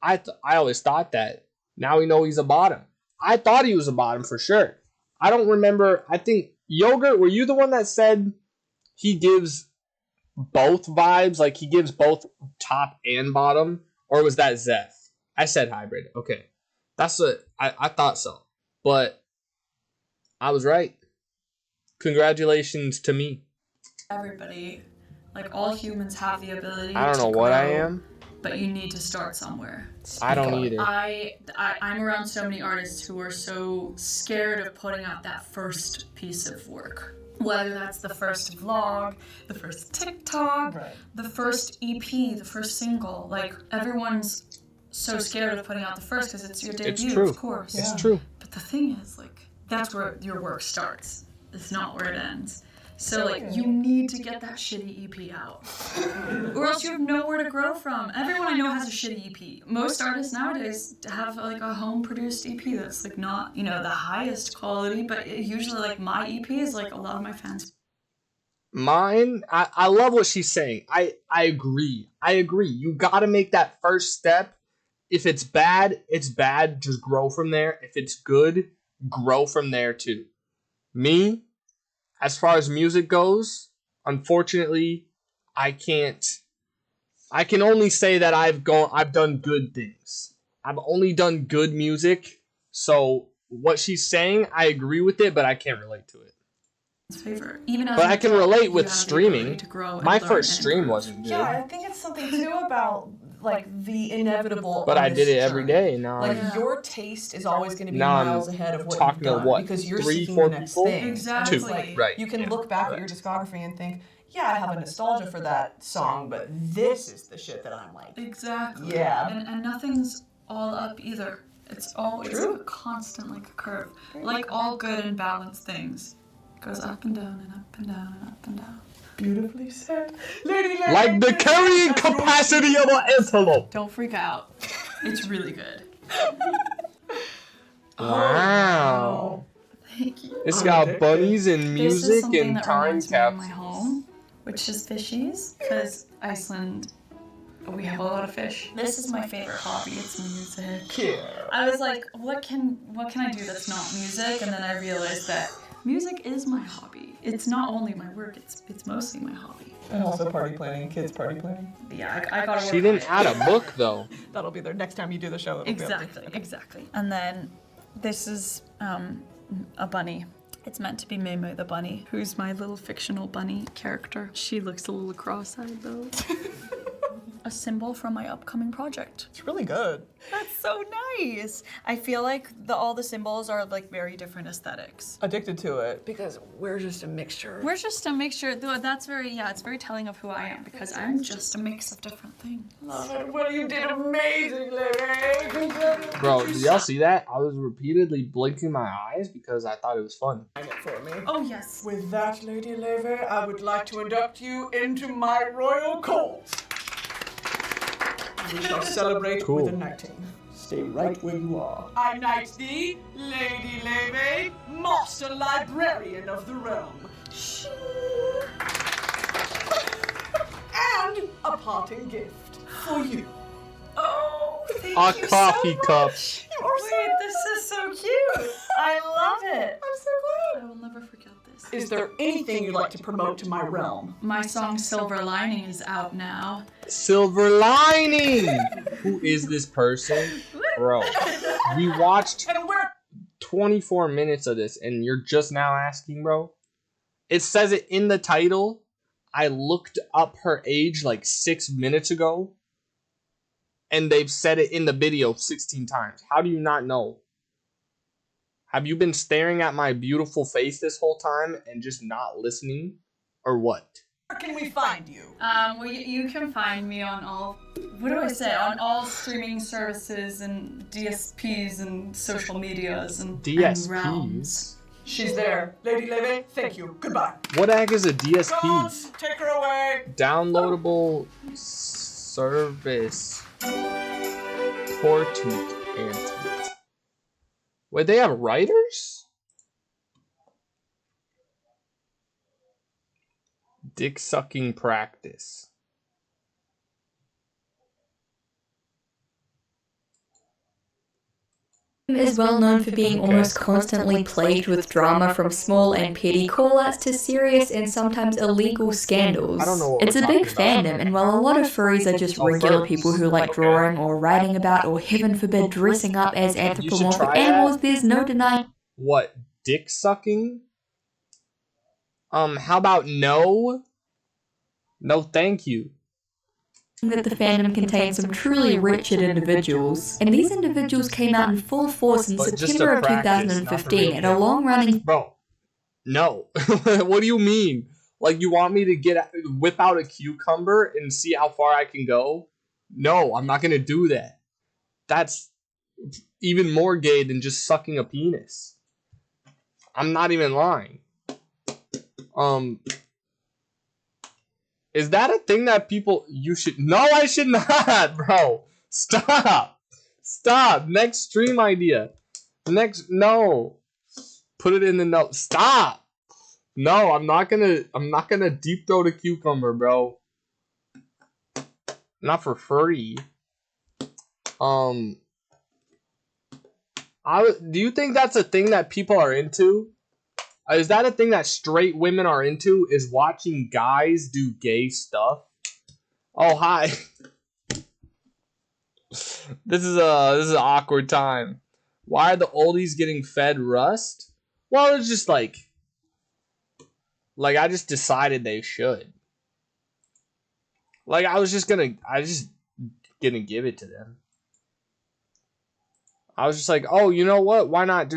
I always thought that. Now we know he's a bottom. I thought he was a bottom for sure. I don't remember. I think Yogurt, were you the one that said he gives both vibes? Like he gives both top and bottom? Or was that Zeph? I said hybrid. Okay. I thought so. But I was right. Congratulations to me. Everybody, like all humans, have the ability. I don't know to what I grow, am. But you need to start somewhere. I don't either. I'm around so many artists who are so scared of putting out that first piece of work. Whether that's the first vlog, the first TikTok, the first EP, the first single. Like, everyone's so scared of putting out the first because it's your debut, It's true. of course. It's true. But the thing is, like, that's where your work starts. It's not where it ends. So, like, you need to get that shitty EP out. Or else you have nowhere to grow from. Everyone I know has a shitty EP. Most artists nowadays have, like, a home-produced EP that's, like, not, you know, the highest quality, but usually, like, my EP is, like, a lot of my fans. Mine, I love what she's saying. I agree. You gotta make that first step. If it's bad, just grow from there. If it's good, grow from there too. Me, as far as music goes, unfortunately, I can only say that I've done good things. I've only done good music. So what she's saying, I agree with it, but I can't relate to it. Favor. Even as But an I can adult, relate you with have the streaming. ability to grow and My learn first and stream improve. wasn't good. Yeah, I think it's something too about like the inevitable. But on I this did it every journey. day. Now Like I'm your taste is always going to be Now I'm miles ahead of what talking you've to done what, because you're 3, seeking 4 the next people? thing. Exactly. And it's like, Right, you can yeah. look back at your discography and think, yeah, I have a nostalgia for that song, but this is the shit that I'm like. Exactly. Yeah. And nothing's all up either. It's always a constant, like a curve. Like all good and balanced things. It goes up and down and up and down and up and down. Beautifully said. Lady Lang, like the carrying capacity of an antelope. Don't freak out. It's really good. Wow. Thank you. It's got bunnies and This is music something and that time reminds me of my capsules. home, which is fishies, because Iceland, we have a lot of fish. This is my favorite hobby. It's music. I was like, what can I do that's not music? And then I realized that music is my hobby. It's not only my work. It's mostly my hobby. And also party planning, kids party planning. Yeah, I gotta work. She didn't add a book though. That'll be there next time you do the show. Exactly. And then this is a bunny. It's meant to be Memo the bunny, who's my little fictional bunny character. She looks a little cross-eyed though. A symbol from my upcoming project. It's really good. That's so nice. I feel like all the symbols are like very different aesthetics. Addicted to it because we're just a mixture. We're just a mixture. That's it's very telling of who I am because I'm just a mix of different things. Well, you did amazing, Larry. Bro, did y'all see that? I was repeatedly blinking my eyes because I thought it was fun. For me. Oh yes. With that, Lady Leve, I would like to induct you into my royal court. We shall celebrate Cool. with a knighting. Stay right where you are. I knight thee, Lady Leve, Master Librarian of the Realm. And a parting gift for you. Oh, thank A you coffee so cup. much. Wait, this is so cute. I love it. I'm so glad. I will never forget this. Is there anything you'd like to promote to my realm? My song Silver Lining is out now. Silver Lining! Who is this person? Bro, we watched And we're 24 minutes of this and you're just now asking, bro? It says it in the title. I looked up her age like 6 minutes ago. And they've said it in the video 16 times. How do you not know? Have you been staring at my beautiful face this whole time and just not listening? Or what? where can we find you? Well, you can find me on all, what do I say, on all streaming services and DSPs and social medias and realms. DSPs? She's there. Lady Leve, thank you. Goodbye. What the heck is a Go on, DSP? take her away. Downloadable service. Portweet and tweet. Wait, they have writers? Dick sucking practice. Is well known for being almost constantly plagued with drama, from small and petty call-outs to serious and sometimes illegal scandals. I don't know what It's we're a big talking fandom, and while a lot of furries are just regular people who like drawing or writing about or heaven forbid dressing up as anthropomorphic try that. animals, there's no denying What? Dick sucking? How about no? No, thank you. that the fandom contains some truly wretched individuals. And these individuals came out in full force in But just September a of practice, not the 2015 real at a long-running Bro, no. What do you mean? Like, you want me to whip out a cucumber and see how far I can go? No, I'm not gonna do that. That's even more gay than just sucking a penis. I'm not even lying. Is that a thing that people... You should... No, I should not, bro. Stop. Stop. Next stream idea. No. Put it in the note. Stop. No, I'm not gonna deep throat a cucumber, bro. Not for free. Do you think that's a thing that people are into? Is that a thing that straight women are into? Is watching guys do gay stuff? Oh, hi. This is an awkward time. Why are the oldies getting fed rust? Well, it's just like I just decided they should. Like, I was just gonna give it to them. I was just like, oh, you know what? Why not?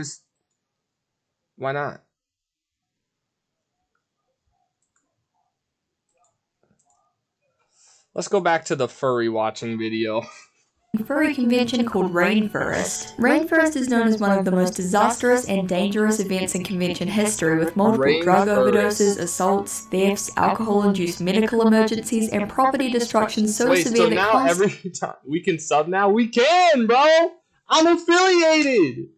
Let's go back to the furry watching video. furry convention called Rainforest. Rainforest is known as one of the most disastrous and dangerous events in convention history, with multiple drug overdoses, assaults, thefts, alcohol-induced medical emergencies, and property destruction so Wait, severe so that now every time we can sub now? We can, bro! I'm affiliated!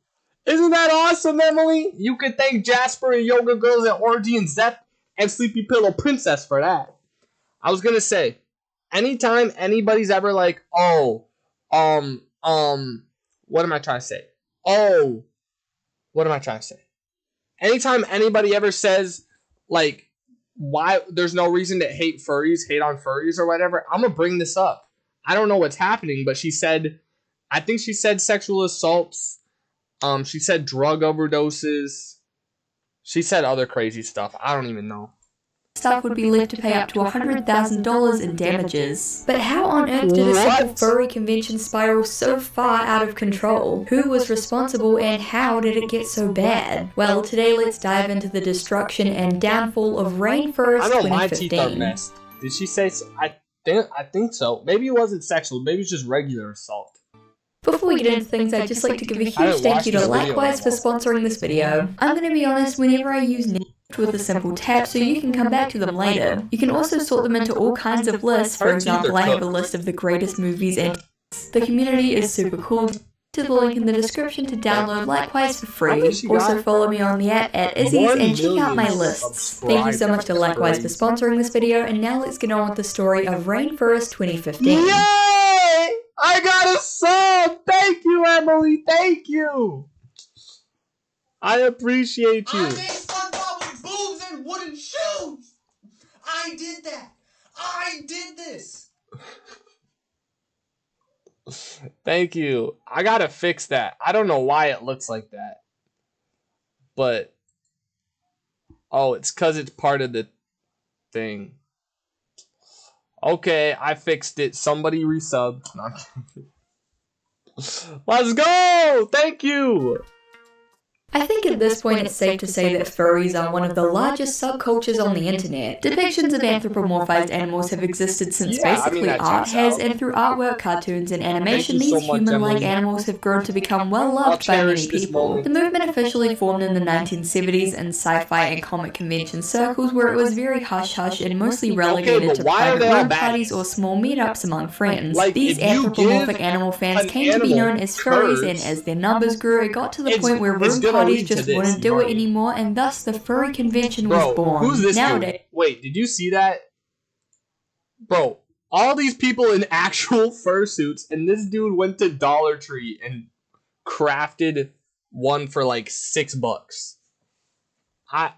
Isn't that awesome, Emily? You could thank Jasper and Yoga Girls and Orgy and Zep and Sleepy Pillow Princess for that. I was gonna say, anytime anybody's ever like, what am I trying to say? Anytime anybody ever says, like, why there's no reason to hate on furries or whatever, I'm gonna bring this up. I don't know what's happening, but I think she said sexual assaults. She said drug overdoses. She said other crazy stuff. I don't even know. staff would be left to pay up to $100,000 in damages. But how on earth did a simple furry convention spiral so far out of control? Who was responsible and how did it get so bad? Well, today let's dive into the destruction and downfall of Rainforest I know 2015. my teeth are messed. Did she say so? I think so. Maybe it wasn't sexual. Maybe it's just regular assault. Before we get into things, I'd just like to give a huge thank you to Likewise for sponsoring this video. I'm going to be honest, whenever I use with a simple tap, so you can come back to them later. You can also sort them into all kinds of lists. For example, I have a list of the greatest movies, and the community is super cool. to the link in the description to download Likewise for free. much you Also got? follow me on the app at Izzy's 1 and check out my million lists. Thank you so much to Likewise for sponsoring this video, and now let's get on with the story of Rainforest 2015. Yay! I got a sub! Thank you, Emily! Thank you! I appreciate you. I made SpongeBob with boobs and wooden shoes! I did that! I did this! Thank you. I gotta fix that. I don't know why it looks like that. But... oh, it's because it's part of the thing. Okay, I fixed it. Somebody resub. No, I'm kidding. Let's go! Thank you! I think at this point it's safe to say that furries are one of the largest subcultures on the internet. Depictions of anthropomorphized animals have existed since basically art has, and through artwork, cartoons, and animation, these human-like animals have grown to become well-loved by many people. The movement officially formed in the 1970s in sci-fi and comic convention circles, where it was very hush-hush and mostly relegated to private run parties or small meetups among friends. These anthropomorphic animal fans came to be known as furries, and as their numbers grew, it got to the point where room parties just wouldn't do it anymore, and thus the furry convention was born. Who's this Nowadays, dude? Wait, did you see that? Bro, all these people in actual fursuits, and this dude went to Dollar Tree and crafted one for like $6. I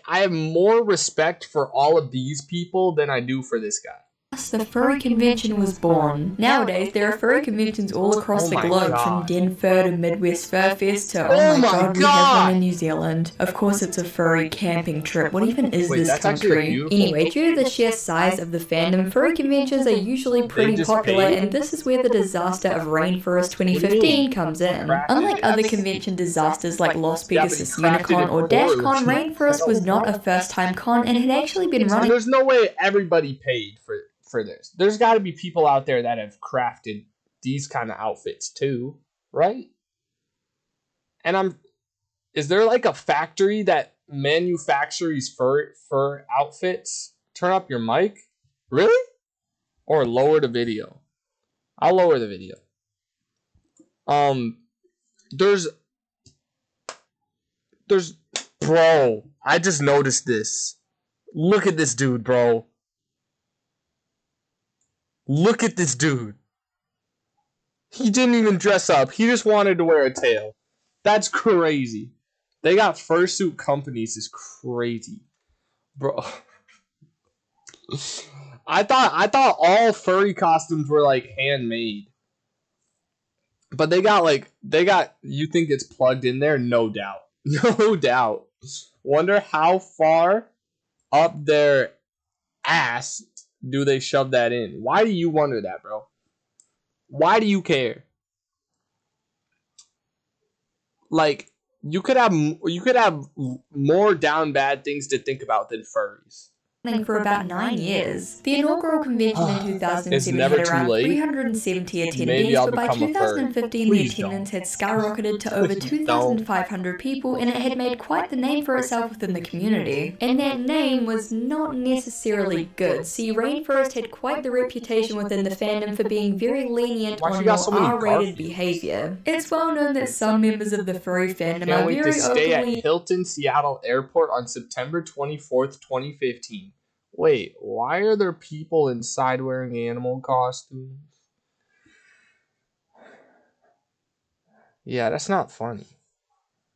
have more respect for all of these people than I do for this guy. the furry convention was born. Nowadays, there are furry conventions all across the globe, from Denfur to Midwest Fur Fest to, oh my god, we have one in New Zealand. Of course, it's a furry camping trip. What even is this country? Anyway, due to the sheer size of the fandom, furry conventions are usually pretty popular, and this is where the disaster of Rainforest 2015 comes in. Unlike other convention disasters like Las Vegas Unicon or DashCon, Rainforest was not a first-time con and had actually been running. There's no way everybody paid for this. There's got to be people out there that have crafted these kind of outfits too, right? And is there like a factory that manufactures fur outfits? Turn up your mic? Really? Or lower the video. I'll lower the video. There's bro, I just noticed this. Look at this dude, bro. Look at this dude. He didn't even dress up. He just wanted to wear a tail. That's crazy. They got fursuit companies is crazy. Bro. I thought all furry costumes were like handmade. But they got you think it's plugged in there? No doubt. No doubt. Wonder how far up their ass do they shove that in? Why do you wonder that, bro? Why do you care? Like, you could have more down bad things to think about than furries. For about 9 years. The inaugural convention in 2007 had around 370 attendees, but by 2015 the attendance had skyrocketed to over 2,500 people, and it had made quite the name for itself within the community. And that name was not necessarily good. See, Rainforest had quite the reputation within the fandom for being very lenient on more R-rated behavior. It's well known that some members of the furry fandom are very openly... stay at Hilton Seattle Airport on September 24th, 2015. Wait, why are there people inside wearing animal costumes? Yeah, that's not funny.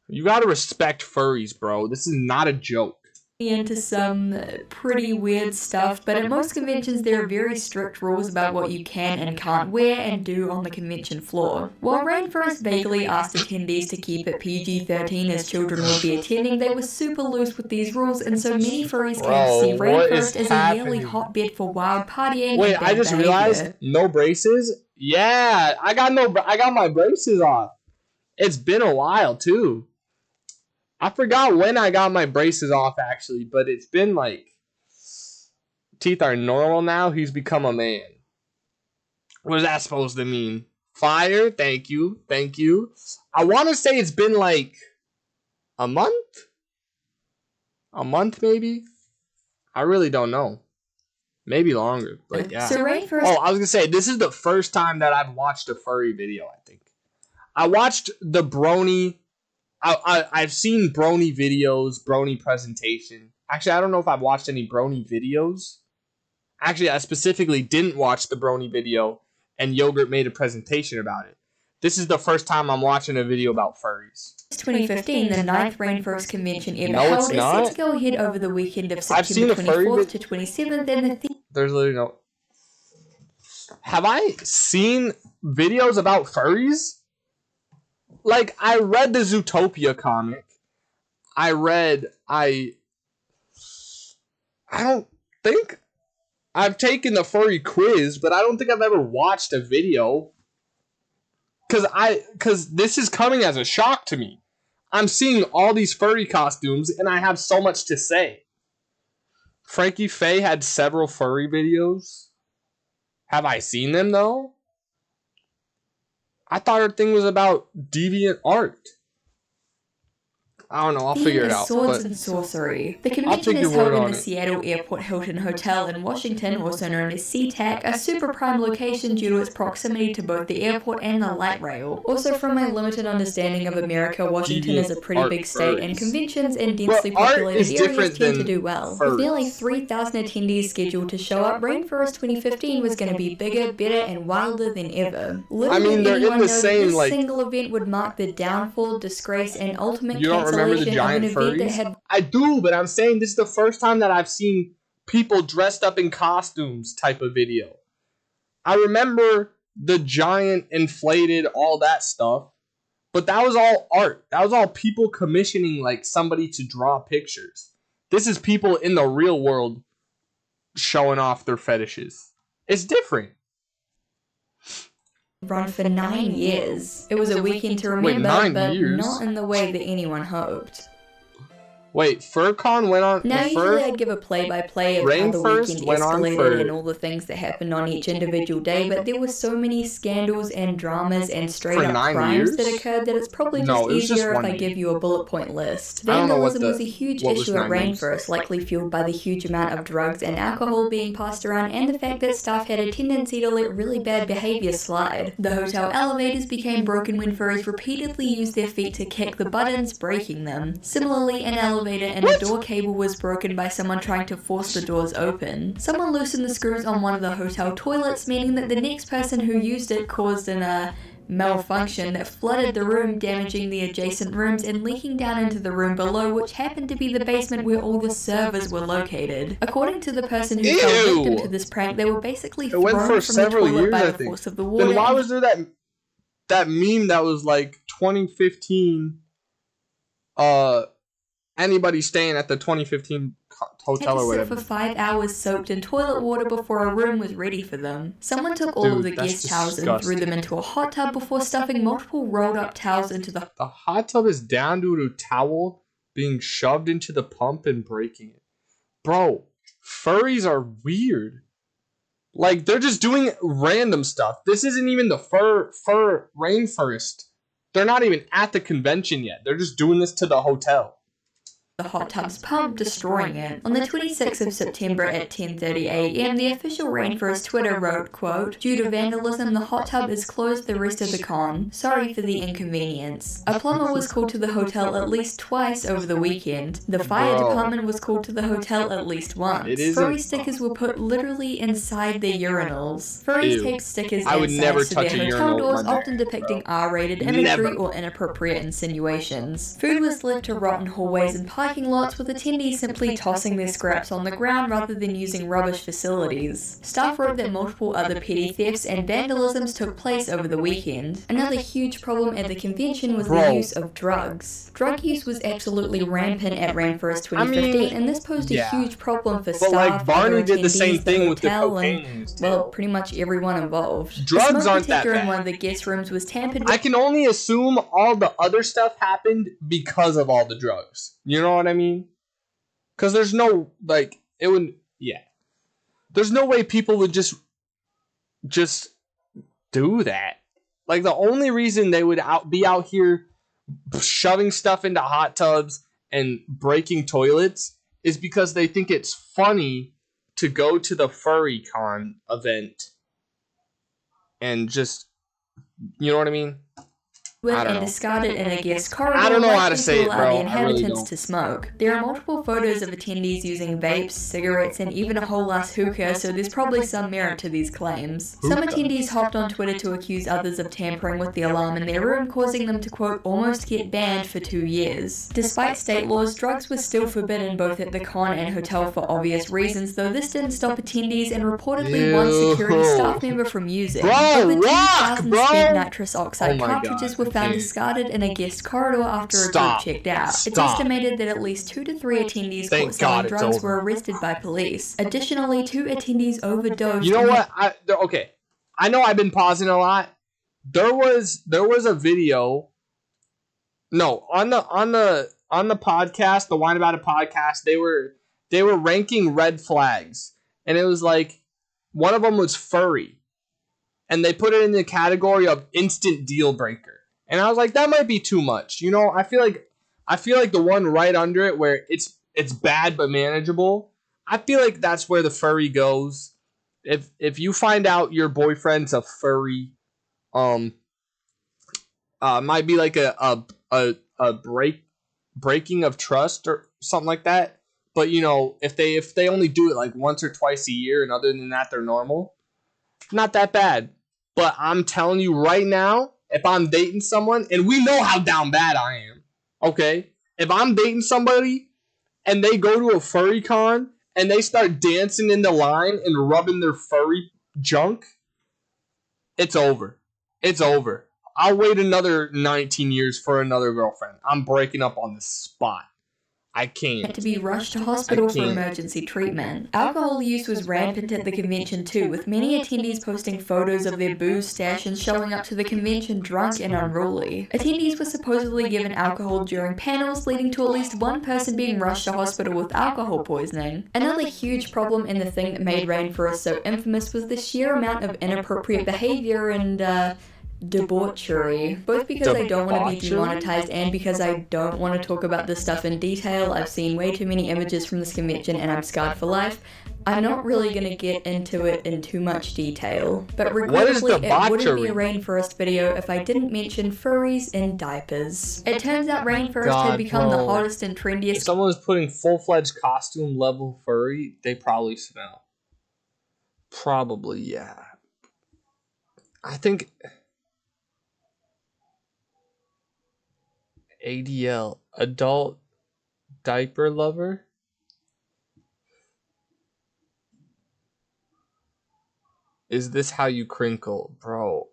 You gotta respect furries, bro. This is not a joke. Into some pretty weird stuff, but at most conventions there are very strict rules about what you can and can't wear and do on the convention floor. While Rainforest vaguely asked attendees to keep it PG-13 as children would be attending, they were super loose with these rules, and so many furries came to see Rainforest as a yearly hotbed for wild partying. Wait, I just realized, no braces? Yeah, I got my braces off. It's been a while too. I forgot when I got my braces off, actually, but it's been like... Teeth are normal now. He's become a man. What is that supposed to mean? Fire? Thank you. Thank you. I want to say it's been like... a month? A month, maybe? I really don't know. Maybe longer, but yeah. So Rainforest... Oh, I was going to say, this is the first time that I've watched a furry video, I think. I watched the Brony. I've seen Brony videos, Brony presentation. Actually, I don't know if I've watched any Brony videos. Actually, I specifically didn't watch the Brony video, and Yogurt made a presentation about it. This is the first time I'm watching a video about furries. 2015, the 9th Rainforest Convention ever No, it's held is not. set to go ahead over the weekend of I've seen September a furry 24th to 27th, and the There's literally no... Have I seen videos about furries? Like, I read the Zootopia comic. I don't think I've taken the furry quiz, but I don't think I've ever watched a video. Cause this is coming as a shock to me. I'm seeing all these furry costumes, and I have so much to say. Frankie Faye had several furry videos. Have I seen them, though? I thought her thing was about deviant art. I don't know. I'll figure it out. Swords and Sorcery. The convention is held in the Seattle Airport Hilton Hotel in Washington, also known as SeaTac, a super prime location due to its proximity to both the airport and the light rail. Also, from my limited understanding of America, Washington is a pretty big state, and conventions in densely populated areas tend to do well. With nearly 3,000 attendees scheduled to show up, Rainforest 2015 was going to be bigger, better, and wilder than ever. Little did anyone know that this single event would mark the downfall, disgrace, and ultimate cancellation remember the giant furries? I do, but I'm saying this is the first time that I've seen people dressed up in costumes type of video. I remember the giant inflated, all that stuff, but that was all art. That was all people commissioning like somebody to draw pictures. This is people in the real world showing off their fetishes. It's different. Run for 9 years. It was a weekend to remember, but not in the way that anyone hoped. Wait, FurCon went on... Now, usually I'd give a play-by-play of how the weekend escalated and all the things that happened on each individual day, but there were so many scandals and dramas and straight-up crimes that occurred that it's probably just easier if I give you a bullet point list. Vandalism was a huge issue at Rainforest, likely fueled by the huge amount of drugs and alcohol being passed around and the fact that staff had a tendency to let really bad behavior slide. The hotel elevators became broken when furries repeatedly used their feet to kick the buttons, breaking them. Similarly, an elevator and a door cable was broken by someone trying to force the doors open. Someone loosened the screws on one of the hotel toilets, meaning that the next person who used it caused an malfunction that flooded the room, damaging the adjacent rooms and leaking down into the room below, which happened to be the basement where all the servers were located. According to the person who fell victim to this prank, they were basically thrown from the toilet by the force of the water. Then why was there that meme that was like 2015 anybody staying at the 2015 hotel or whatever? Had to sit for 5 hours soaked in toilet water before a room was ready for them. Someone took all of the guest towels and threw them into a hot tub before stuffing multiple rolled up towels into the... The hot tub is down due to a towel being shoved into the pump and breaking it. Bro, furries are weird. Like, they're just doing random stuff. This isn't even the fur rainforest. They're not even at the convention yet. They're just doing this to the hotel. The hot tub's pump, destroying it. On the 26th of September at 10:30 a.m., the official Rainforest Twitter wrote, quote, "Due to vandalism, the hot tub is closed the rest of the con. Sorry for the inconvenience." A plumber was called to the hotel at least twice over the weekend. The fire department was called to the hotel at least once. Furry stickers were put literally inside their urinals. Furries taped stickers inside to their hotel doors, often depicting R-rated imagery or inappropriate insinuations. Food was left to rot in hallways and parking lots, with attendees simply tossing their scraps on the ground rather than using rubbish facilities. Staff wrote that multiple other petty thefts and vandalisms took place over the weekend. Another huge problem at the convention was the use of drugs. Drug use was absolutely rampant at Rainforest 2015, and this posed a huge problem for staff, like Barney did the same thing with the cocaine, and, well, pretty much everyone involved. Drugs aren't that bad. In one of the guest rooms was tampered with. I can only assume all the other stuff happened because of all the drugs. You know what I mean? Because there's no, like, it would, yeah. There's no way people would just do that. Like, the only reason they would be out here shoving stuff into hot tubs and breaking toilets is because they think it's funny to go to the FurryCon event and just, you know what I mean? with I don't and know. discarded in a guest corridor. I don't know how to likely say it, allow bro. the I really inhabitants don't. to smoke. There are multiple photos of attendees using vapes, cigarettes, and even a whole ass hookah, so there's probably some merit to these claims. Some attendees hopped on Twitter to accuse others of tampering with the alarm in their room, causing them to, quote, almost get banned for 2 years. Despite state laws, drugs were still forbidden both at the con and hotel for obvious reasons, though this didn't stop attendees and reportedly one security staff member from using. Over 2,000 spent nitrous oxide cartridges were found discarded in a guest corridor after a group checked out. It's estimated that at least 2 to 3 attendees caught selling drugs were arrested by police. Additionally, 2 attendees overdosed. You know what? Okay. I know I've been pausing a lot. There was a video. No, on the podcast, the Wine About It podcast, they were ranking red flags, and it was like one of them was furry, and they put it in the category of instant deal breaker. And I was like, that might be too much. You know, I feel like the one right under it where it's bad but manageable. I feel like that's where the furry goes. If you find out your boyfriend's a furry, might be like a breaking of trust or something like that. But you know, if they only do it like once or twice a year, and other than that they're normal, not that bad. But I'm telling you right now, if I'm dating someone, and we know how down bad I am, okay? If I'm dating somebody and they go to a furry con and they start dancing in the line and rubbing their furry junk, it's over. It's over. I'll wait another 19 years for another girlfriend. I'm breaking up on the spot. I can't. Had to be rushed to hospital for emergency treatment. Alcohol use was rampant at the convention too, with many attendees posting photos of their booze stash and showing up to the convention drunk and unruly. Attendees were supposedly given alcohol during panels, leading to at least one person being rushed to hospital with alcohol poisoning. Another huge problem and the thing that made Rainforest so infamous was the sheer amount of inappropriate behavior and debauchery. Both because I don't want to be demonetized and because I don't want to talk about this stuff in detail. I've seen way too many images from this convention and I'm scarred for life. I'm not really going to get into it in too much detail. But regrettably, it wouldn't be a Rainforest video if I didn't mention furries in diapers. It turns out Rainforest had become the hottest and trendiest. If someone was putting full-fledged costume level furry, they probably smell. Probably, yeah. I think ADL, adult diaper lover. Is this how you crinkle, bro?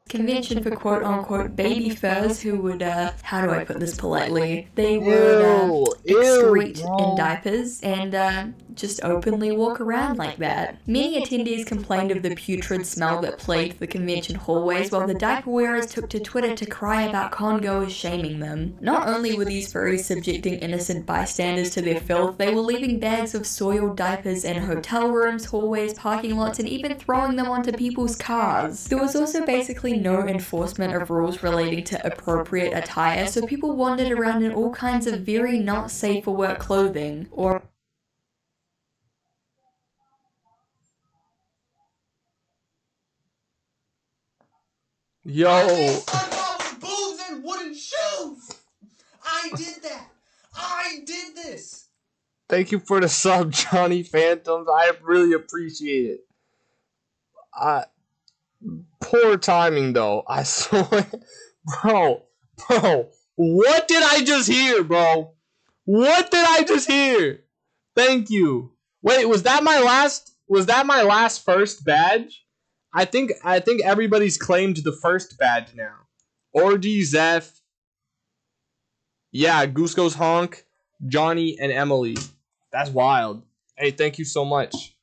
Convention for quote-unquote baby furs who would, how do I put this politely? They would excrete in diapers and just openly walk around like that. Many attendees complained of the putrid smell that plagued the convention hallways, while the diaper wearers took to Twitter to cry about con-goers shaming them. Not only were these furries subjecting innocent bystanders to their filth, they were leaving bags of soiled diapers in hotel rooms, hallways, parking lots, and even throwing them onto people's cars. There was also basically no enforcement of rules relating to appropriate attire, so people wandered around in all kinds of very not safe for work clothing, or Yo! With boobs and wooden shoes! I did that! I did this! Thank you for the sub, Johnny Phantoms. I really appreciate it. Poor timing, though. I swear. Bro. What did I just hear, bro? What did I just hear? Thank you. Wait, was that my last first badge? I think everybody's claimed the first badge now. Orgy, Zeph. Yeah, Goose Goes Honk, Johnny, and Emily. That's wild. Hey, thank you so much.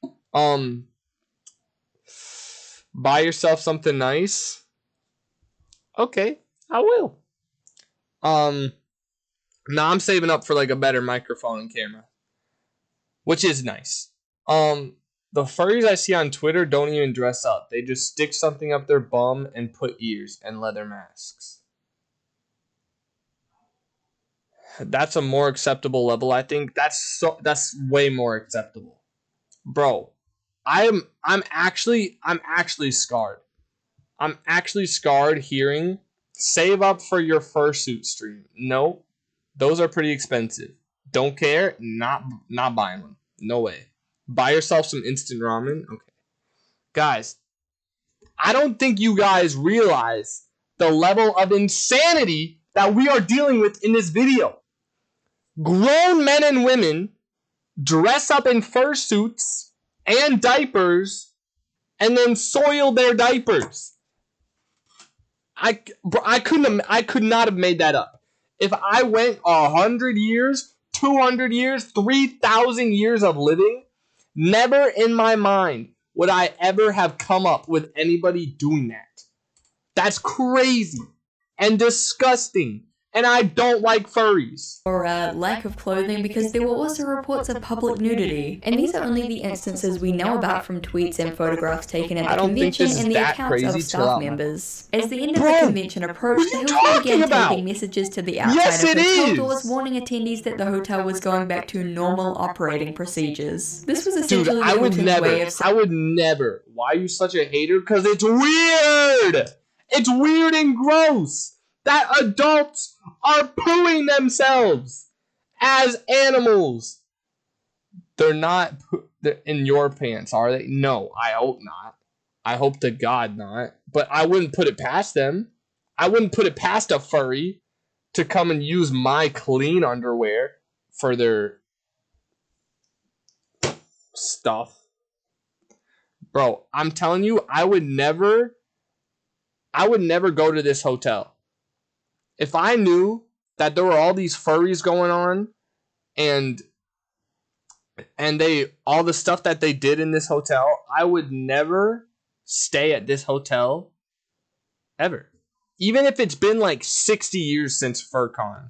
Buy yourself something nice. Okay, I will. Now I'm saving up for like a better microphone and camera, which is nice. The furries I see on Twitter don't even dress up. They just stick something up their bum and put ears and leather masks. That's a more acceptable level, I think. That's way more acceptable. Bro, I'm actually scarred. I'm actually scarred hearing, save up for your fursuit stream. No, those are pretty expensive. Don't care, not buying one. No way. Buy yourself some instant ramen. Okay. Guys, I don't think you guys realize the level of insanity that we are dealing with in this video. Grown men and women dress up in fursuits and diapers and then soil their diapers. I could not have made that up. If I went 100 years, 200 years, 3,000 years of living, never in my mind would I ever have come up with anybody doing that. That's crazy and disgusting. And I don't like furries. Or lack of clothing, because there were also reports of public nudity. And these are only the instances we know about from tweets and photographs taken at the convention and the accounts of staff members. As the end of the convention approached, the Hilton began taping messages to the outside of hotel doors, warning attendees that the hotel was going back to normal operating procedures. This was essentially the Hilton's way of saying, I would never. Why are you such a hater? Because it's weird. It's weird and gross that adults are pooing themselves as animals. They're not in your pants, are they? No, I hope not. I hope to God not. But I wouldn't put it past them. I wouldn't put it past a furry to come and use my clean underwear for their stuff. Bro, I'm telling you, I would never go to this hotel. If I knew that there were all these furries going on and they all the stuff that they did in this hotel, I would never stay at this hotel ever. Even if it's been like 60 years since FurCon.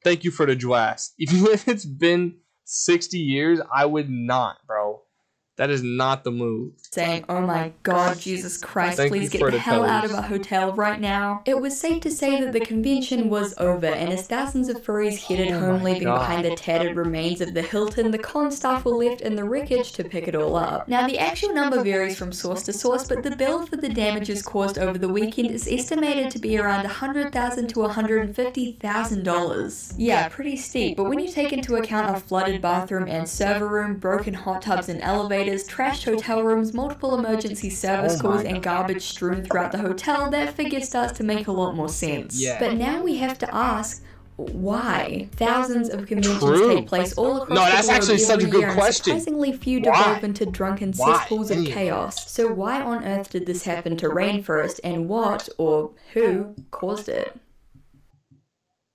Thank you for the Jwass. Even if it's been 60 years, I would not, bro. That is not the move. Saying, oh my God, Jesus Christ, please get the hell out of a hotel right now. It was safe to say that the convention was over, and as thousands of furries headed home leaving behind the tattered remains of the Hilton, the con staff were left in the wreckage to pick it all up. Now, the actual number varies from source to source, but the bill for the damages caused over the weekend is estimated to be around $100,000 to $150,000. Yeah, pretty steep, but when you take into account a flooded bathroom and server room, broken hot tubs and elevators, trashed hotel rooms, multiple emergency service calls, and garbage strewn throughout the hotel, that figure starts to make a lot more sense. Yeah. But now we have to ask, why? Thousands of conventions take place all across the globe. That's actually such a good question. Surprisingly few develop into drunken cesspools of chaos. So why on earth did this happen to Rainforest, and what, or who, caused it?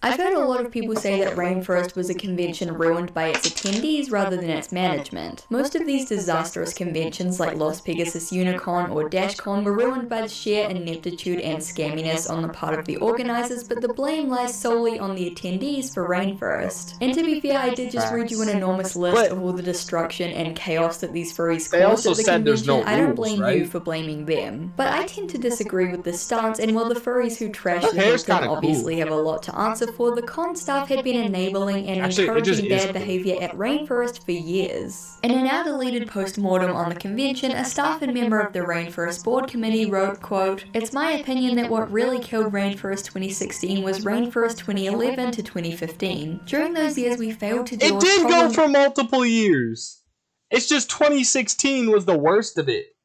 I've heard a lot of people say that Rainforest was a convention ruined by its attendees rather than its management. Most of these disastrous conventions like Los Pegasus Unicon or DashCon were ruined by the sheer ineptitude and scamminess on the part of the organizers, but the blame lies solely on the attendees for Rainforest. And to be fair, I did just read you an enormous list of all the destruction and chaos that these furries caused at the convention. I don't blame you for blaming them. But I tend to disagree with this stance, and while the furries who trashed the Hilton obviously have a lot to answer for, the con staff had been enabling and encouraging bad behavior at Rainforest for years. In a now deleted post-mortem on the convention, a staff and member of the Rainforest board committee wrote, quote, "It's my opinion that what really killed Rainforest 2016 was Rainforest 2011 to 2015. During those years we failed to deal with It did go for multiple years. It's just 2016 was the worst of it.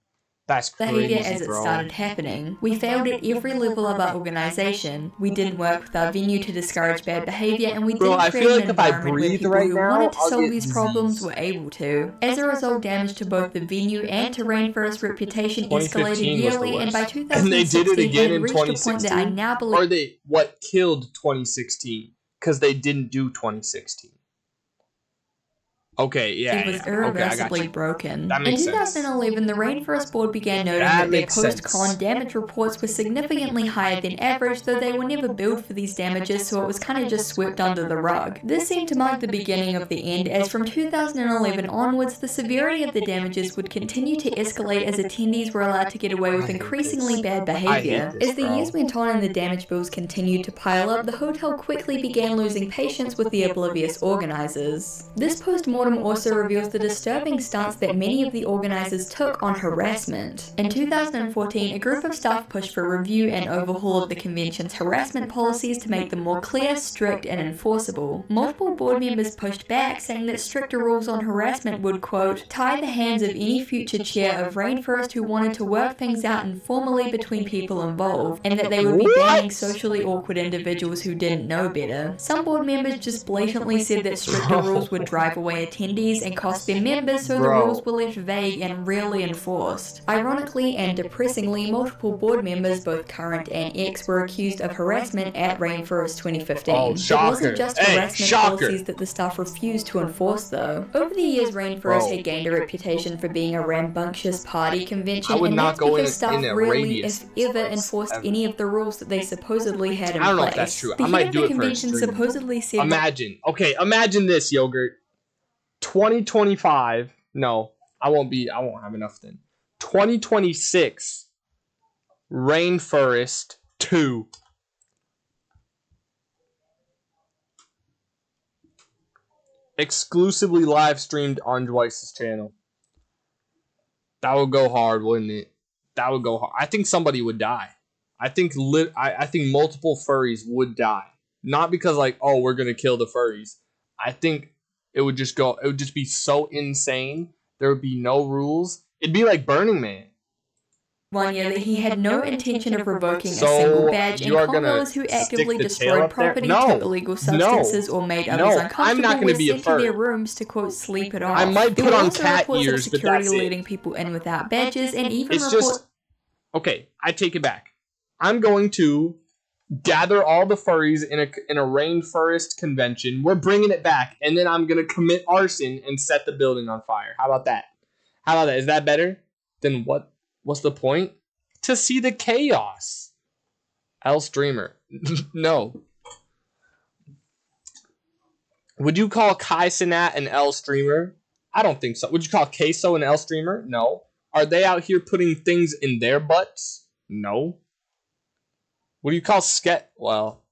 That's crazy, behavior as it started happening. We failed at every level of our organization. We didn't work with our venue to discourage bad behavior, and we didn't create an environment where people who wanted to solve these problems were able to. As a result, damage to both the venue and to Rainforest's reputation escalated yearly, and by 2016, and they did it again in reached a point that I now believe... Or what killed 2016? Because they didn't do 2016. Okay, yeah. It was irreversibly broken. That makes sense. In 2011, the Rainforest Board began noting that their post-con damage reports were significantly higher than average, though they were never billed for these damages, so it was kind of just swept under the rug. This seemed to mark the beginning of the end, as from 2011 onwards, the severity of the damages would continue to escalate as attendees were allowed to get away with increasingly bad behavior. As the years went on and the damage bills continued to pile up, the hotel quickly began losing patience with the oblivious organizers. This post-mortem postmortem also reveals the disturbing stance that many of the organizers took on harassment. In 2014, a group of staff pushed for review and overhaul of the convention's harassment policies to make them more clear, strict, and enforceable. Multiple board members pushed back, saying that stricter rules on harassment would, quote, tie the hands of any future chair of Rainforest who wanted to work things out informally between people involved, and that they would be banning socially awkward individuals who didn't know better. Some board members just blatantly said that stricter rules would drive away attendees and cost their members, so the rules were left vague and rarely enforced. Ironically and depressingly, multiple board members, both current and ex, were accused of harassment at Rainforest 2015. It wasn't just harassment policies that the staff refused to enforce, though. Over the years, Rainforest had gained a reputation for being a rambunctious party convention, and that's because staff rarely, if ever, enforced any of the rules that they supposedly had in place. I don't know if that's true. The I might head do of it the for a convention stream. supposedly said Imagine this, Yogurt. 2025. No, I won't have enough then. 2026. Rainforest 2. Exclusively live streamed on Dwice's channel. That would go hard, wouldn't it? That would go hard. I think somebody would die. I think multiple furries would die. Not because like, oh, we're gonna kill the furries. I think it would just be so insane. There would be no rules. It'd be like Burning Man. one year that he had no intention of revoking a single badge, and call-goers who actively destroyed property, took illegal substances, or made others uncomfortable were sent to their rooms to, quote, sleep it off. I might put on cat ears, but that's it. Security letting people in without badges, and even okay, I take it back. I'm going to gather all the furries in a Rainforest convention. We're bringing it back, and then I'm gonna commit arson and set the building on fire. How about that? Is that better? Then what? What's the point? To see the chaos. L streamer. No. Would you call Kai Cenat an L streamer? I don't think so. Would you call Queso an L streamer? No. Are they out here putting things in their butts? No. What do you call Well,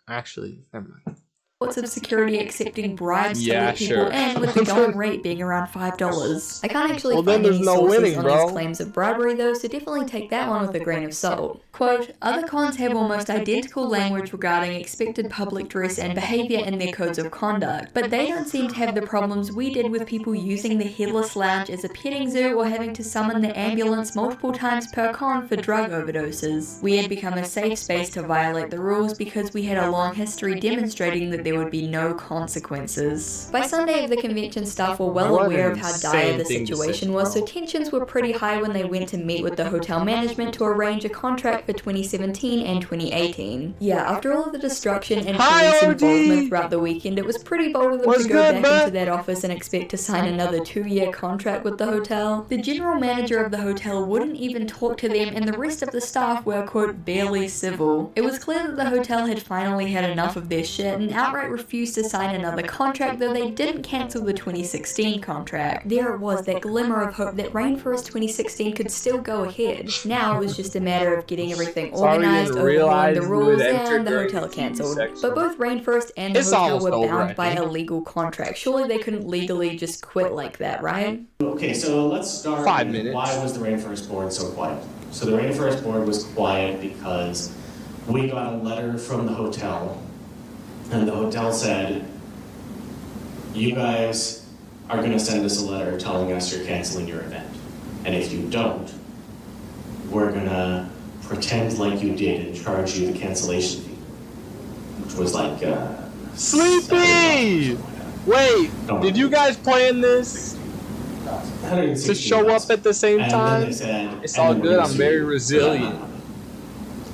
actually, never mind. Of security accepting bribes to let people in, with the going rate being around $5. I can't actually find any sources on these claims of bribery though, so definitely take that one with a grain of salt. Quote, other cons have almost identical language regarding expected public dress and behaviour in their codes of conduct, but they don't seem to have the problems we did with people using the Headless Lounge as a petting zoo or having to summon the ambulance multiple times per con for drug overdoses. We had become a safe space to violate the rules because we had a long history demonstrating that there would be no consequences. By Sunday, the convention staff were well aware of how dire the situation was, so tensions were pretty high when they went to meet with the hotel management to arrange a contract for 2017 and 2018. Yeah, after all of the destruction and police involvement throughout the weekend, it was pretty bold of them to go back into that office and expect to sign another 2-year contract with the hotel. The general manager of the hotel wouldn't even talk to them, and the rest of the staff were, quote, barely civil. It was clear that the hotel had finally had enough of their shit and outright refused to sign another contract, though they didn't cancel the 2016 contract. There it was, that glimmer of hope that Rainforest 2016 could still go ahead. Now it was just a matter of getting everything organized, overhauling the rules, and the hotel cancelled. But both Rainforest and the hotel were bound by a legal contract. Surely they couldn't legally just quit like that, right? Okay, so let's start with why was the Rainforest board so quiet? So the Rainforest board was quiet because we got a letter from the hotel, and the hotel said, you guys are going to send us a letter telling us you're canceling your event. And if you don't, we're going to pretend like you did and charge you the cancellation fee. Which was like, Sleepy! Wait, did you guys plan this? To show up at the same time? It's all good, I'm very resilient.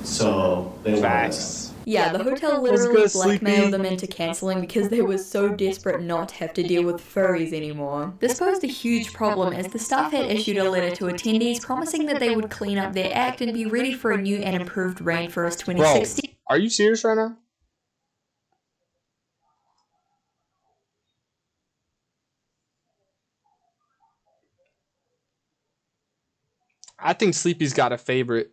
So, they Facts. Yeah, the hotel literally blackmailed them into cancelling because they were so desperate not to have to deal with furries anymore. This posed a huge problem as the staff had issued a letter to attendees promising that they would clean up their act and be ready for a new and improved Rainforest 2016. Bro, are you serious right now? I think Sleepy's got a favorite.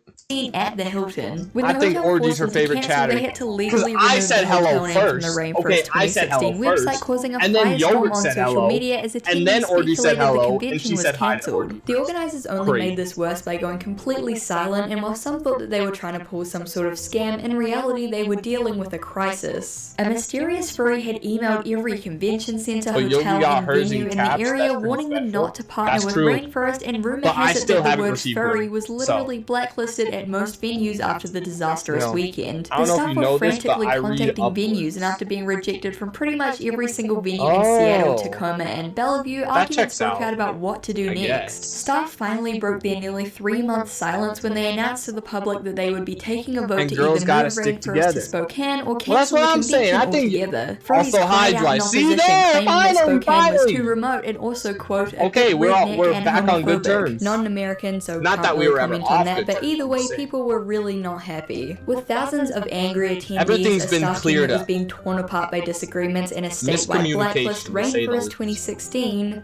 At the Hilton. When I the think hotel Orgy's forced her them to favorite cancel, chatter. They had to 'Cause legally I remove said the hello hotel name from first. the Rainforest Okay, I said 2016 hello website, first. causing a And then firestorm Yogurt on said social hello. media as attendees And then Orgy said speculated hello, the and convention she was said hi to cancelled. Orgy. The organizers only Great. made this worse by going completely silent, and while some thought that they were trying to pull some sort of scam, in reality they were dealing with a crisis. A mysterious furry had emailed every convention center, But Yogi hotel, got and hers venue in in caps, the that's area, pretty warning them special. not to partner That's with true. Rainforest, and rumor But I has it still that the haven't word received furry them, was so. literally blacklisted at most venues after the disastrous You know, weekend. I don't The know if staff you were know this, but frantically I read contacting upwards. venues, and after being rejected from pretty much every single venue in Seattle, Tacoma, and Bellevue, arguments checks broke out, out about what to do I next. guess. Staff finally broke their nearly 3-month silence when they announced to the public that they would be taking a vote And to girls either gotta move stick Rainforest together. to Spokane or Well, that's cancel what the I'm saying. convention I think altogether. Furries also cried out in Hydra. See opposition, there, claiming that finally, Spokane was finally. too remote and also, quote, a Okay, bit we're redneck and back on good homophobic. terms. Non-American, so Not can't that we really were ever comment on off that, good but terms, either I'm way, saying. people were really not happy. With thousands of angry attendees, Everything's a been staff cleared team that was up. being torn apart by disagreements and a statewide blacklist, Miscommunication, to say the Rainforest least. 2016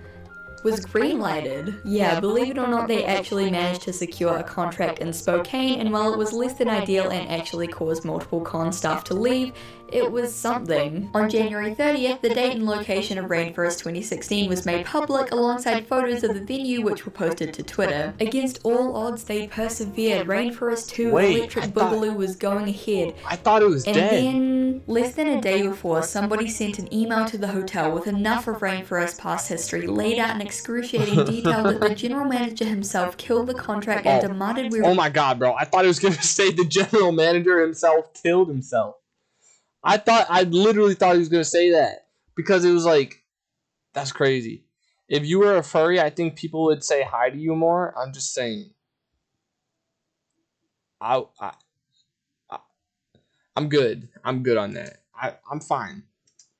was greenlighted. Yeah, believe it or not, they actually managed to secure a contract in Spokane, and while it was less than ideal and actually caused multiple con staff to leave, it was something. On January 30th, the date and location of Rainforest 2016 was made public alongside photos of the venue which were posted to Twitter. Against all odds, they persevered. Rainforest 2 Wait, Electric I thought- Boogaloo was going ahead. I thought it was And dead. then, less than a day before, somebody sent an email to the hotel with enough of Rainforest past history, laid out in excruciating detail that the general manager himself killed the contract and demanded we Oh my god, bro. I thought it was going to say the general manager himself killed himself. I literally thought he was going to say that. Because it was like, that's crazy. If you were a furry, I think people would say hi to you more. I'm just saying. I'm good. I'm good on that. I'm fine.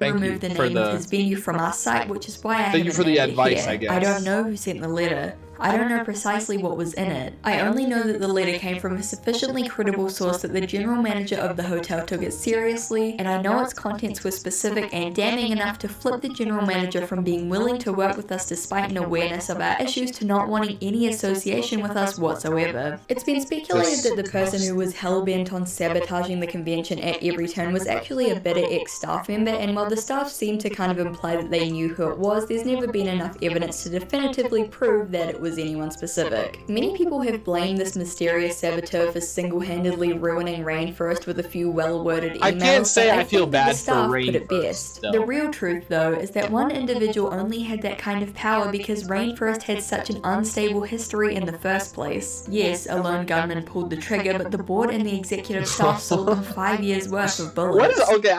Thank remove you the for name of his venue from our site, which is why I Thank you haven't for the named it advice, here. I guess. I don't know who sent the letter. I don't know precisely what was in it. I only know that the letter came from a sufficiently credible source that the general manager of the hotel took it seriously, and I know its contents were specific and damning enough to flip the general manager from being willing to work with us despite an awareness of our issues to not wanting any association with us whatsoever. It's been speculated that the person who was hell-bent on sabotaging the convention at every turn was actually a bitter ex-staff member, and while the staff seemed to kind of imply that they knew who it was, there's never been enough evidence to definitively prove that it was anyone specific. Many people have blamed this mysterious saboteur for single-handedly ruining Rainforest with a few well-worded emails. I can't say but I feel think that bad the staff for put it Rainforest, best. though. The real truth, though, is that one individual only had that kind of power because Rainforest had such an unstable history in the first place. Yes, a lone gunman pulled the trigger, but the board and the executive staff sold them 5 years worth of bullets. What is okay?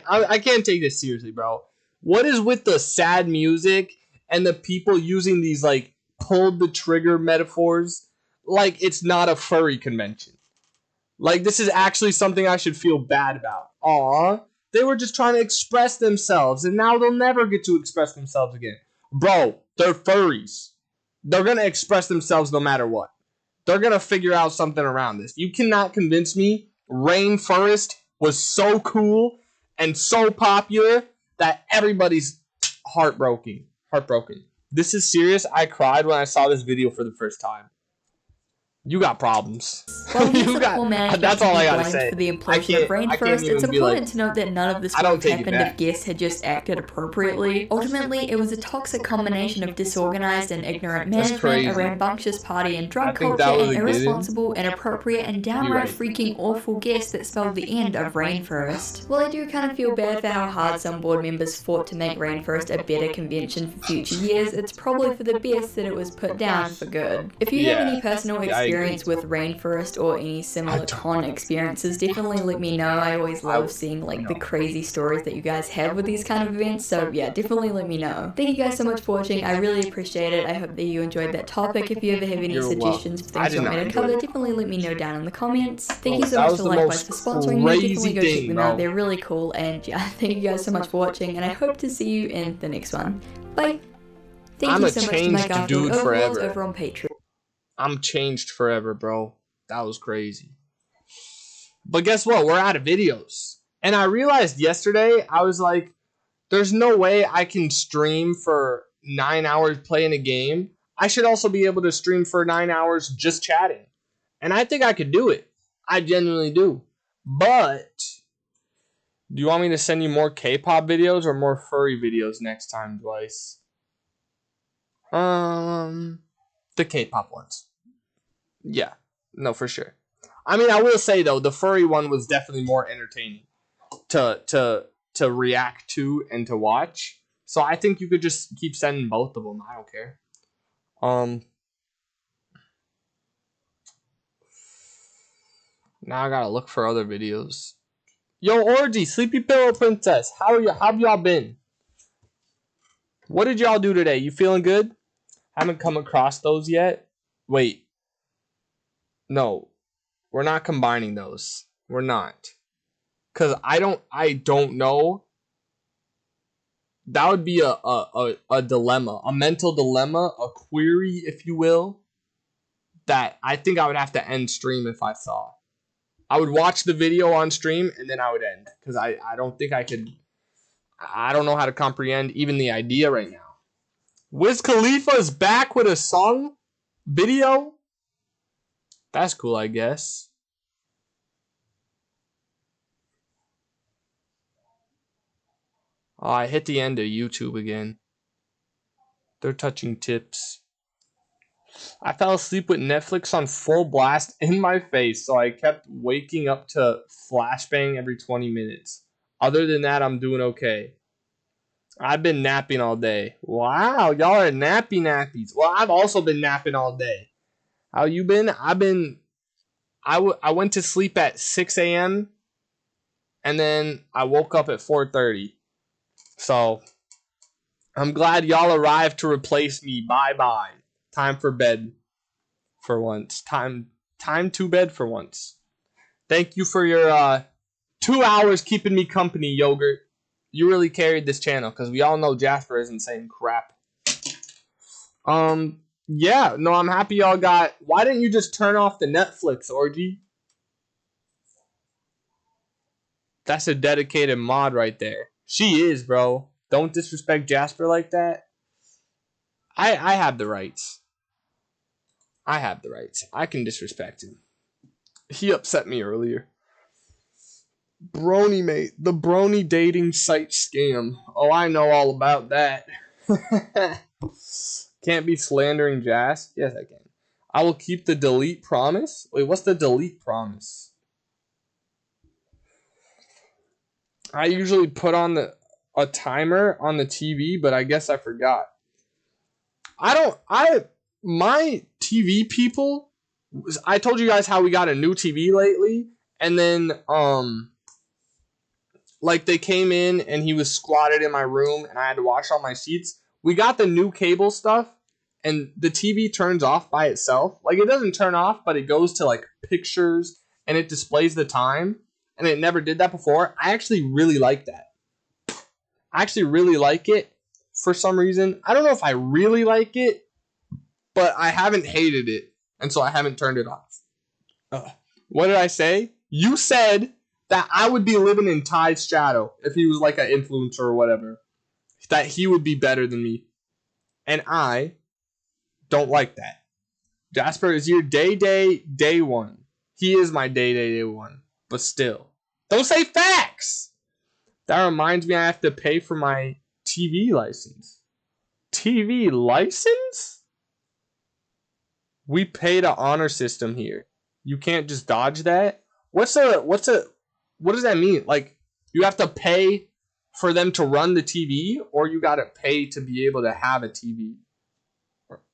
I can't take this seriously, bro. What is with the sad music and the people using these like pulled the trigger metaphors like it's not a furry convention? Like this is actually something I should feel bad about. Aw, they were just trying to express themselves, and now they'll never get to express themselves again. Bro, they're furries. They're gonna express themselves no matter what. They're gonna figure out something around this. You cannot convince me Rainforest was so cool and so popular that everybody's heartbroken. This is serious. I cried when I saw this video for the first time. You got problems. Well, You got, that's all I gotta say. For the I implosion of can't Rainforest, even it's be important like, to note that none of this I would don't have take it happened back. if guests had just acted appropriately. Ultimately, it was a toxic combination of disorganized and ignorant That's management, crazy. a rambunctious party and drug I think culture, that was and a given. irresponsible, inappropriate, and downright right. freaking awful guests that spelled the end of Rainforest. Well, I do kind of feel bad for how hard some board members fought to make Rainforest a better convention for future years. It's probably for the best that it was put down for good. If you have Yeah. any personal Yeah, I agree. experience with Rainforest or any similar con experiences, definitely let me know. I always love seeing like the crazy stories that you guys have with these kind of events, so yeah, definitely let me know. Thank you guys so much for watching. I really appreciate it. I hope that you enjoyed that topic. If you ever have any You're suggestions for welcome. things you want me to cover, definitely let me know down in the comments. Thank you so That much was to the Likewise for most sponsoring me. Definitely crazy go check thing, them bro. out. They're really cool, and yeah, thank you guys so much for watching, and I hope to see you in the next one. Bye! Thank I'm you a so much to my changed Garfield dude Overlords forever. over on Patreon. I'm changed forever, bro. That was crazy. But guess what? We're out of videos. And I realized yesterday, I was like, there's no way I can stream for 9 hours playing a game. I should also be able to stream for 9 hours just chatting. And I think I could do it. I genuinely do. But do you want me to send you more K-pop videos or more furry videos next time, Dwice? The K-pop ones. Yeah, no, for sure. I mean, I will say though, the furry one was definitely more entertaining to react to and to watch. So I think you could just keep sending both of them. I don't care. Now I gotta look for other videos. Yo, Orgy, Sleepy Pillow Princess, how are you? How have y'all been? What did y'all do today? You feeling good? Haven't come across those yet. Wait. No, we're not combining those. We're not. Cause I don't know. That would be a dilemma, a mental dilemma, a query, if you will. That I think I would have to end stream if I saw. I would watch the video on stream and then I would end. Because I don't think I could. I don't know how to comprehend even the idea right now. Wiz Khalifa's back with a song video? That's cool, I guess. Oh, I hit the end of YouTube again. They're touching tips. I fell asleep with Netflix on full blast in my face, so I kept waking up to flashbang every 20 minutes. Other than that, I'm doing okay. I've been napping all day. Wow, y'all are nappy nappies. Well, I've also been napping all day. How you been? I went to sleep at 6 a.m. and then I woke up at 4:30. So, I'm glad y'all arrived to replace me. Bye-bye. Time for bed for once. Time to bed for once. Thank you for your 2 hours keeping me company, Yogurt. You really carried this channel because we all know Jasper isn't saying crap. Yeah, no, I'm happy y'all got... Why didn't you just turn off the Netflix, Orgy? That's a dedicated mod right there. She is, bro. Don't disrespect Jasper like that. I have the rights. I have the rights. I can disrespect him. He upset me earlier. Brony mate. The Brony dating site scam. Oh, I know all about that. Can't be slandering Jas. Yes, I can. I will keep the delete promise. Wait, what's the delete promise? I usually put on a timer on the TV, but I guess I forgot. My TV people, I told you guys how we got a new TV lately, and then, like they came in and he was squatted in my room and I had to wash all my sheets. We got the new cable stuff and the TV turns off by itself. Like it doesn't turn off, but it goes to like pictures and it displays the time, and it never did that before. I actually really like that. I actually really like it for some reason. I don't know if I really like it, but I haven't hated it, and so I haven't turned it off. What did I say? You said that I would be living in Ty's shadow if he was like an influencer or whatever. That he would be better than me. And I don't like that. Jasper is your day one. He is my day one. But still. Don't say facts! That reminds me I have to pay for my TV license. TV license? We paid an honor system here. You can't just dodge that. What does that mean? Like, you have to pay for them to run the TV, or you gotta pay to be able to have a TV?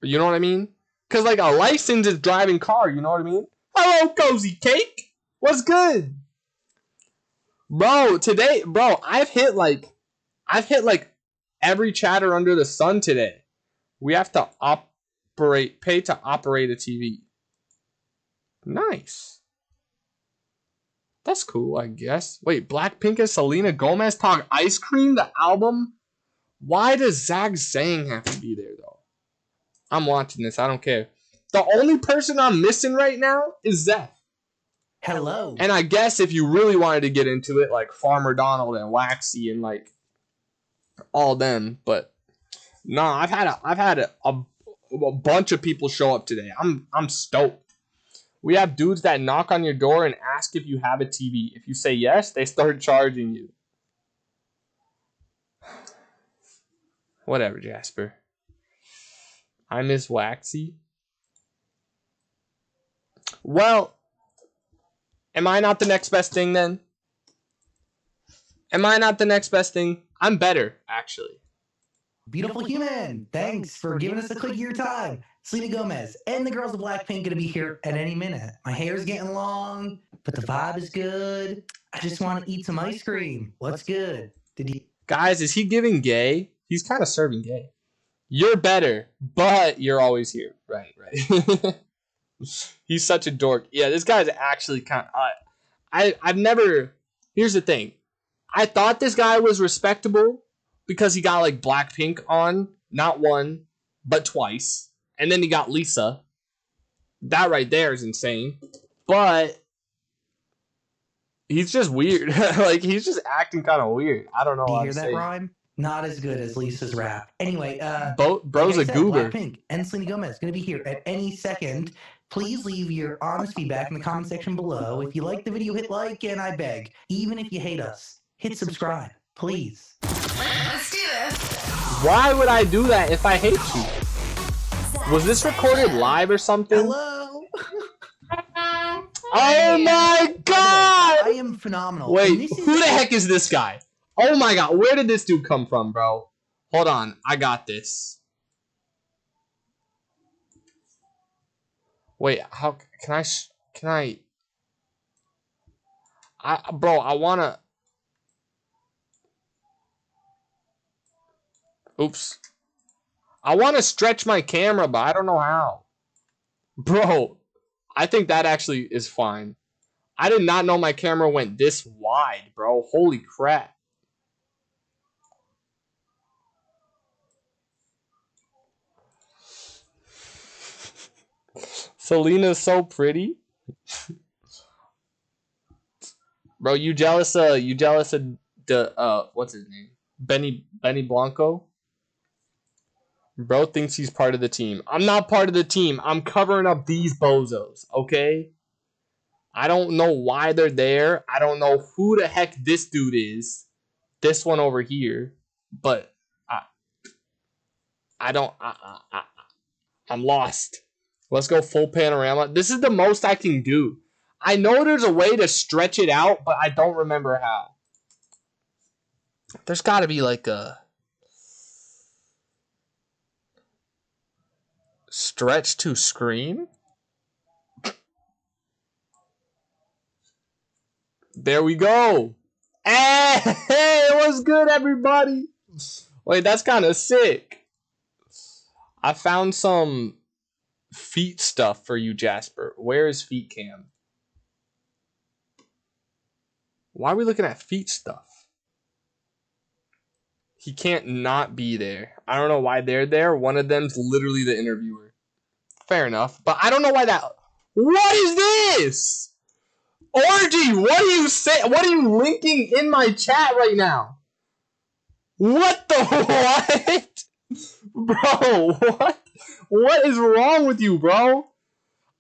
You know what I mean? Because, like, a license is driving car, you know what I mean? Hello, Cozy Cake! What's good? Bro, today, I've hit like every chatter under the sun today. We have to pay to operate a TV. Nice. That's cool, I guess. Wait, Blackpink and Selena Gomez talk Ice Cream, the album? Why does Zach Zhang have to be there, though? I'm watching this. I don't care. The only person I'm missing right now is Zeph. Hello. And I guess if you really wanted to get into it, like Farmer Donald and Waxy and like all them, but no, I've had a bunch of people show up today. I'm stoked. We have dudes that knock on your door and ask if you have a TV. If you say yes, they start charging you. Whatever, Jasper. I miss Waxy. Well, am I not the next best thing then? Am I not the next best thing? I'm better, actually. Beautiful human, thanks for giving us a click of your time. Selena Gomez and the girls of Blackpink gonna be here at any minute. My hair's getting long, but the vibe is good. I just want to eat some ice cream. What's good? Guys, is he giving gay? He's kind of serving gay. You're better, but you're always here. Right. He's such a dork. Yeah, this guy's actually kind of... I've never... Here's the thing. I thought this guy was respectable because he got like Blackpink on, not one, but twice. And then he got Lisa. That right there is insane. But he's just weird. Like, he's just acting kind of weird. I don't know. Do you hear that rhyme? Not as good as Lisa's rap. Anyway, bro's like a goober. Blackpink and Selena Gomez going to be here at any second. Please leave your honest feedback in the comment section below. If you like the video, hit like, and I beg, even if you hate us, hit subscribe, please. Let's do this. Why would I do that if I hate you? Was this recorded live or something? Hello. Oh my god! I am phenomenal. Wait, who the heck is this guy? Oh my god, where did this dude come from, bro? Hold on, I got this. Wait, how can I bro, I wanna... Oops. I wanna stretch my camera, but I don't know how. Bro, I think that actually is fine. I did not know my camera went this wide, bro. Holy crap. Selena's so pretty. Bro, you jealous of the what's his name? Benny Blanco? Bro thinks he's part of the team. I'm not part of the team. I'm covering up these bozos, okay? I don't know why they're there. I don't know who the heck this dude is. This one over here. But I'm lost. Let's go full panorama. This is the most I can do. I know there's a way to stretch it out, but I don't remember how. There's got to be like a stretch to screen. There we go. Hey, what's good, everybody? Wait, that's kind of sick. I found some feet stuff for you, Jasper. Where is feet cam? Why are we looking at feet stuff? He can't not be there. I don't know why they're there. One of them's literally the interviewer. Fair enough. But I don't know why that... What is this? Orgy, what are you saying? What are you linking in my chat right now? What the what? Bro, what? What is wrong with you, bro?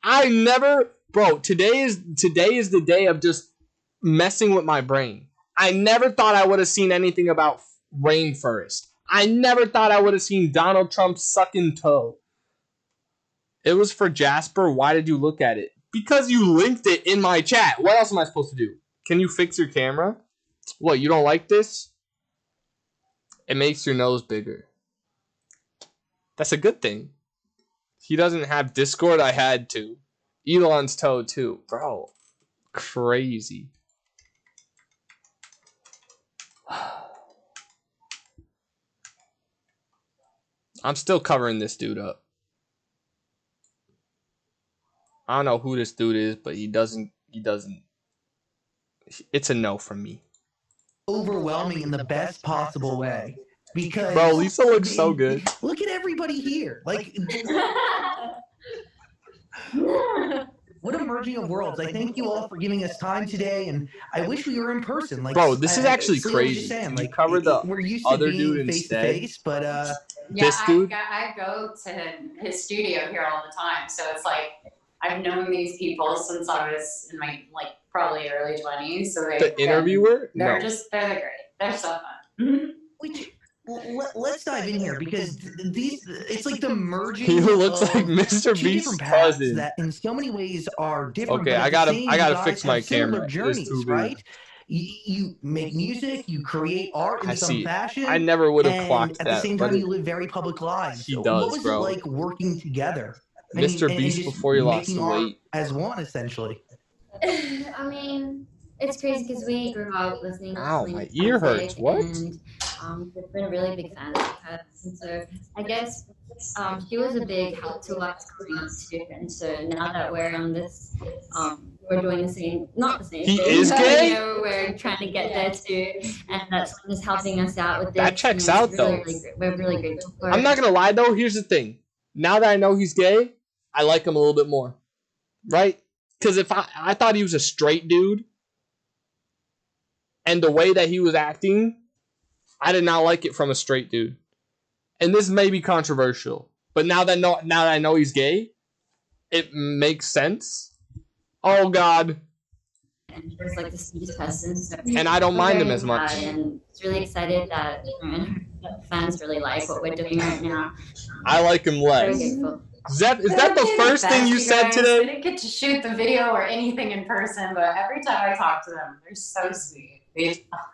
I never... Bro, today is the day of just messing with my brain. I never thought I would have seen anything about rainforest. I never thought I would have seen Donald Trump sucking toe. It was for Jasper. Why did you look at it? Because you linked it in my chat. What else am I supposed to do? Can you fix your camera? What, you don't like this? It makes your nose bigger. That's a good thing. He doesn't have Discord. I had to. Elon's toe too. Bro, crazy. I'm still covering this dude up. I don't know who this dude is, but he doesn't. It's a no from me. Overwhelming in the best possible way. Because bro, Lisa looks so good. Look at everybody here. Like What a merging of worlds. I thank you all for giving us time today, and I wish we were in person. Like, bro, this is actually Celia was crazy. just saying, Did you like, cover the we're used to other being dude face to instead? face, but Yeah, This dude? I go to his studio here all the time, so it's like I've known these people since I was in my probably early 20s. So The interviewer? they're No. they're great. They're so fun. let's dive in here because it's like the merging. He looks of like Mr. two Beast's different paths cousin. that in so many ways are different. Okay, but at I the gotta same, you guys fix my have similar camera. It's journeys, too big. right? You make music, you create art in I some see. fashion. I never would have and clocked at that. the same but time, you live very public lives. He So does, what was bro. it like working together? Mr. And Beast just before he lost making the art weight. as one, essentially. I mean, it's crazy because we grew up listening to Ow, Selena my ear hurts. music, What? and we've been really big fans of her. And so I guess she was a big help to us growing up too. And so now that we're on this, we're doing the same, not the same He thing, is but, gay? we're trying to get there too. And that song is helping us out with this. That checks and out, it's though. really great. We're really grateful for I'm it. not gonna lie though. Here's the thing. Now that I know he's gay, I like him a little bit more, right? Because if I thought he was a straight dude, and the way that he was acting, I did not like it from a straight dude. And this may be controversial, but now that I know he's gay, it makes sense. Oh God. And he was like the sweetest person. So And I don't we're mind him very as much. glad And it's really excited that fans really like what we're doing right now. I like him less. Very grateful. Zep, is that the first thing you said I today? didn't get to shoot the video or anything in person, but every time I talk to them, they're so sweet.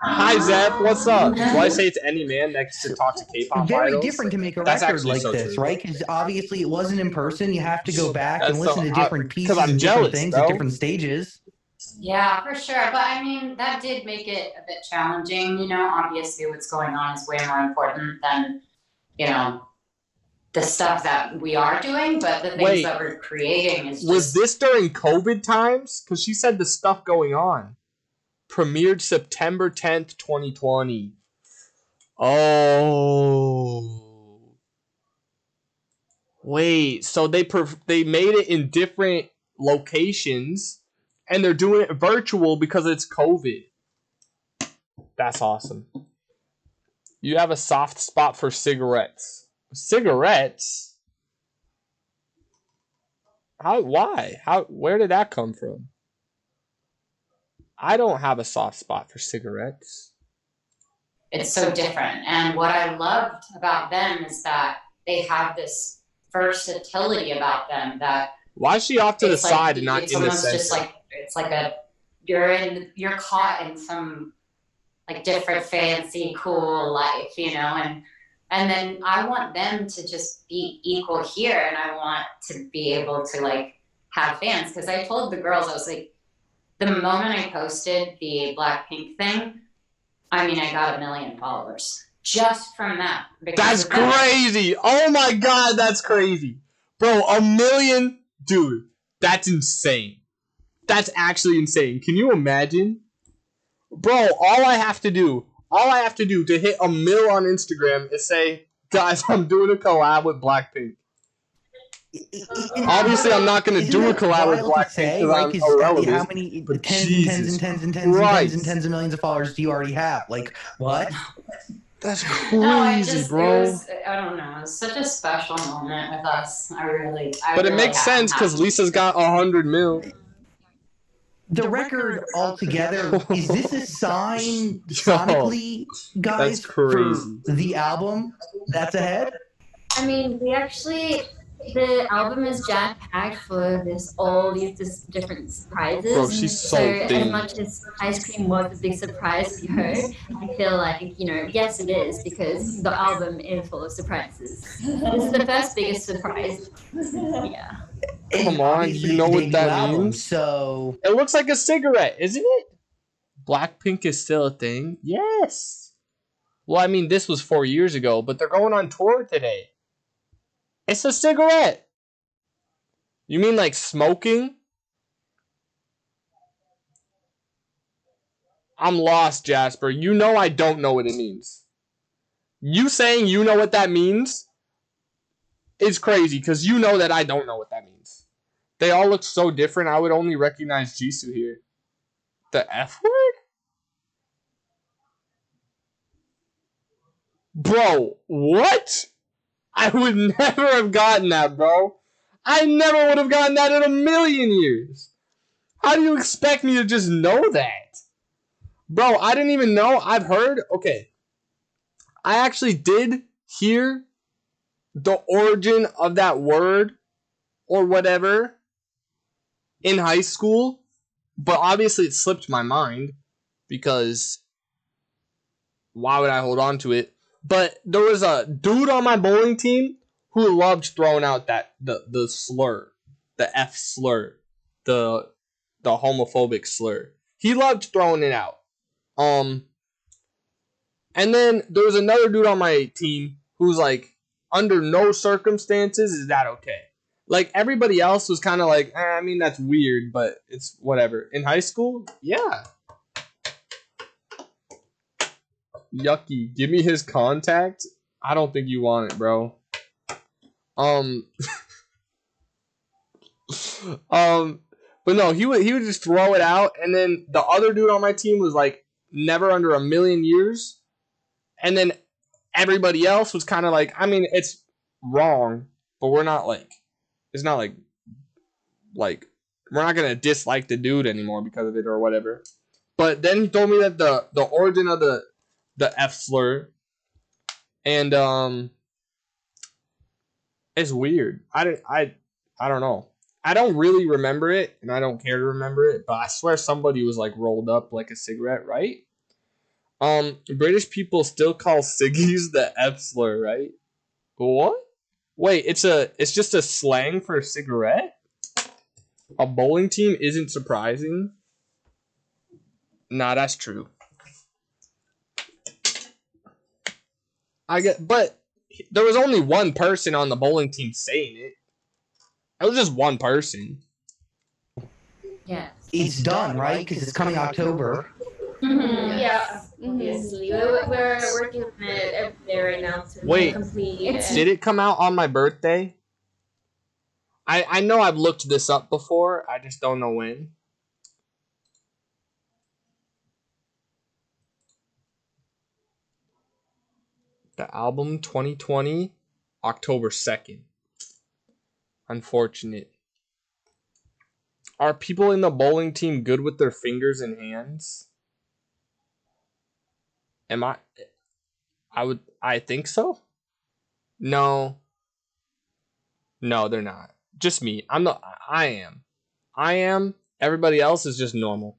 Hi Zep, what's up? Do I say it's any man next to talk to K-pop Very idols? different to make a That's record actually like so this, true. right? Because obviously it wasn't in person. You have to go back That's and listen so- to different 'cause pieces I'm and jealous, different things bro. at different stages. Yeah, for sure. But I mean, that did make it a bit challenging. You know, obviously what's going on is way more important than, the stuff that we are doing, but the things Wait, that we're creating is Was just... this during COVID times? Because she said the stuff going on. Premiered September 10th, 2020. Oh. Wait, so they made it in different locations, and they're doing it virtual because it's COVID. That's awesome. You have a soft spot for cigarettes. Cigarettes? Why? Where did that come from? I don't have a soft spot for cigarettes. It's so different. And what I loved about them is that they have this versatility about them that... Why is she off to the it's like- side and not it's in the almost center? just like, it's like you're caught in some like different fancy cool life, and then I want them to just be equal here, and I want to be able to like have fans, because I told the girls, I was like, the moment I posted the Blackpink thing, I mean, I got 1 million followers just from that. That's crazy! Oh my god, that's crazy. Bro, 1 million? Dude, that's insane. That's actually insane. Can you imagine? Bro, all I have to do to hit 1 mil on Instagram is say, guys, I'm doing a collab with Blackpink. Obviously, I'm not going to do a collab with Blackpink because I'm irrelevant. How many but tens Jesus and tens and tens and tens and Christ. tens and tens of millions of followers do you already have? Like, what? That's No, crazy, bro. I don't know. It was such a special moment with us. But it really makes am sense because happy. Lisa's got 100 mil. The record altogether, is this a sign sonically, guys, that's crazy. for the album that's ahead? I mean, the album is jam-packed for all these different surprises. Bro, she's so as thin. much as Ice Cream was a big surprise for her, I feel like, yes it is, because the album is full of surprises. This is the first biggest surprise. Yeah. Come on, you know what that album, means? So It looks like a cigarette, isn't it? Blackpink is still a thing? Yes. Well, I mean, this was 4 years ago, but they're going on tour today. It's a cigarette. You mean like smoking? I'm lost, Jasper. You know I don't know what it means. You saying you know what that means is crazy because you know that I don't know what that means. They all look so different. I would only recognize Jisoo here. The F word? Bro, what? I would never have gotten that, bro. I never would have gotten that in a million years. How do you expect me to just know that? Bro, I didn't even know. I've heard. Okay. I actually did hear the origin of that word or whatever in high school, but obviously it slipped my mind because why would I hold on to it? But there was a dude on my bowling team who loved throwing out that the slur, the F slur, the homophobic slur. He loved throwing it out. And then there was another dude on my team who's like, under no circumstances is that okay. Like everybody else was kind of like, I mean that's weird, but it's whatever. In high school, yeah. Yucky. Give me his contact. I don't think you want it, bro. But no, he would just throw it out, and then the other dude on my team was like, never under a million years. And then everybody else was kind of like, I mean, it's wrong, but we're not like, it's not like we're not gonna dislike the dude anymore because of it or whatever. But then he told me that the origin of the F slur, and it's weird. I don't know. I don't really remember it, and I don't care to remember it, but I swear somebody was like rolled up like a cigarette, right? British people still call ciggies the F slur, right? What? Wait, it's just a slang for a cigarette? A bowling team isn't surprising? Nah, that's true. But there was only one person on the bowling team saying it. It was just one person. Yeah. It's done, right? Because it's coming October. Mm-hmm. Yeah, obviously. We're working on it every day right now to Wait, complete. did it come out on my birthday? I know I've looked this up before. I just don't know when. The album 2020, October 2nd. Unfortunate. Are people in the bowling team good with their fingers and hands? I think so? No. No, they're not. Just me. I am. Everybody else is just normal.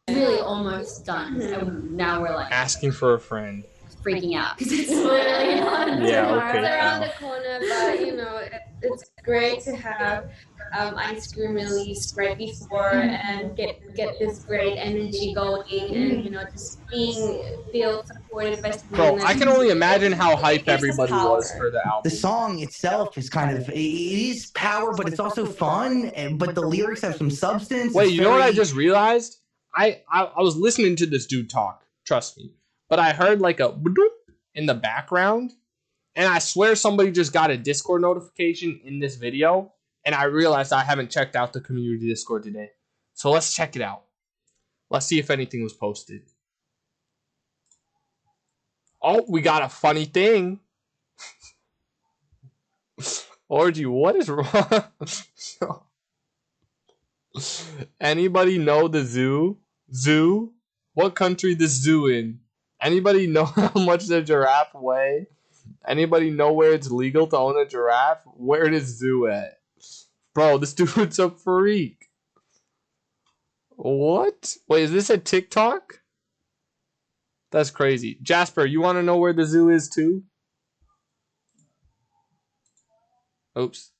Really almost done. And now we're like Asking for a friend. freaking out because it's literally on Yeah, okay. It's around the corner, but you know, it's great to have ice cream released right before and get this great energy going, and you know, just feel supported by Bro, I can only imagine how hype everybody was for the album. The song itself is kind of, it is power, but it's also fun, but the lyrics have some substance. Wait, you know what I just realized? I was listening to this dude talk, trust me. But I heard like a bloop in the background, and I swear somebody just got a Discord notification in this video, and I realized I haven't checked out the community Discord today. So let's check it out. Let's see if anything was posted. Oh, we got a funny thing. Orgy, what is wrong? Anybody know the zoo? Zoo? What country the zoo in? Anybody know how much the giraffe weigh? Anybody know where it's legal to own a giraffe? Where is zoo at? Bro, this dude's a freak. What? Wait, is this a TikTok? That's crazy. Jasper, you want to know where the zoo is too? Oops.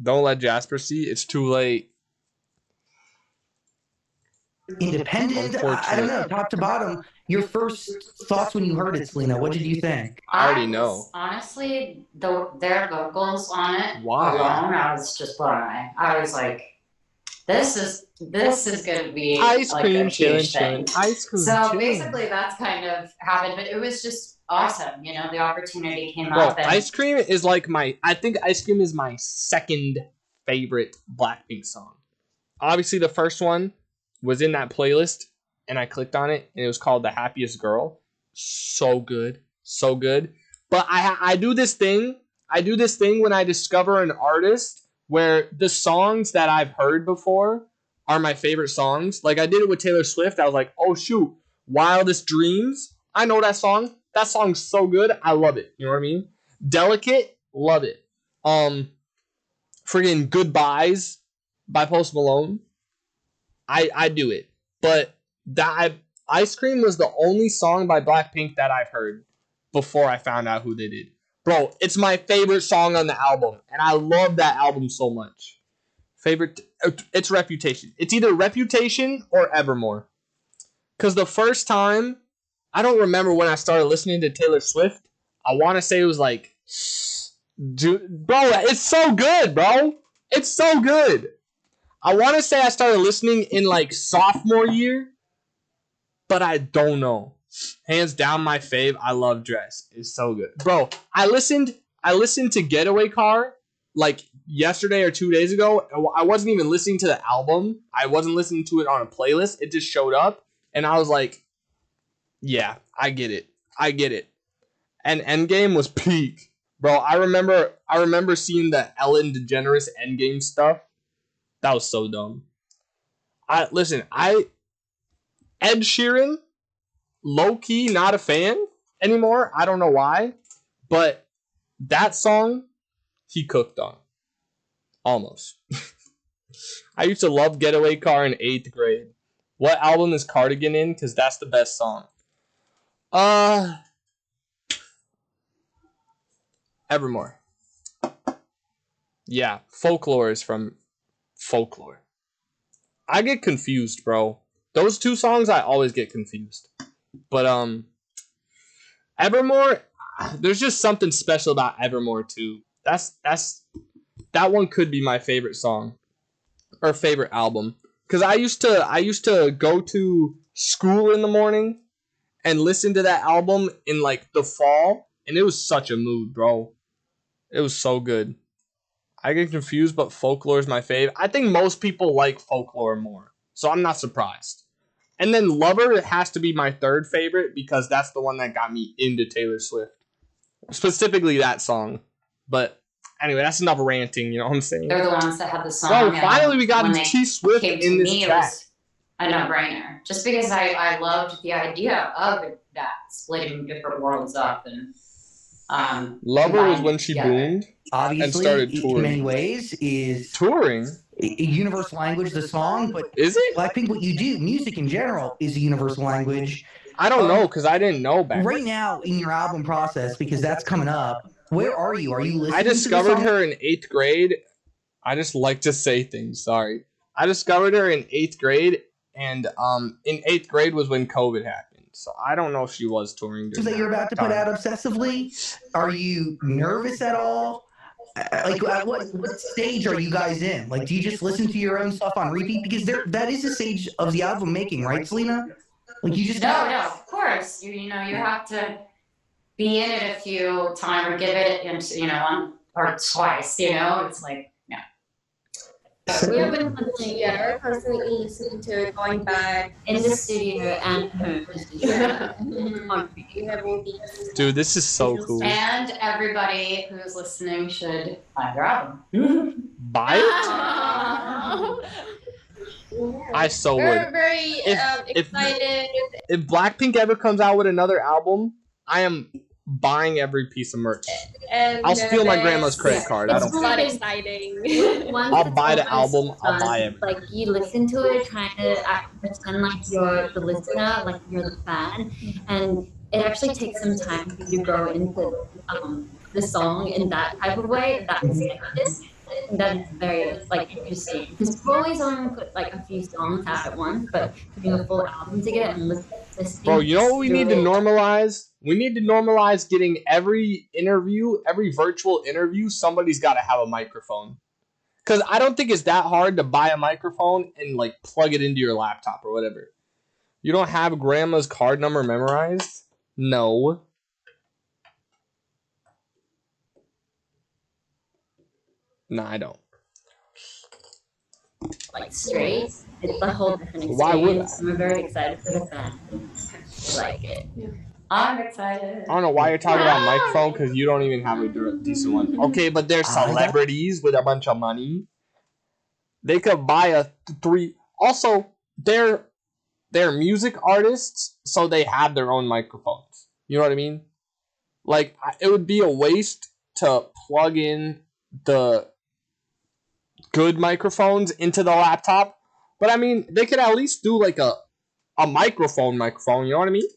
Don't let Jasper see. It's too late. Independent, I don't know, top to bottom. Your first thoughts when you heard it, Selena, what did you think? I already know. Honestly, their vocals on it Wow. alone, I was just blown away. I was like, this is gonna be Ice like cream, a chillin', huge thing. chillin'. Ice cream, So chillin'. basically, that's kind of happened, but it was just awesome. You know, the opportunity came Bro, up. And Ice Cream is like I think Ice Cream is my second favorite Blackpink song. Obviously, the first one was in that playlist, and I clicked on it, and it was called The Happiest Girl. So good. So good. But I do this thing. I do this thing when I discover an artist where the songs that I've heard before are my favorite songs. Like, I did it with Taylor Swift. I was like, oh, shoot. Wildest Dreams. I know that song. That song's so good. I love it. You know what I mean? Delicate. Love it. Friggin' Goodbyes by Post Malone. I do it. But Ice Cream was the only song by Blackpink that I've heard before I found out who they did. Bro, it's my favorite song on the album, and I love that album so much. Favorite, it's Reputation. It's either Reputation or Evermore. Because the first time, I don't remember when I started listening to Taylor Swift. I want to say it was like, bro, it's so good, bro. It's so good. I want to say I started listening in like sophomore year, but I don't know. Hands down my fave. I love Dress. It's so good. Bro, I listened to Getaway Car like yesterday or 2 days ago. I wasn't even listening to the album. I wasn't listening to it on a playlist. It just showed up and I was like, yeah, I get it. I get it. And Endgame was peak. Bro, I remember seeing the Ellen DeGeneres Endgame stuff. That was so dumb. Ed Sheeran, low-key not a fan anymore. I don't know why. But that song, he cooked on. Almost. I used to love Getaway Car in 8th grade. What album is Cardigan in? Because that's the best song. Evermore. Yeah, Folklore is from Folklore. I get confused, bro. Those two songs I always get confused. But Evermore, there's just something special about Evermore too. That one could be my favorite song or favorite album. Cause I used to go to school in the morning and listen to that album in like the fall, and it was such a mood, bro. It was so good. I get confused, but Folklore is my fave. I think most people like Folklore more, so I'm not surprised. And then Lover has to be my third favorite because that's the one that got me into Taylor Swift. Specifically that song. But anyway, that's enough ranting, you know what I'm saying? They're the ones that had the song. Bro, finally we got T Swift in this track. It was a no-brainer. Just because I loved the idea of that, splitting different worlds up and Lover was when she boomed obviously, and started touring. In many ways, is touring a universal language, the song, but is it? Blackpink, what you do, music in general, is a universal language. I don't know, because I didn't know back right now in your album process, because that's coming up. Where are you? Are you listening? I discovered her in 8th grade. I just like to say things. Sorry. I discovered her in 8th grade, and in 8th grade was when COVID happened. So I don't know if she was touring. So that you're about to put out obsessively. Are you nervous at all? Like, at what stage are you guys in? Like, do you just listen to your own stuff on repeat? Because that is a stage of the album making, right, Selena? Like, you just no, of course. You know, you have to be in it a few times or give it, one or twice. You know, it's like, yeah. We've been constantly listening to it, going back in the studio and home. Dude, this is so cool. And everybody who's listening should buy their album. Buy it? I so would. We're very excited. If Blackpink ever comes out with another album, I am buying every piece of merch. And I'll steal my grandma's credit card. It's not exciting. I'll buy the album. I'll buy everything. Like, you listen to it, trying to pretend like you're the listener, like you're the fan, and it actually takes some time for you to grow into the song in that type of way. That is very interesting, because people always only put like a few songs out at once, but putting a full album together and listening. Bro, you know what we need to normalize? We need to normalize getting every virtual interview, somebody's got to have a microphone. Because I don't think it's that hard to buy a microphone and like plug it into your laptop or whatever. You don't have grandma's card number memorized? No. No, I don't. Like straight, it's a whole different experience. Why would I? I'm very excited for the fan. I like it. I'm excited. I don't know why you're talking about microphone because you don't even have a decent one. Okay, but they're celebrities with a bunch of money. They could buy a 3. Also, they're music artists, so they have their own microphones. You know what I mean? Like, it would be a waste to plug in the good microphones into the laptop. But I mean, they could at least do like a microphone, you know what I mean?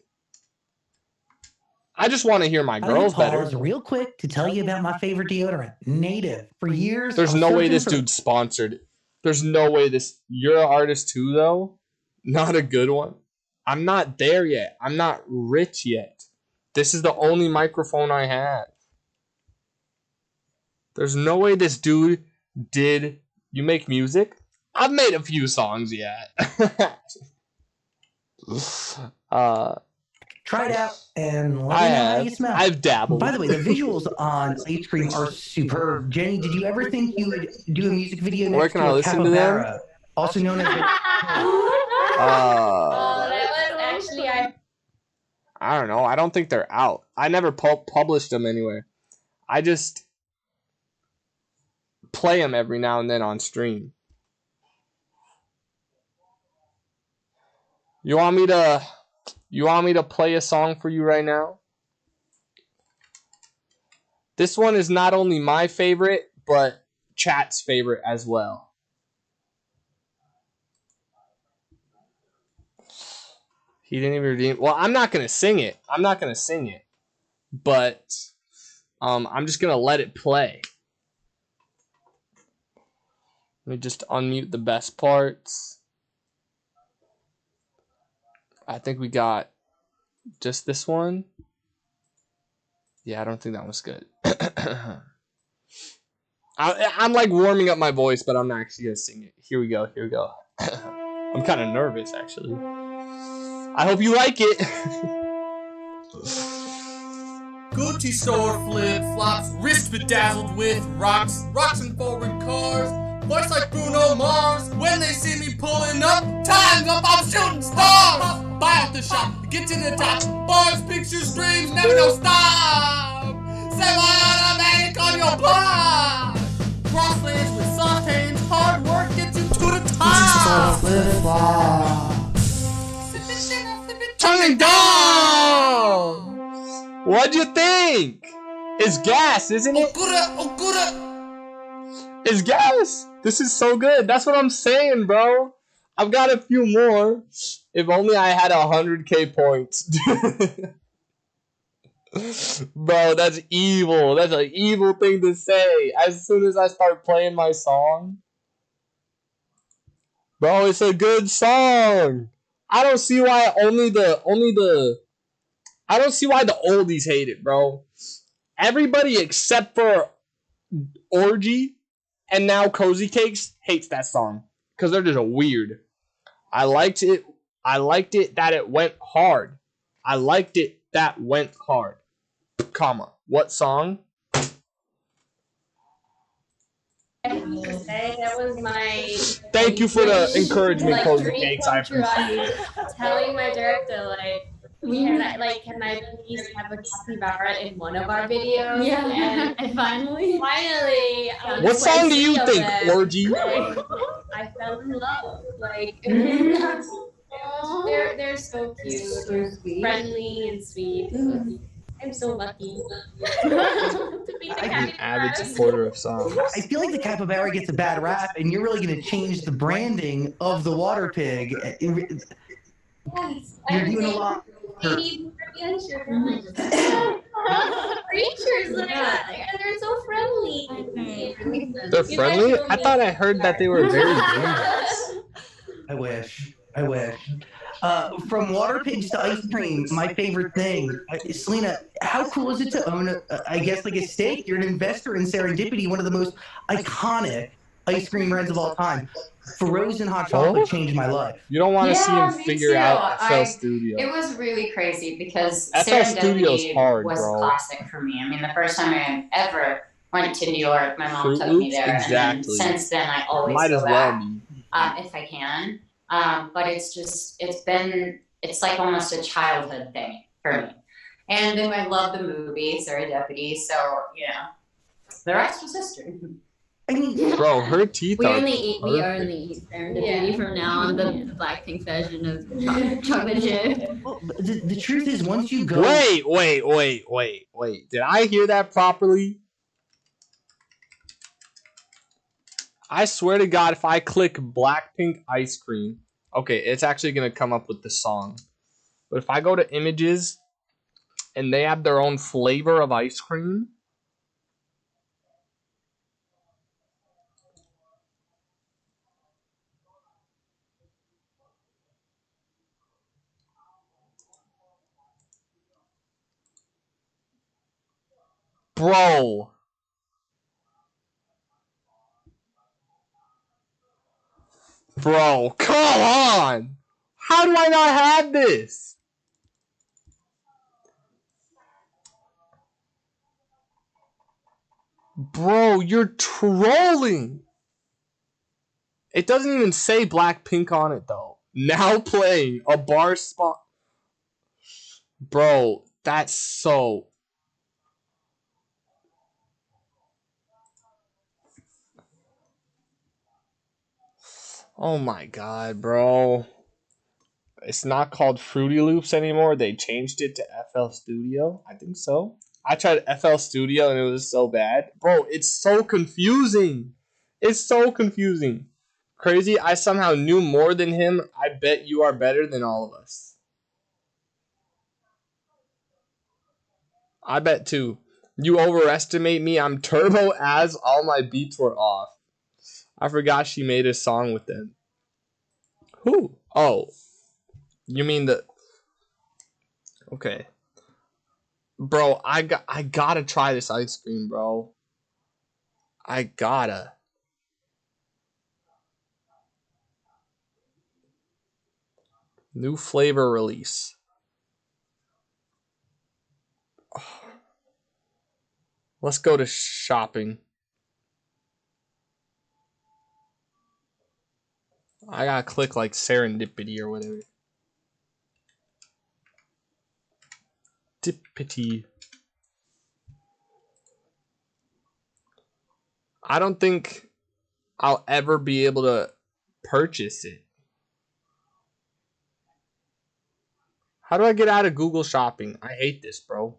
I just want to hear my girls better. Real quick to tell you about my favorite deodorant, Native. For years, There's no way this dude's sponsored. There's no way this. You're an artist too, though. Not a good one. I'm not there yet. I'm not rich yet. This is the only microphone I have. There's no way this dude did. You make music? I've made a few songs yet. Try it out and let me know how you smell. I've dabbled. By the way, the visuals on Ice Cream are superb. Jenny, did you ever think you would do a music video next Where can to I a listen to them? capybara, also known as that was actually I don't know. I don't think they're out. I never published them anywhere. I just play them every now and then on stream. You want me to play a song for you right now? This one is not only my favorite, but chat's favorite as well. He didn't even redeem. Well, I'm not gonna sing it. But I'm just gonna let it play. Let me just unmute the best parts. I think we got just this one. Yeah, I don't think that was good. I'm like warming up my voice, but I'm not actually gonna sing it. Here we go. I'm kind of nervous, actually. I hope you like it. Gucci store flip-flops, wrist bedazzled with rocks and foreign cars, voice like Bruno Mars. When they see me pulling up, time's up, I'm shooting stars. Buy off the shop, get to the top, bars, pictures, dreams, never no stop. Semi-automatic on your block. Crosslands with sauteins, hard work gets you to the top. Flip-flop. Turning down. What'd you think? It's gas, isn't it? It's gas. This is so good. That's what I'm saying, bro. I've got a few more. If only I had 100k points. Bro, that's evil. That's an evil thing to say. As soon as I start playing my song. Bro, it's a good song. I don't see why I don't see why the oldies hate it, bro. Everybody except for Orgy and now Cozy Cakes hates that song because they're just weird. I liked it that it went hard. Comma. What song? That was my. Thank you for the encouragement, like, Cozy dream Cakes. come I true. appreciate it. Telling my director, like, can I please have a capybara in one of our videos? Yeah. And finally. What song do you think, Orgy? Like, I fell in love. Like, they're so cute, friendly and sweet. I'm so lucky to be the I'm an avid supporter of songs. I feel like the capybara gets a bad rap, and you're really going to change the branding of the water pig. Yes, You're doing a lot. creatures like that. They're so friendly. They're friendly? I thought I heard that they were very dangerous. I wish. From water pigs to ice cream, my favorite thing. Selena, how cool is it to own, I guess, like a stake? You're an investor in Serendipity, one of the most iconic ice cream breads of all time. Frozen hot chocolate changed my life. You don't want to see him me figure too. out FL Studio. It was really crazy because FL Studio's Serendipity hard, was bro. classic for me. I mean, the first time I ever went to New York, my mom Fruit took Loops? me there, Exactly. and then since then I always Might go as well back if I can. But it's like almost a childhood thing for me. And then I love the movie Serendipity, so the rest was history. I mean, bro, her teeth We are only eat perfect. Serendipity from now on, the Blackpink version of chocolate chip. Well, the truth is, once you go... Wait. Did I hear that properly? I swear to God, if I click Blackpink ice cream, okay, it's actually going to come up with the song. But if I go to images and they have their own flavor of ice cream, bro. Bro, come on. How do I not have this? Bro, you're trolling. It doesn't even say Blackpink on it, though. Now playing a bar spot. Bro, that's so... Oh my god, bro. It's not called Fruity Loops anymore. They changed it to FL Studio. I think so. I tried FL Studio and it was so bad. Bro, it's so confusing. It's so confusing. Crazy, I somehow knew more than him. I bet you are better than all of us. I bet too. You overestimate me. I'm turbo as all my beats were off. I forgot she made a song with them. Who? Oh. You mean the... Okay. Bro, I gotta try this ice cream, bro. I gotta. New flavor release. Let's go to shopping. I gotta click like Serendipity or whatever. Dippity. I don't think I'll ever be able to purchase it. How do I get out of Google Shopping? I hate this, bro.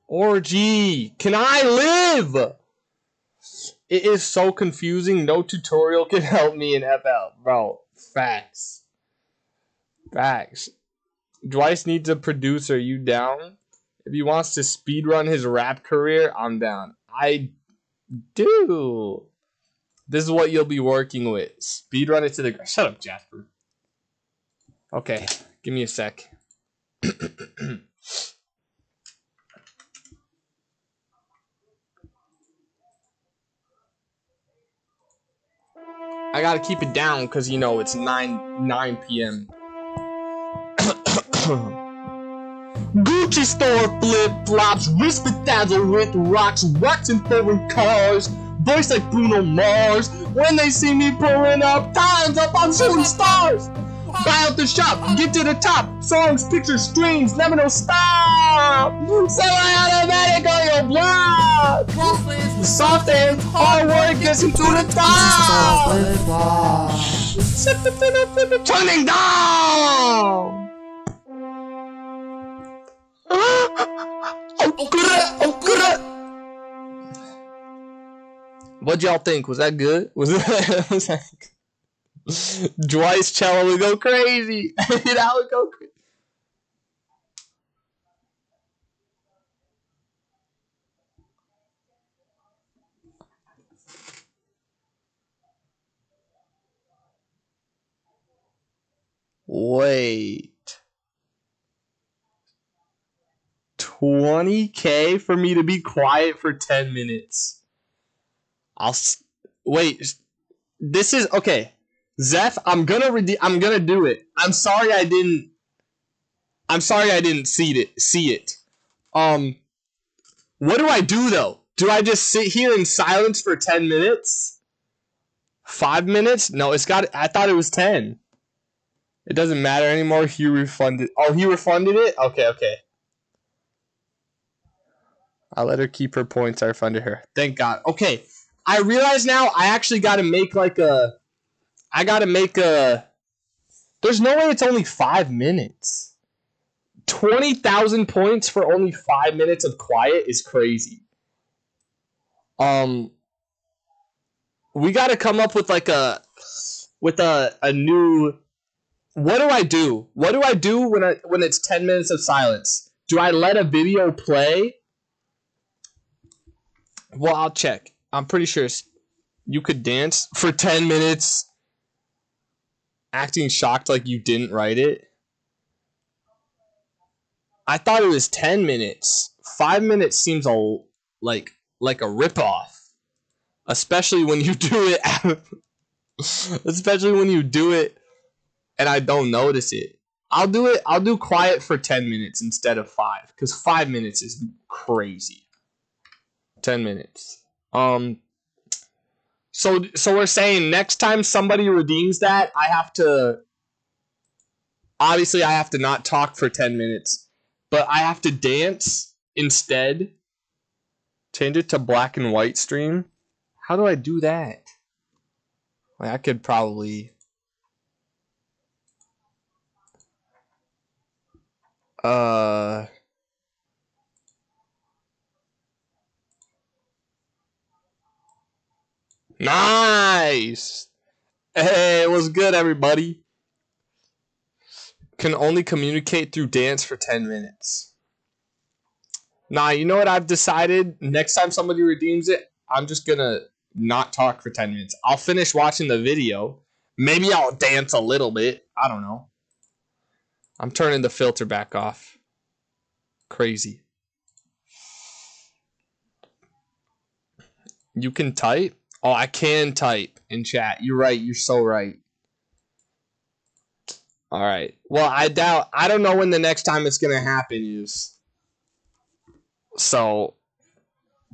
Orgy, can I live? It is so confusing. No tutorial can help me in FL. Bro, facts. Facts. Dwice needs a producer. You down? If he wants to speedrun his rap career, I'm down. I do. This is what you'll be working with. Speedrun it to the ground. Shut up, Jasper. Okay, give me a sec. I gotta keep it down because, you know, it's 9 p.m. Gucci store flip-flops, wrist bedazzled with rocks, waxing foreign cars, voice like Bruno Mars. When they see me pulling up, time's up, I'm shooting stars. Buy out the shop, get to the top. Songs, pictures, streams, never no stop. Semi-automatic on your block. Soft and hard work gets you to the top. Turning down. What'd y'all think? Was that good? Was that good? Dwice cello would go crazy. That would go crazy. Wait. 20K for me to be quiet for 10 minutes. Wait. This is okay. Zeph, I'm gonna do it. I'm sorry I didn't see it. What do I do though? Do I just sit here in silence for 10 minutes? 5 minutes? No, I thought it was 10. It doesn't matter anymore. He refunded. Oh, he refunded it? Okay. I let her keep her points. I refunded her. Thank God. Okay. I realize now I actually got to make there's no way it's only 5 minutes. 20,000 points for only 5 minutes of quiet is crazy. We got to come up with a new. What do I do? What do I do when it's 10 minutes of silence? Do I let a video play? Well, I'll check. I'm pretty sure you could dance for 10 minutes acting shocked like you didn't write it. I thought it was 10 minutes. 5 minutes seems like a ripoff. Especially when you do it and I don't notice it. I'll do quiet for 10 minutes instead of 5 cuz 5 minutes is crazy. 10 minutes. So we're saying next time somebody redeems that, I have to not talk for 10 minutes, but I have to dance instead. Change it to black and white stream. How do I do that? Like, I could probably Nice! Hey, what's good, everybody? Can only communicate through dance for 10 minutes. Nah, you know what I've decided? Next time somebody redeems it, I'm just gonna not talk for 10 minutes. I'll finish watching the video. Maybe I'll dance a little bit. I don't know. I'm turning the filter back off. Crazy. You can type? Oh, I can type in chat. You're right. You're so right. All right. Well, I don't know when the next time it's going to happen is. So,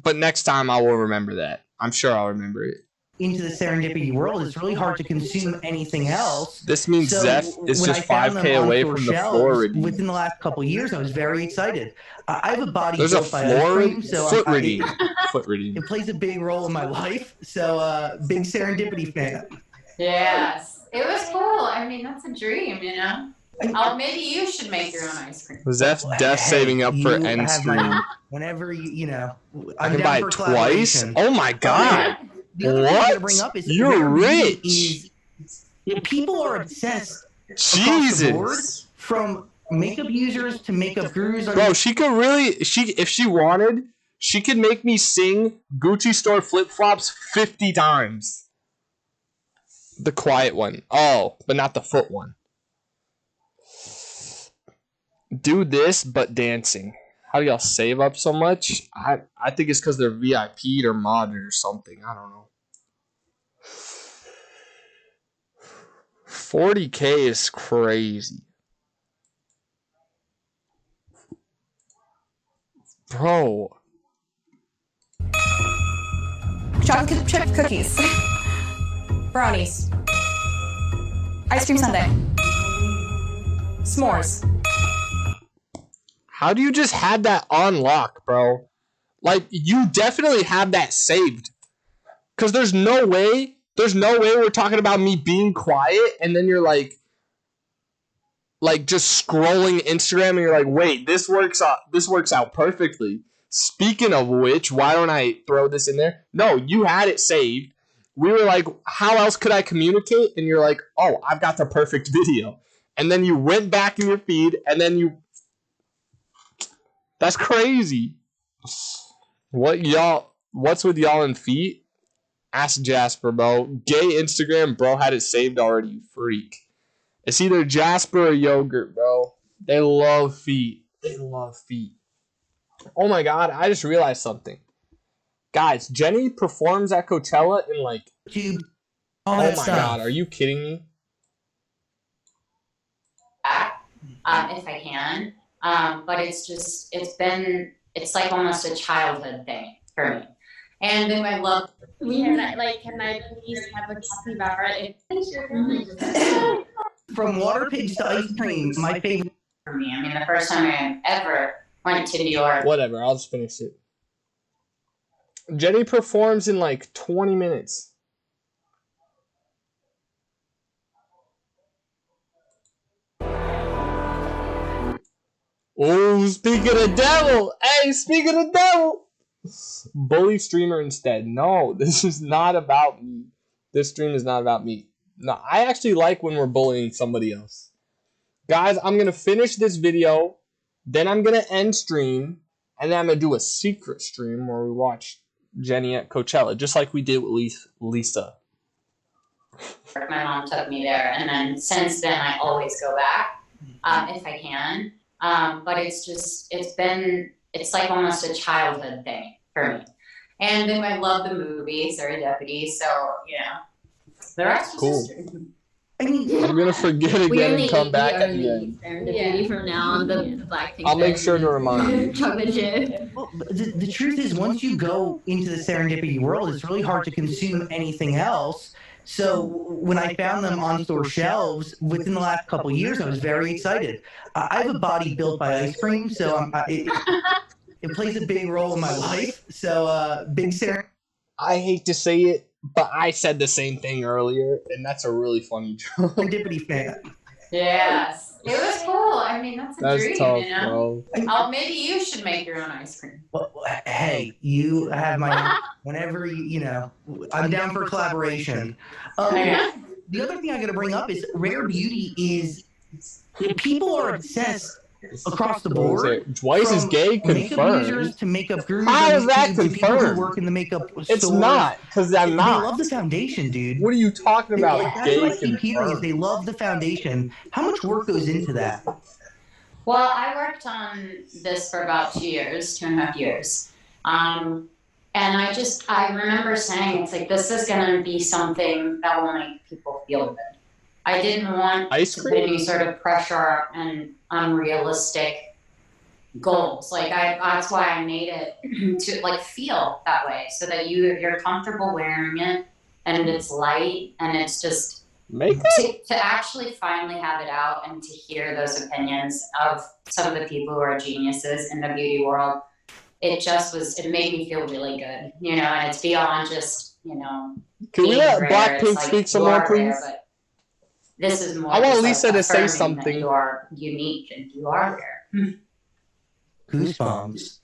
but next time I will remember that. I'm sure I'll remember it. Into the serendipity world, it's really hard to consume anything else. This means Zeph is just 5K away from the floor redeem. Within the last couple of years, I was very excited. I have a body There's built a by floor ice cream, so foot redeem. Foot redeem. It plays a big role in my life. So, big serendipity fan. Yes. It was cool. I mean, that's a dream, you know? Oh, maybe you should make your own ice cream. Zeph's death saving up for end stream. Whenever you know, I can buy it twice? Oh my god. What? You're rich. People are obsessed. Jesus. From makeup users to makeup gurus. Bro, she could really, if she wanted, she could make me sing Gucci Store flip-flops 50 times. The quiet one. Oh, but not the foot one. Do this, but dancing. How do y'all save up so much? I think it's because they're VIP'd or modded or something. I don't know. 40K is crazy. Bro. Chocolate chip cookies. Brownies. Ice cream sundae. S'mores. How do you just have that on lock, bro? Like, you definitely have that saved. Because there's no way we're talking about me being quiet and then you're like just scrolling Instagram and you're like, wait, this works out perfectly. Speaking of which, why don't I throw this in there? No, you had it saved. We were like, how else could I communicate? And you're like, oh, I've got the perfect video. And then you went back in your feed and then that's crazy. What's with y'all and feet? Ask Jasper, bro. Gay Instagram, bro, had it saved already, you freak. It's either Jasper or Yogurt, bro. They love feet. They love feet. Oh my god, I just realized something. Guys, Jenny performs at Coachella in like... all oh that my stuff. god, are you kidding me? If I can. But it's like almost a childhood thing for me. And then I love... Can I please have a capybara? From water pigs to ice cream, my favorite. For me, I mean, the first time I ever went to New York. Whatever, I'll just finish it. Jenny performs in like 20 minutes. Oh, speaking of devil! Hey, speaking of devil! Bully streamer instead. No, this is not about me. This stream is not about me. No, I actually like when we're bullying somebody else. Guys, I'm going to finish this video. Then I'm going to end stream. And then I'm going to do a secret stream where we watch Jenny at Coachella. Just like we did with Lisa. My mom took me there. And then since then, I always go back if I can. But it's like almost a childhood thing for me. And then I love the movie, Serendipity, so, you know, the rest was history. I'm going to forget again and come back at the end. Serendipity from now on, the Blackpink. I'll make sure to remind you. Chocolate chip. Well, the truth is, once you go into the serendipity world, it's really hard to consume anything else. So when I found them on store shelves within the last couple of years, I was very excited. I have a body built by ice cream, so it plays a big role in my life. So big serendipity. I hate to say it, but I said the same thing earlier, and that's a really funny joke. Serendipity fan. Yes. It was cool. I mean, that's a dream, tough, you know? Oh, maybe you should make your own ice cream. Well, hey, you have my whenever you know. I'm down for collaboration. The other thing I got to bring up is Rare Beauty is people are obsessed across the board. Twice is gay Makeup users confirmed. to makeup gurus. How is that to people who confirmed? work in the makeup It's stores. not, because I'm They not. love the foundation, dude. What are you talking about? That's Gay what I keep hearing is confirmed. they love the foundation. How much work goes into that? Well, I worked on this for about 2.5 years. And I remember saying, it's like, this is going to be something that will make people feel good. I didn't want Ice to cream? put any sort of pressure and unrealistic goals. Like, that's why I made it to, like, feel that way, so that you're comfortable wearing it, and it's light, and it's just... To actually finally have it out and to hear those opinions of some of the people who are geniuses in the beauty world, it made me feel really good, you know, and it's beyond just, you know, Can we being let rare. Blackpink It's like, speak some you more, are rare, please? but this is more I want just, Lisa like, to say affirming that something. you are unique and you are rare. Goosebumps.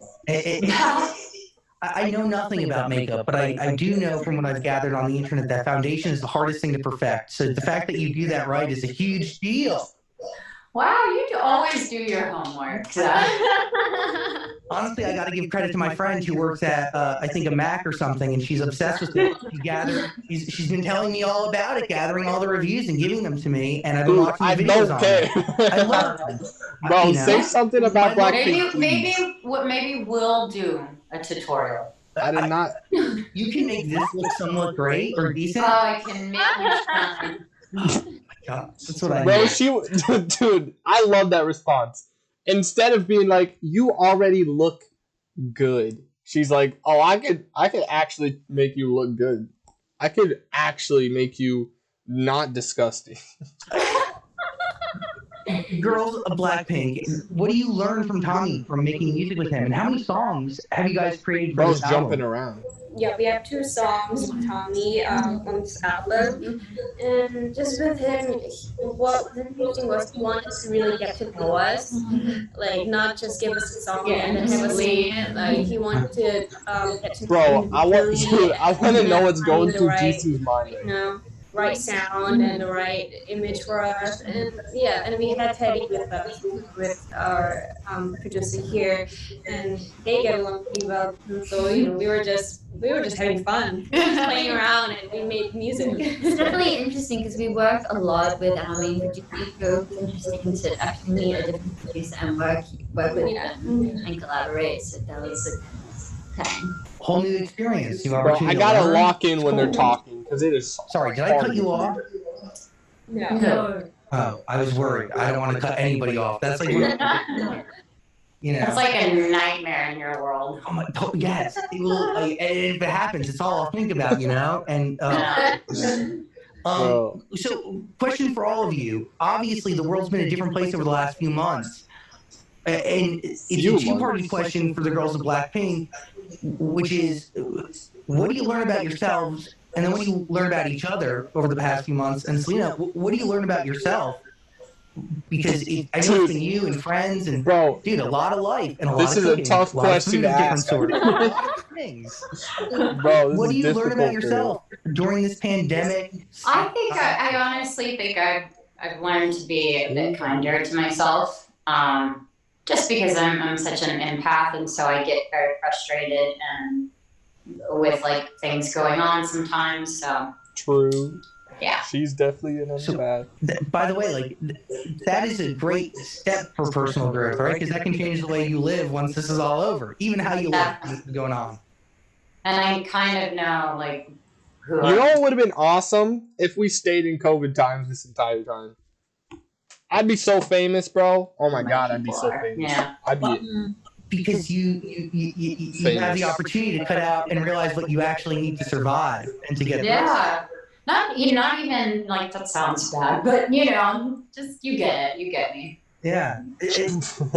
I know nothing about makeup, but I do know from what I've gathered on the internet that foundation is the hardest thing to perfect. So the fact that you do that right is a huge deal. Wow, you always do your homework. Honestly, I got to give credit to my friend who works at, I think, a Mac or something, and she's obsessed with it. She's been telling me all about it, gathering all the reviews and giving them to me, and I've been watching the videos on it. I love them. Bro, You know? say something about Blackpink. Maybe we'll do a tutorial. I did not. You can make this look somewhat great or decent. Oh, I can make you shine. God, that's what I Bro, need. dude, I love that response. Instead of being like, you already look good, she's like, oh, I could actually make you look good. I could actually make you not disgusting. Girls of Blackpink, what do you learn from Tommy from making music with him? And how many songs have you guys created for Bro's this jumping album? around. Yeah, we have 2 songs with Tommy on this album, and just with him, what was interesting was he wanted to really get to know us, like not just give us a song and then have us sing it. Like he wanted to get to know Bro, him I want to know what's going the through right, Jisoo's mind. you know, right sound and the right image for us, and yeah, and we had Teddy with us, with our producer here, and they get along pretty well. And so you know, we were just we were just having fun, playing around, and we made music. It's definitely interesting because we work a lot with our main producer, so it's interesting to actually meet a different producer and work with them and collaborate. So that was Whole new experience, new Bro, opportunity. I gotta to learn. lock in when they're talking because it is. Sorry, did I cut you off? No. Oh, I was worried. I don't want to cut anybody off. That's like, you know. It's like a nightmare in your world. Oh my, yes. It will, like, if it happens, it's all I'll think about, you know. And so, question for all of you. Obviously, the world's been a different place over the last few months, and it's a two-party question for the girls of Blackpink, which is, what do you learn about yourselves? And then what do you learn about each other over the past few months? And Selena, what do you learn about yourself? Because I know it's been you and friends and dude, a lot of life and a lot of cooking. This is a tough question to ask. Sort of things. Bro, what do you learn about yourself during this pandemic? I think I honestly think I've learned to be a bit kinder to myself. Just because I'm such an empath, and so I get very frustrated and with like things going on sometimes. So true. Yeah. She's definitely an empath. By the way, like that is a great step for personal growth, right? Because that can change the way you live once this is all over, even how you live is going on. And I kind of know like who. You know what would have been awesome if we stayed in COVID times this entire time? I'd be so famous, bro. Oh my god, I'd be so famous. Yeah. I'd be. Because you have the opportunity to cut out and realize what you actually need to survive and to get. Yeah. Not even like that sounds bad, but you know, just you get it. You get me. Yeah.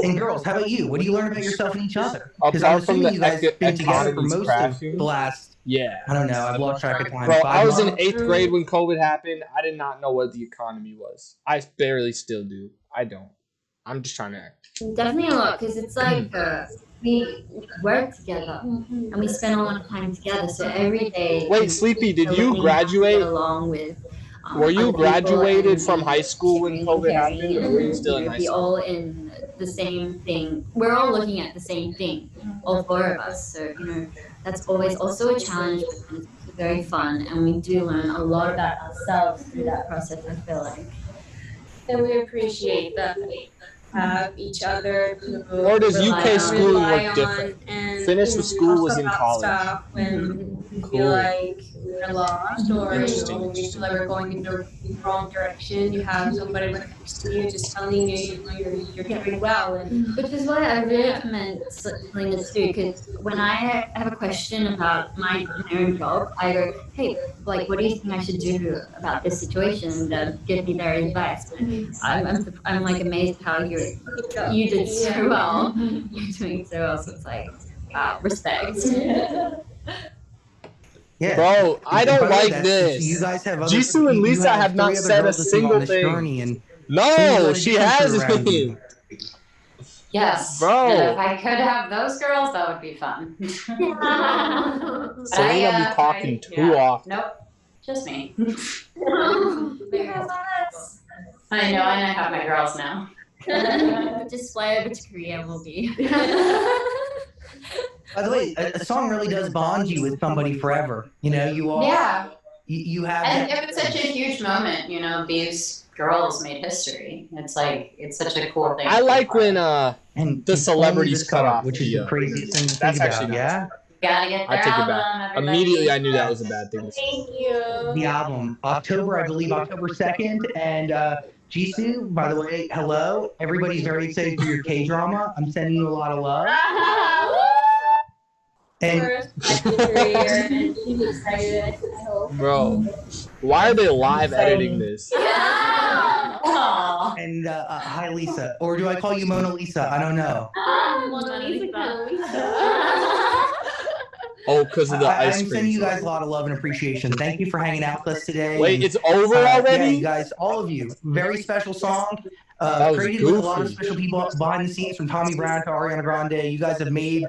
And girls, how about you? What do you learn about yourself and each other? Because Apart I'm from assuming the you guys have been together for economy's most crashing. of the last. Yeah. I don't know. I've lost track of time. Bro, I was in 5 8th grade when COVID happened. I did not know what the economy was. I barely still do. I don't. I'm just trying to act. definitely a lot because it's like we work together and we spend a lot of time together. So every day. Wait, Sleepy, did you graduate? Along with. Were you other graduated people from high school when COVID happened, or were you still in high We school? all in the same thing. We're all looking at the same thing, all 4 of us. So you know that's always also a challenge, but it's very fun, and we do learn a lot about ourselves through that process. I feel like. And we appreciate that we have each other to Or does UK schooling rely work different? on and, Finished with school talk was in about college. stuff when we Cool. feel like we're lost or Interesting. when we feel like we're going in the wrong direction. You have somebody right next to you just telling you you're doing well. And Which is why I really recommend Selena too, because when I have a question about my own job, I go, hey, like, what do you think I should do about this situation? And they'll give me their advice. I'm like amazed how you did so well. You're doing so well, so it's like, wow, respect. Yeah. Bro, I don't By the way, like this. You guys have other, Jisoo and you Lisa have three not other said a girls with you on single this thing. journey, and No, she hasn't. Yes. Bro. And if I could have those girls, that would be fun. Selena be talking too often. Nope. Just me. I know, and I have my girls now. Just fly over to Korea and we'll be. By the way, a song really does bond you with somebody forever. You know, you all. Yeah. You have. And that- it was such a huge moment, you know, these girls made history. It's like, it's such a cool thing. I to be like part of. when and the celebrities only the cut start, off which is the craziest thing to That's think actually about. not Yeah. Gotta get I their take it album, back. everybody. Immediately, I knew that was a bad thing. thank you. The album, October, I believe, October 2nd, and Jisoo, by the way, hello. Everybody's very excited for your K-drama. I'm sending you a lot of love. And and she's excited. I hope. Bro, why are they live editing this? and hi, Lisa. Or do I call you Mona Lisa? I don't know. Oh, because of the ice I'm cream. sending you guys a lot of love and appreciation. Thank you for hanging out with us today. Wait, And, it's over already? Yeah, you guys, all of you. Very special song. That was Created with a lot of goofy. special people behind the scenes, from Tommy Brown to Ariana Grande. You guys have made,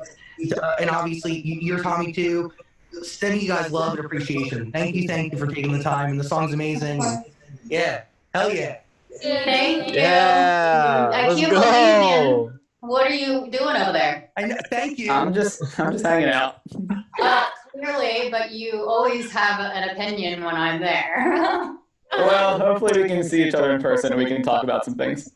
and obviously you're Tommy too. Sending you guys love and appreciation. Thank you for taking the time. And the song's amazing. And yeah, hell yeah. Thank you. Yeah, I let's can't go. believe it. What are you doing over there? I know, thank you. I'm just hanging out. Clearly, but you always have an opinion when I'm there. Well, hopefully we can see each other in person and we can talk about some things.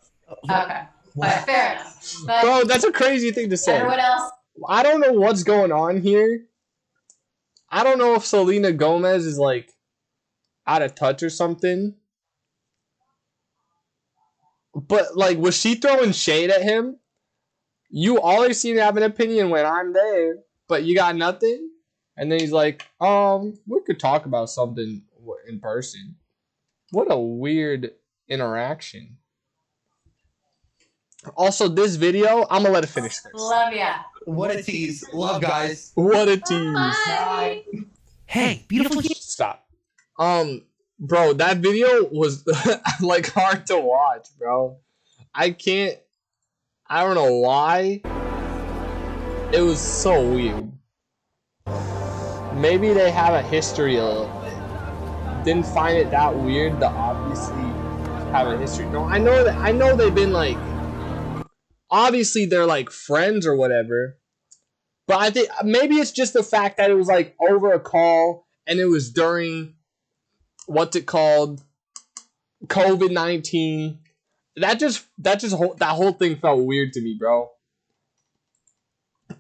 Okay. But fair enough. But Bro, that's a crazy thing to say. everyone else, I don't know what's going on here. I don't know if Selena Gomez is like out of touch or something. But like, was she throwing shade at him? You always seem to have an opinion when I'm there, but you got nothing? And then he's like, we could talk about something in person. What a weird interaction. Also, this video, I'm gonna let it finish first. love ya. What a tease. Love, guys. What a tease. Bye. Hey, beautiful. Stop. Bro, that video was like hard to watch, bro. I don't know why. It was so weird. Maybe they have a history a little bit. Didn't find it that weird to obviously have a history. No, I know they've been like, obviously they're like friends or whatever. But I think maybe it's just the fact that it was like over a call and it was during what's it called? COVID-19. That whole thing felt weird to me, bro.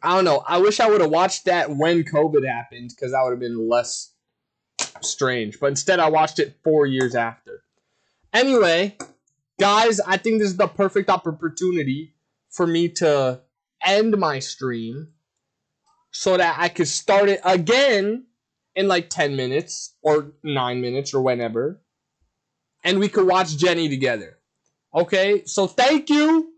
I don't know. I wish I would have watched that when COVID happened, because that would have been less strange. But instead, I watched it 4 years after. Anyway, guys, I think this is the perfect opportunity for me to end my stream so that I could start it again in like 10 minutes or 9 minutes or whenever. And we could watch Jenny together. Okay? So thank you